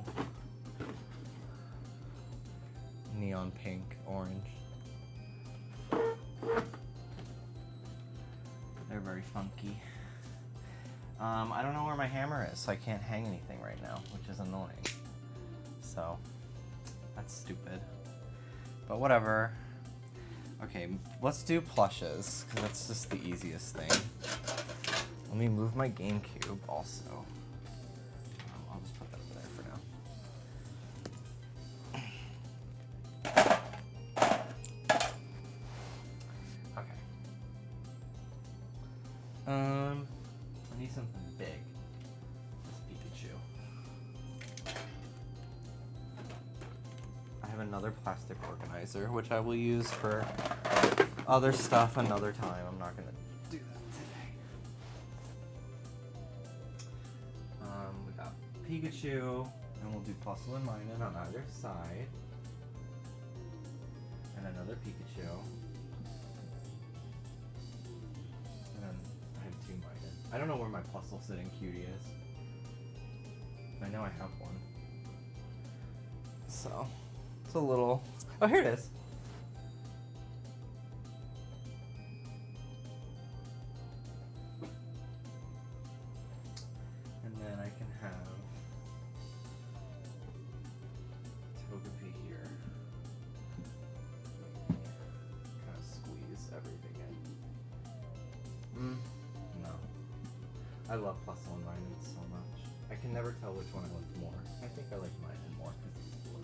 Neon pink, orange. They're very funky. I don't know where my hammer is, so I can't hang anything right now, which is annoying. So, that's stupid. But whatever. Okay, let's do plushes, because that's just the easiest thing. Let me move my GameCube also. I'll just put that over there for now. Okay. I need something big. This Pikachu. I have another plastic organizer, which I will use for other stuff another time. I'm not gonna do that today. We got Pikachu, and we'll do Puzzle and Minun on either side. And another Pikachu. And then I have 2 Minun. I don't know where my Puzzle Sitting Cutie is. I know I have one. So, it's a little... Oh, here it is. And then I can have Togepi here. Kind of squeeze everything in. No. I love Puzzle and Minun so much. I can never tell which one I like more. I think I like Minun more because it's blue.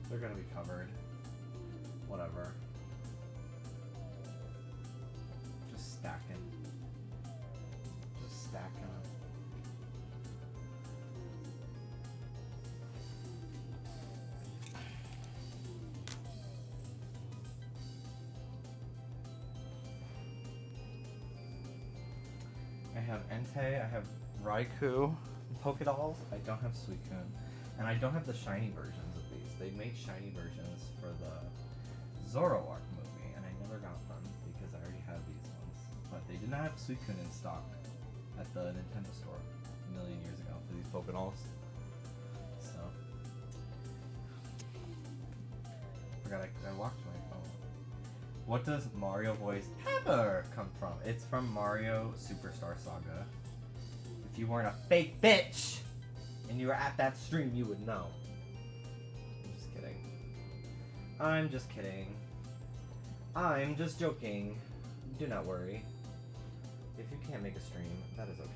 They're gonna be covered. Whatever. Just stacking. Just stacking them. I have Entei, I have Raikou, Pokédolls. I don't have Suicune. And I don't have the shiny versions of these. They made shiny versions for the Zoroark movie, and I never got them because I already had these ones. But they did not have Suicune in stock at the Nintendo store a million years ago for these Pokédolls. So, forgot I locked my phone. What does Mario voice ever come from? It's from Mario Superstar Saga. If you weren't a fake bitch and you were at that stream, you would know. I'm just kidding. I'm just kidding. I'm just joking. Do not worry. If you can't make a stream, that is okay.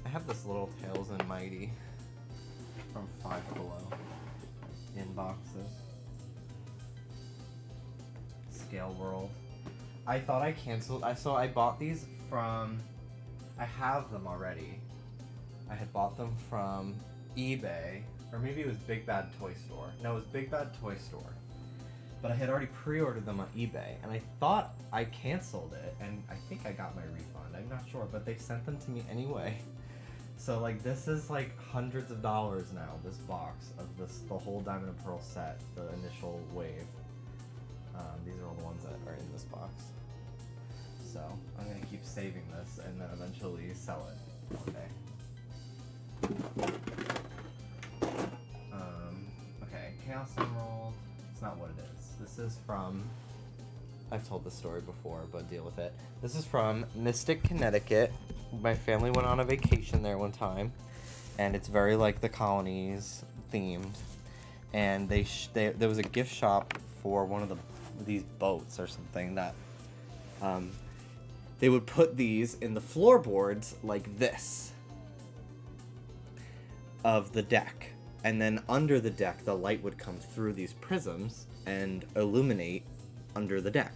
I have this little Tails and Mighty from Five Below in boxes. Scale World. I thought I canceled. So I bought these from. I have them already. I had bought them from eBay, or maybe it was Big Bad Toy Store. No, it was Big Bad Toy Store. But I had already pre-ordered them on eBay, and I thought I canceled it, and I think I got my refund. I'm not sure, but they sent them to me anyway. So like this is like hundreds of dollars now, this box of the whole Diamond and Pearl set, the initial wave. These are all the ones that are in this box. So I'm gonna keep saving this and then eventually sell it. Okay. Okay, Chaos Emerald. It's not what it is. This is from, I've told this story before, but deal with it. This is from Mystic, Connecticut. My family went on a vacation there one time, and it's very like the colonies themed. And there was a gift shop for one of these boats or something that they would put these in the floorboards like this of the deck, and then under the deck the light would come through these prisms and illuminate under the deck.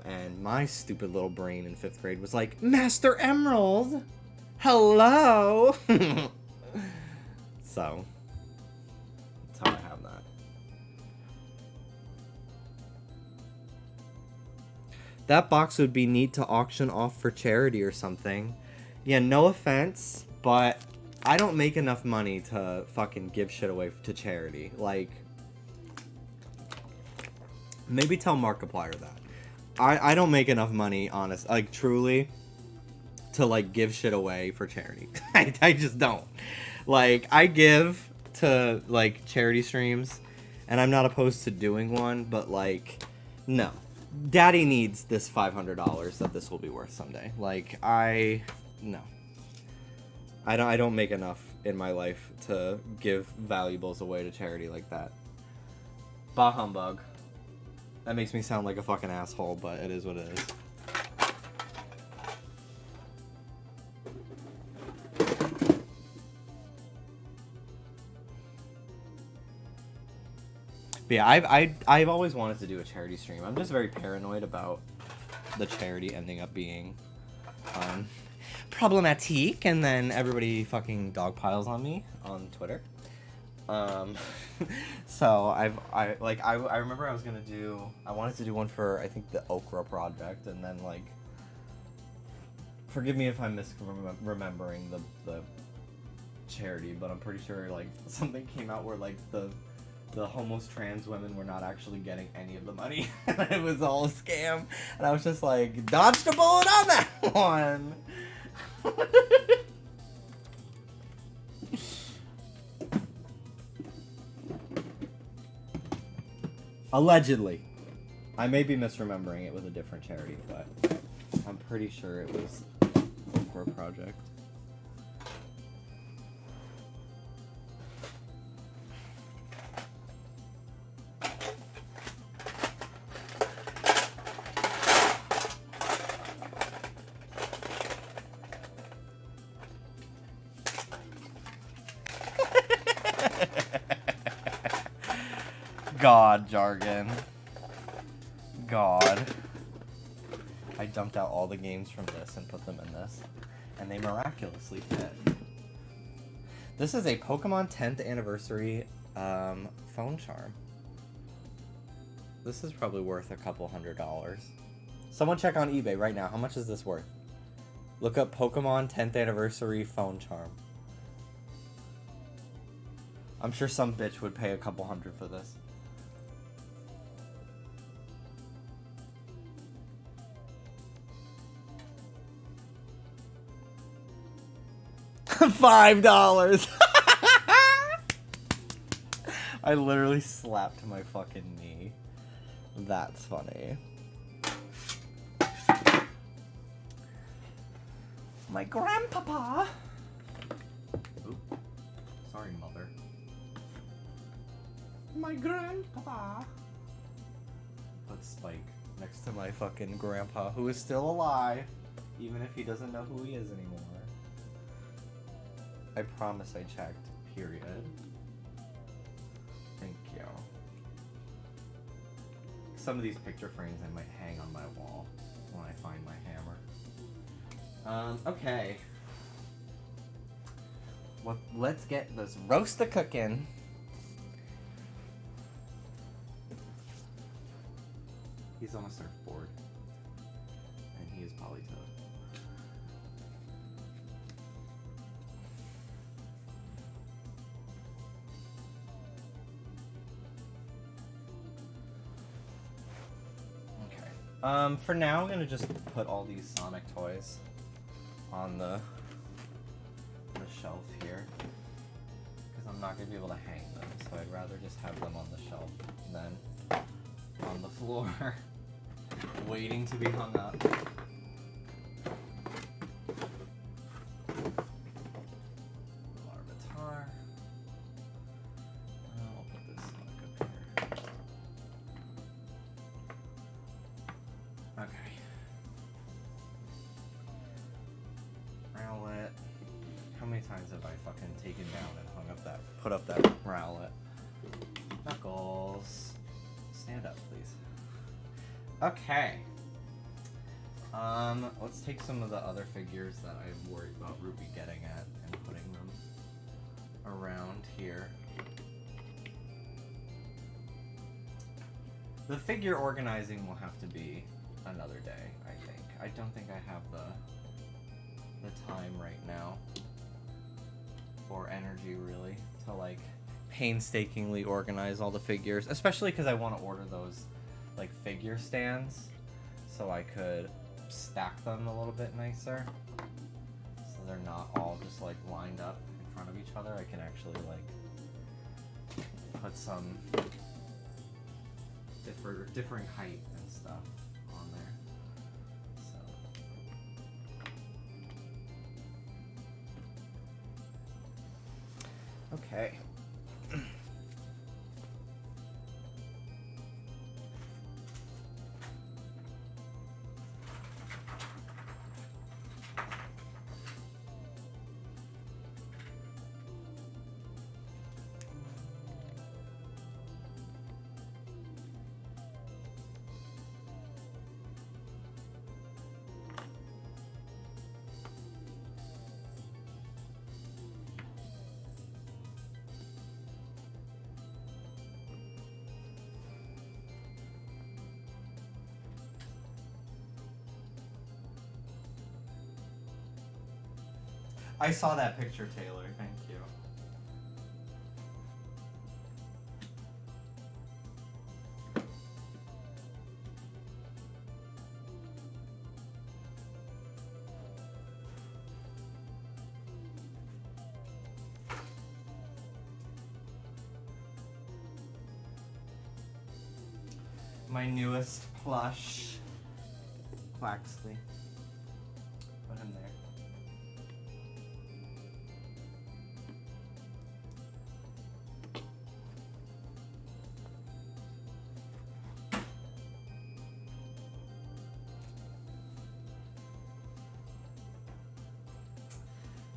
And my stupid little brain in 5th grade was like, Master Emerald! Hello! So, that's how I have that. That box would be neat to auction off for charity or something. Yeah, no offense, but I don't make enough money to fucking give shit away to charity. Like, maybe tell Markiplier that. I don't make enough money, honest, like truly, to like give shit away for charity. I just don't. Like, I give to, like, charity streams, and I'm not opposed to doing one, but, like, no. Daddy needs this $500 that this will be worth someday. Like, no. I don't make enough in my life to give valuables away to charity like that. Bah humbug. That makes me sound like a fucking asshole, but it is what it is. But yeah, I've always wanted to do a charity stream. I'm just very paranoid about the charity ending up being problematic, and then everybody fucking dogpiles on me on Twitter. So I remember I wanted to do one for, I think, the Okra Project, and then, like, forgive me if I'm misremembering the charity, but I'm pretty sure, like, something came out where, like, the homos trans women were not actually getting any of the money. It was all a scam, and I was just like, dodged a bullet on that one. Allegedly. I may be misremembering it with a different charity, but I'm pretty sure it was Okra Project. God, jargon. God. I dumped out all the games from this and put them in this, and they miraculously fit. This is a Pokemon 10th anniversary phone charm. This is probably worth a couple $100. Someone check on eBay right now. How much is this worth? Look up Pokemon 10th anniversary phone charm. I'm sure some bitch would pay a couple $100 for this. $5. I literally slapped my fucking knee. That's funny. My grandpapa. Oop. Sorry, mother. My grandpapa. Put Spike next to my fucking grandpa, who is still alive, even if he doesn't know who he is anymore. I promise I checked, period. Thank you. Some of these picture frames I might hang on my wall when I find my hammer. Okay. Well, let's get this roast a cookin'. He's on a surfboard. And he is polytoad. For now, I'm gonna just put all these Sonic toys on the shelf here, because I'm not gonna be able to hang them, so I'd rather just have them on the shelf than on the floor, waiting to be hung up. Larvitar. I'll put this Sonic up here. Okay. Rowlet. How many times have I fucking taken down and put up that Rowlet? Knuckles. Stand up, please. Okay. Let's take some of the other figures that I'm worried about Ruby getting at and putting them around here. The figure organizing will have to be another day, I think. I don't think I have the time right now, or energy really, to like painstakingly organize all the figures, especially because I want to order those like figure stands so I could stack them a little bit nicer, so they're not all just like lined up in front of each other, I can actually like put some differing height and stuff on there. So okay. I saw that picture, Taylor. Thank you. My newest plush, Quaxley. Put him there.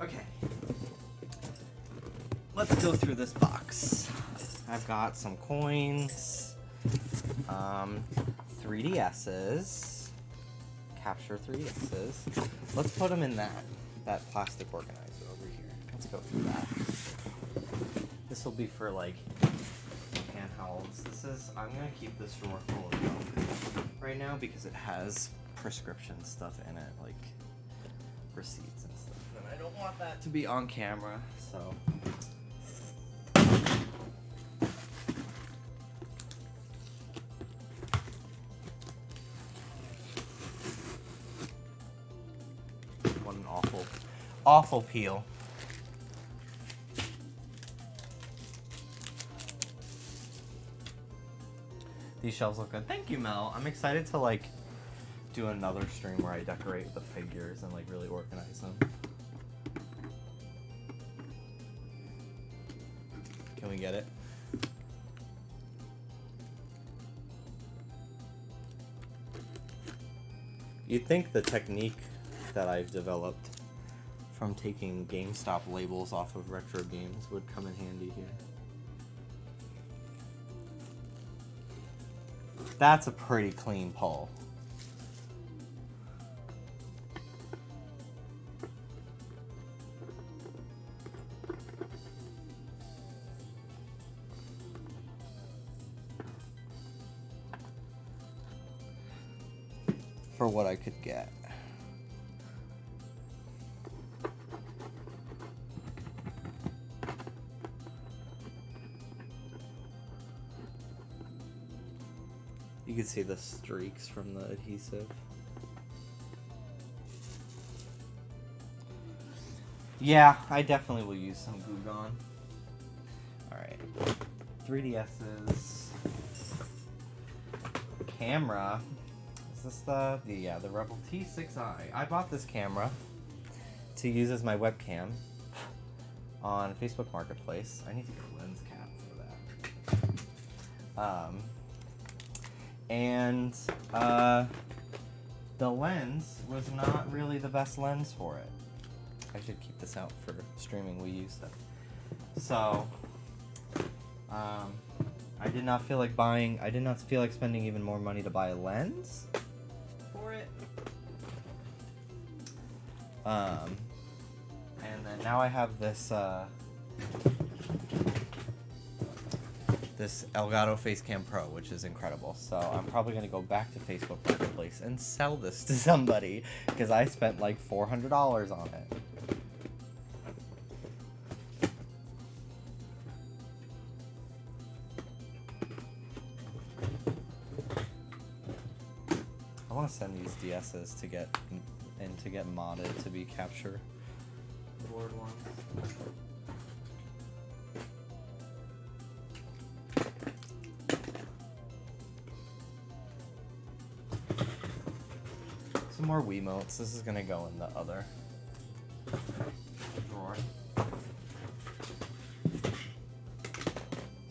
Okay, let's go through this box. I've got some coins, 3DSs, capture 3DSs. Let's put them in that plastic organizer over here. Let's go through that. This will be for like handhelds. I'm gonna keep this drawer full of junk right now because it has prescription stuff in it, like receipts and stuff. And I don't want that to be on camera, so. What an awful peel. These shelves look good. Thank you, Mel. I'm excited to like do another stream where I decorate the figures and like really organize them. Can we get it? You'd think the technique that I've developed from taking GameStop labels off of retro games would come in handy here. That's a pretty clean pull. For what I could get. You can see the streaks from the adhesive. Yeah, I definitely will use some Glue Gun. Alright. 3DS's camera. Is this the Rebel T6i? I bought this camera to use as my webcam on Facebook Marketplace. I need to get a lens cap for that. And the lens was not really the best lens for it. I should keep this out for streaming. We used it. So, I did not feel like spending even more money to buy a lens for it. And then now I have this this Elgato Facecam Pro, which is incredible. So I'm probably going to go back to Facebook Marketplace and sell this to somebody because I spent like $400 on it. I want to send these DSs to get modded to be capture board ones. some more Wiimotes. This is gonna go in the other drawer.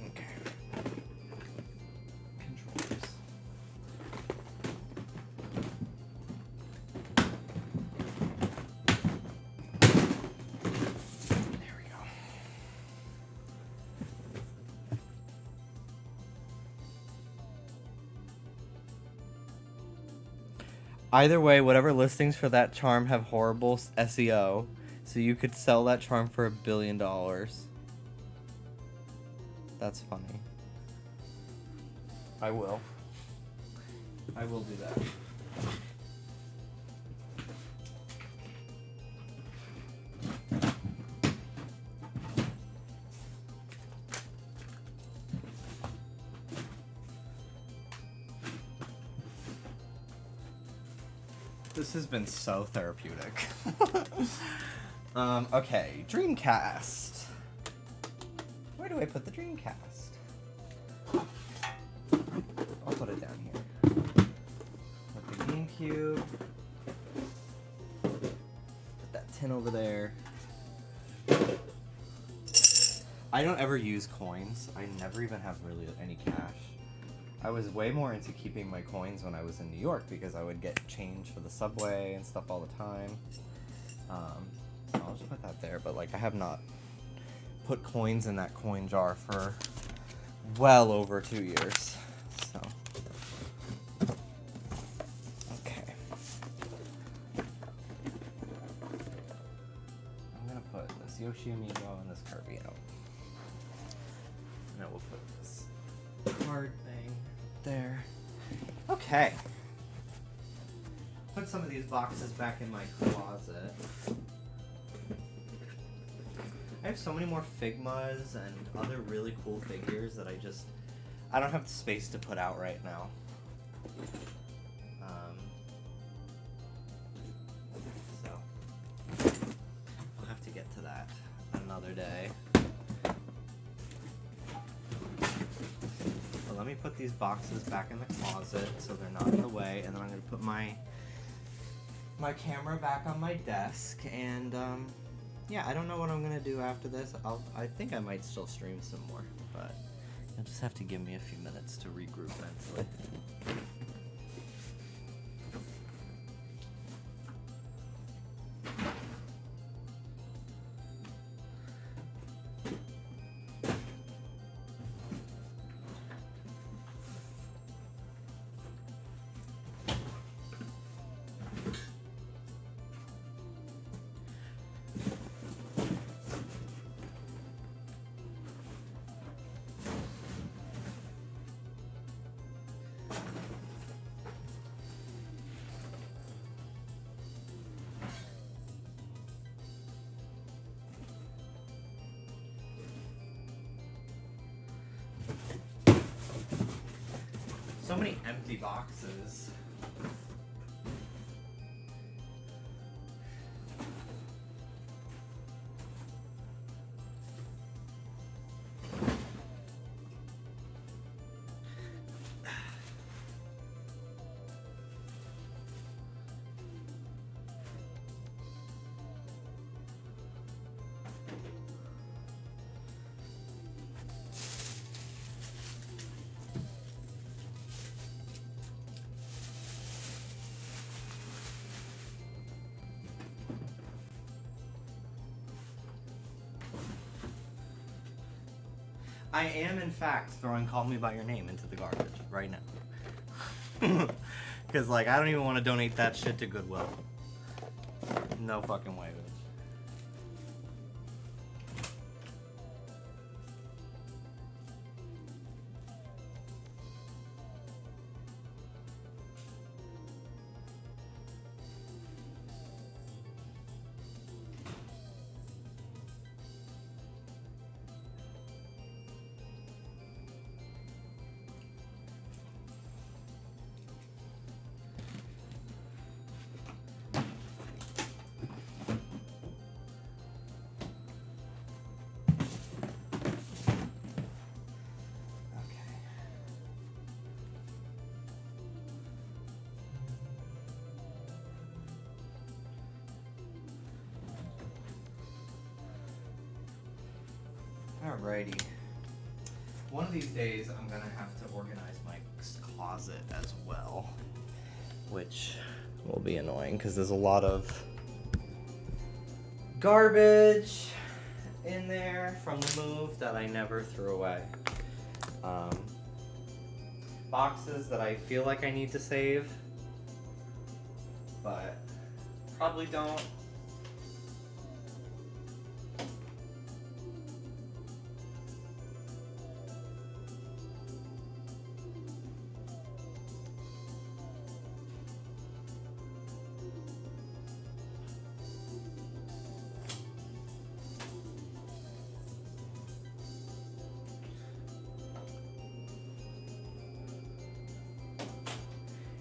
Okay. Controllers. There we go. Either way, whatever listings for that charm have horrible SEO, so you could sell that charm for $1 billion. That's funny. I will. I will do that. This has been so therapeutic. Okay, Dreamcast. Where do I put the Dreamcast? I'll put it down here. With the GameCube. Put that tin over there. I don't ever use coins. I never even have really any cash. I was way more into keeping my coins when I was in New York because I would get change for the subway and stuff all the time. So I'll just put that there, but like I have not put coins in that coin jar for well over 2 years. So, okay. I'm gonna put this Yoshi Amiibo and this Kirby out. And then we'll put this card thing there. Okay. Put some of these boxes back in my closet. I have so many more Figmas and other really cool figures that I don't have the space to put out right now. So I'll have to get to that another day. So let me put these boxes back in the closet so they're not in the way, and then I'm gonna put my camera back on my desk, and yeah, I don't know what I'm gonna do after this. I think I might still stream some more, but you'll just have to give me a few minutes to regroup mentally. So many empty boxes. I am, in fact, throwing Call Me By Your Name into the garbage right now. Because, like, I don't even want to donate that shit to Goodwill. No fucking way, bitch. Alrighty. One of these days, I'm gonna have to organize my closet as well, which will be annoying because there's a lot of garbage in there from the move that I never threw away. Boxes that I feel like I need to save, but probably don't.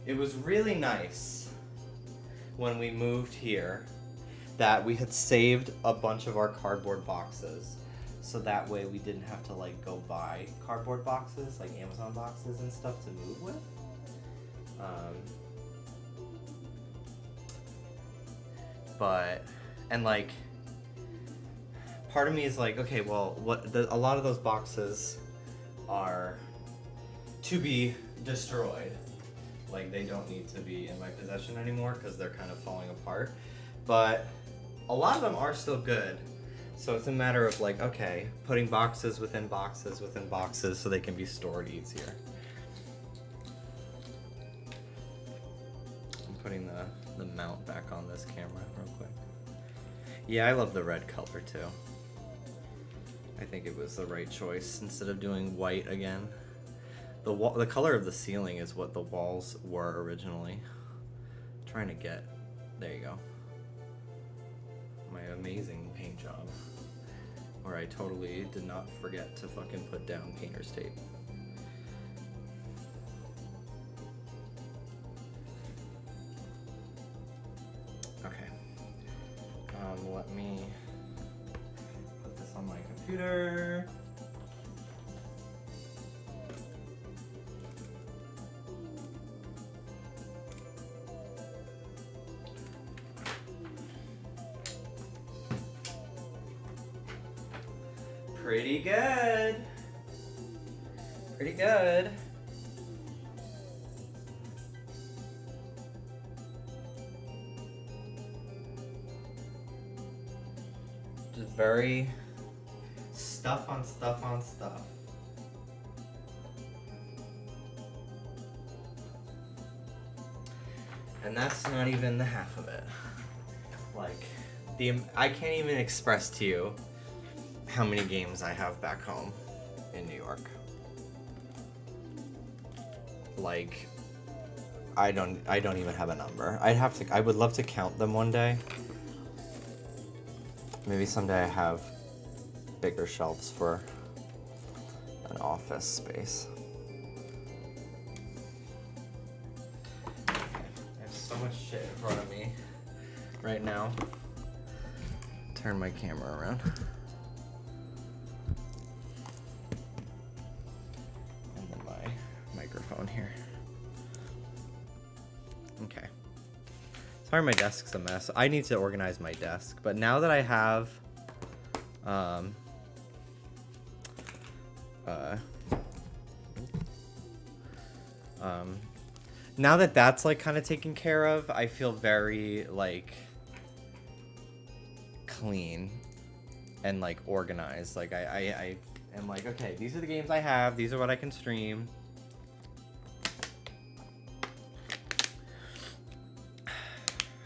It was really nice when we moved here that we had saved a bunch of our cardboard boxes, so that way we didn't have to like go buy cardboard boxes, like Amazon boxes and stuff to move with. And like, part of me is like, okay, well, a lot of those boxes are to be destroyed. Like, they don't need to be in my possession anymore because they're kind of falling apart. But a lot of them are still good. So it's a matter of like, okay, putting boxes within boxes within boxes so they can be stored easier. I'm putting the mount back on this camera real quick. Yeah, I love the red color too. I think it was the right choice instead of doing white again. The color of the ceiling is what the walls were originally. Trying to get, there you go. My amazing paint job. Where I totally did not forget to fucking put down painter's tape. Okay. Let me put this on my computer. Pretty good. Pretty good. Just very stuff on stuff on stuff. And that's not even the half of it. Like, I can't even express to you how many games I have back home in New York. Like, I don't even have a number. I would love to count them one day. Maybe someday I have bigger shelves for an office space. I have so much shit in front of me right now. Turn my camera around. Microphone here. Okay. Sorry, my desk's a mess. I need to organize my desk, but now that I have now that that's like kind of taken care of, I feel very like clean and like organized. Like I am like, okay, these are the games I have, these are what I can stream.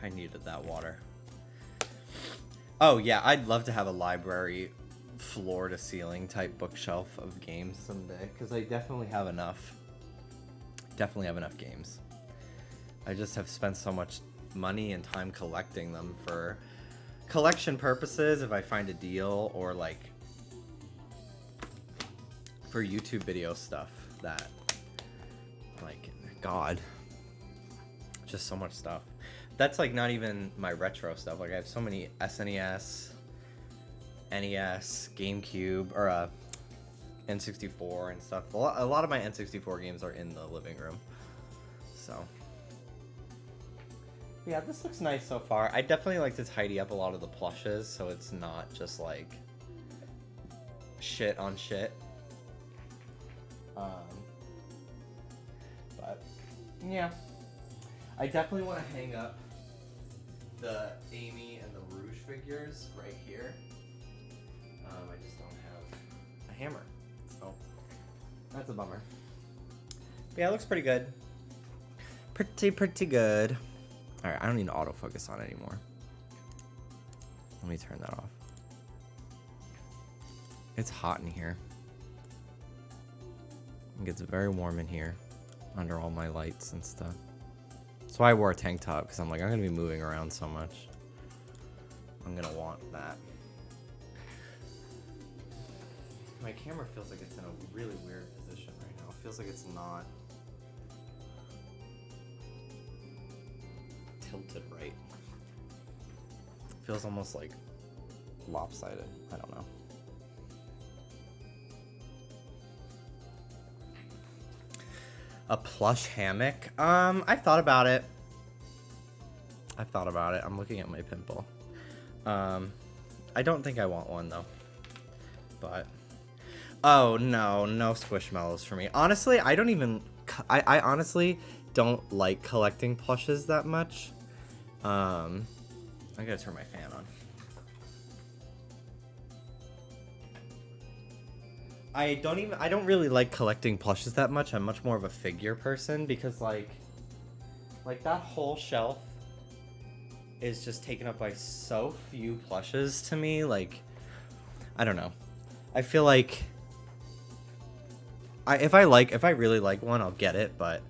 I needed that water. Oh yeah, I'd love to have a library floor to ceiling type bookshelf of games someday, because I definitely have enough. Definitely have enough games. I just have spent so much money and time collecting them for collection purposes if I find a deal, or like for YouTube video stuff that, like, God, just so much stuff. That's like not even my retro stuff. Like, I have so many SNES, NES, GameCube, or N64 and stuff. A lot of my N64 games are in the living room. So yeah, this looks nice so far. I definitely like to tidy up a lot of the plushes so it's not just like shit on shit. But yeah, I definitely want to hang up the Amy and the Rouge figures right here. I just don't have a hammer, so that's a bummer. But yeah, it looks pretty good. Pretty good. All right, I don't need autofocus on anymore. Let me turn that off. It's hot in here. It gets very warm in here under all my lights and stuff. That's why I wore a tank top, because I'm like, I'm going to be moving around so much. I'm going to want that. My camera feels like it's in a really weird position right now. It feels like it's not tilted right. It feels almost like lopsided. I don't know. A plush hammock. I've thought about it. I'm looking at my pimple. I don't think I want one though. But oh no squishmallows for me. Honestly, I don't even. I honestly don't like collecting plushes that much. I gotta turn my fan on. I don't really like collecting plushes that much. I'm much more of a figure person because like that whole shelf is just taken up by so few plushes to me. Like, I don't know. I feel like if I really like one, I'll get it, but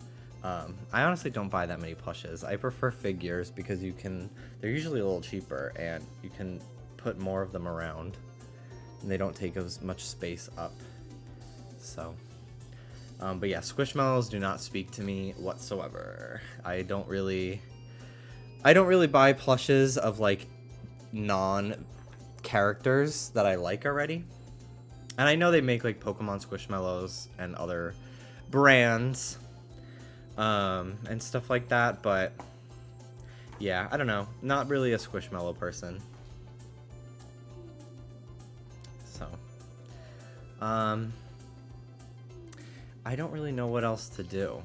I honestly don't buy that many plushes. I prefer figures because they're usually a little cheaper and you can put more of them around and they don't take as much space up. So, but yeah, Squishmallows do not speak to me whatsoever. I don't really buy plushes of like non-characters that I like already. And I know they make like Pokemon Squishmallows and other brands, and stuff like that, but yeah, I don't know. Not really a Squishmallow person. So, I don't really know what else to do.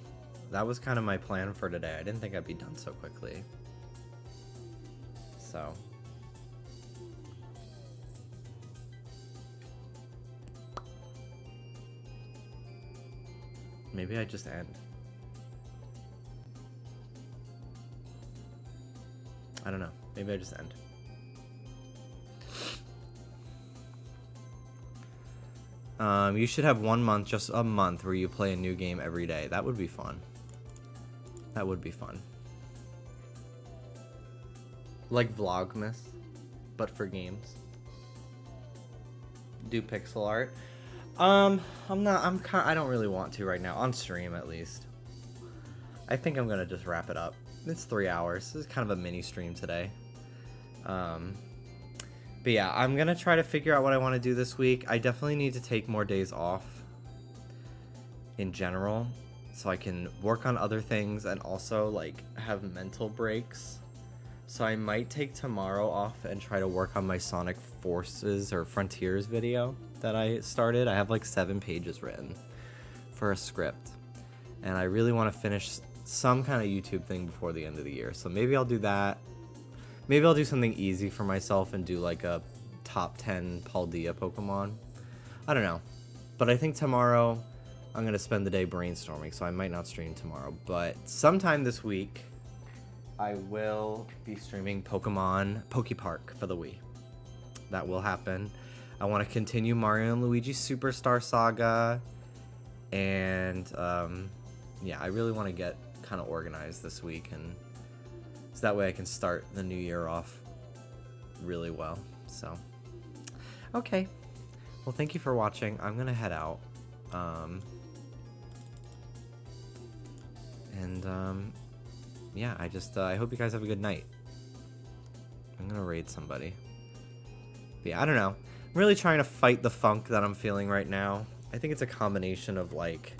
That was kind of my plan for today. I didn't think I'd be done so quickly. So. Maybe I just end. I don't know. Maybe I just end. You should have 1 month, just a month, where you play a new game every day. That would be fun. That would be fun. Like Vlogmas, but for games. Do pixel art. I don't really want to right now, on stream at least. I think I'm gonna just wrap it up. It's 3 hours. This is kind of a mini stream today. But yeah, I'm gonna try to figure out what I want to do this week. I definitely need to take more days off in general, so I can work on other things and also like have mental breaks. So I might take tomorrow off and try to work on my Sonic Forces or Frontiers video that I started. I have like 7 pages written for a script, and I really want to finish some kind of YouTube thing before the end of the year. So maybe I'll do that. Maybe I'll do something easy for myself and do like a top 10 Paldea Pokemon. I don't know. But I think tomorrow I'm going to spend the day brainstorming, so I might not stream tomorrow. But sometime this week, I will be streaming Pokemon Poke Park for the Wii. That will happen. I want to continue Mario and Luigi Superstar Saga. And yeah, I really want to get kind of organized this week, and so that way I can start the new year off really well. So, okay. Well, thank you for watching. I'm going to head out. Yeah, I hope you guys have a good night. I'm going to raid somebody. But yeah, I don't know. I'm really trying to fight the funk that I'm feeling right now. I think it's a combination of like,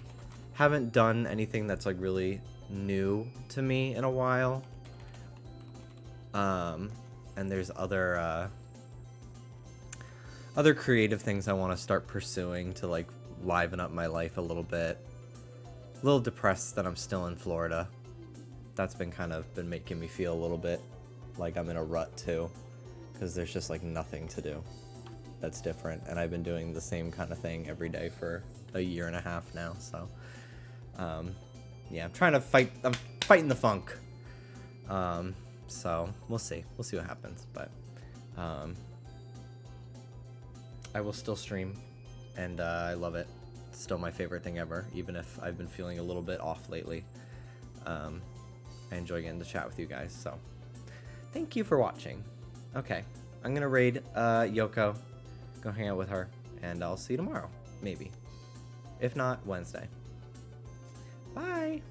haven't done anything that's like really new to me in a while. And there's other other creative things I want to start pursuing to like liven up my life a little bit. A little depressed that I'm still in Florida. That's been making me feel a little bit like I'm in a rut too, because there's just like nothing to do that's different, and I've been doing the same kind of thing every day for a year and a half now. So yeah, I'm fighting the funk. So we'll see what happens, but I will still stream, and I love it. It's still my favorite thing ever, even if I've been feeling a little bit off lately. I enjoy getting to chat with you guys, so thank you for watching. Okay, I'm gonna raid Yoko, go hang out with her, and I'll see you tomorrow, maybe. If not, Wednesday. Bye!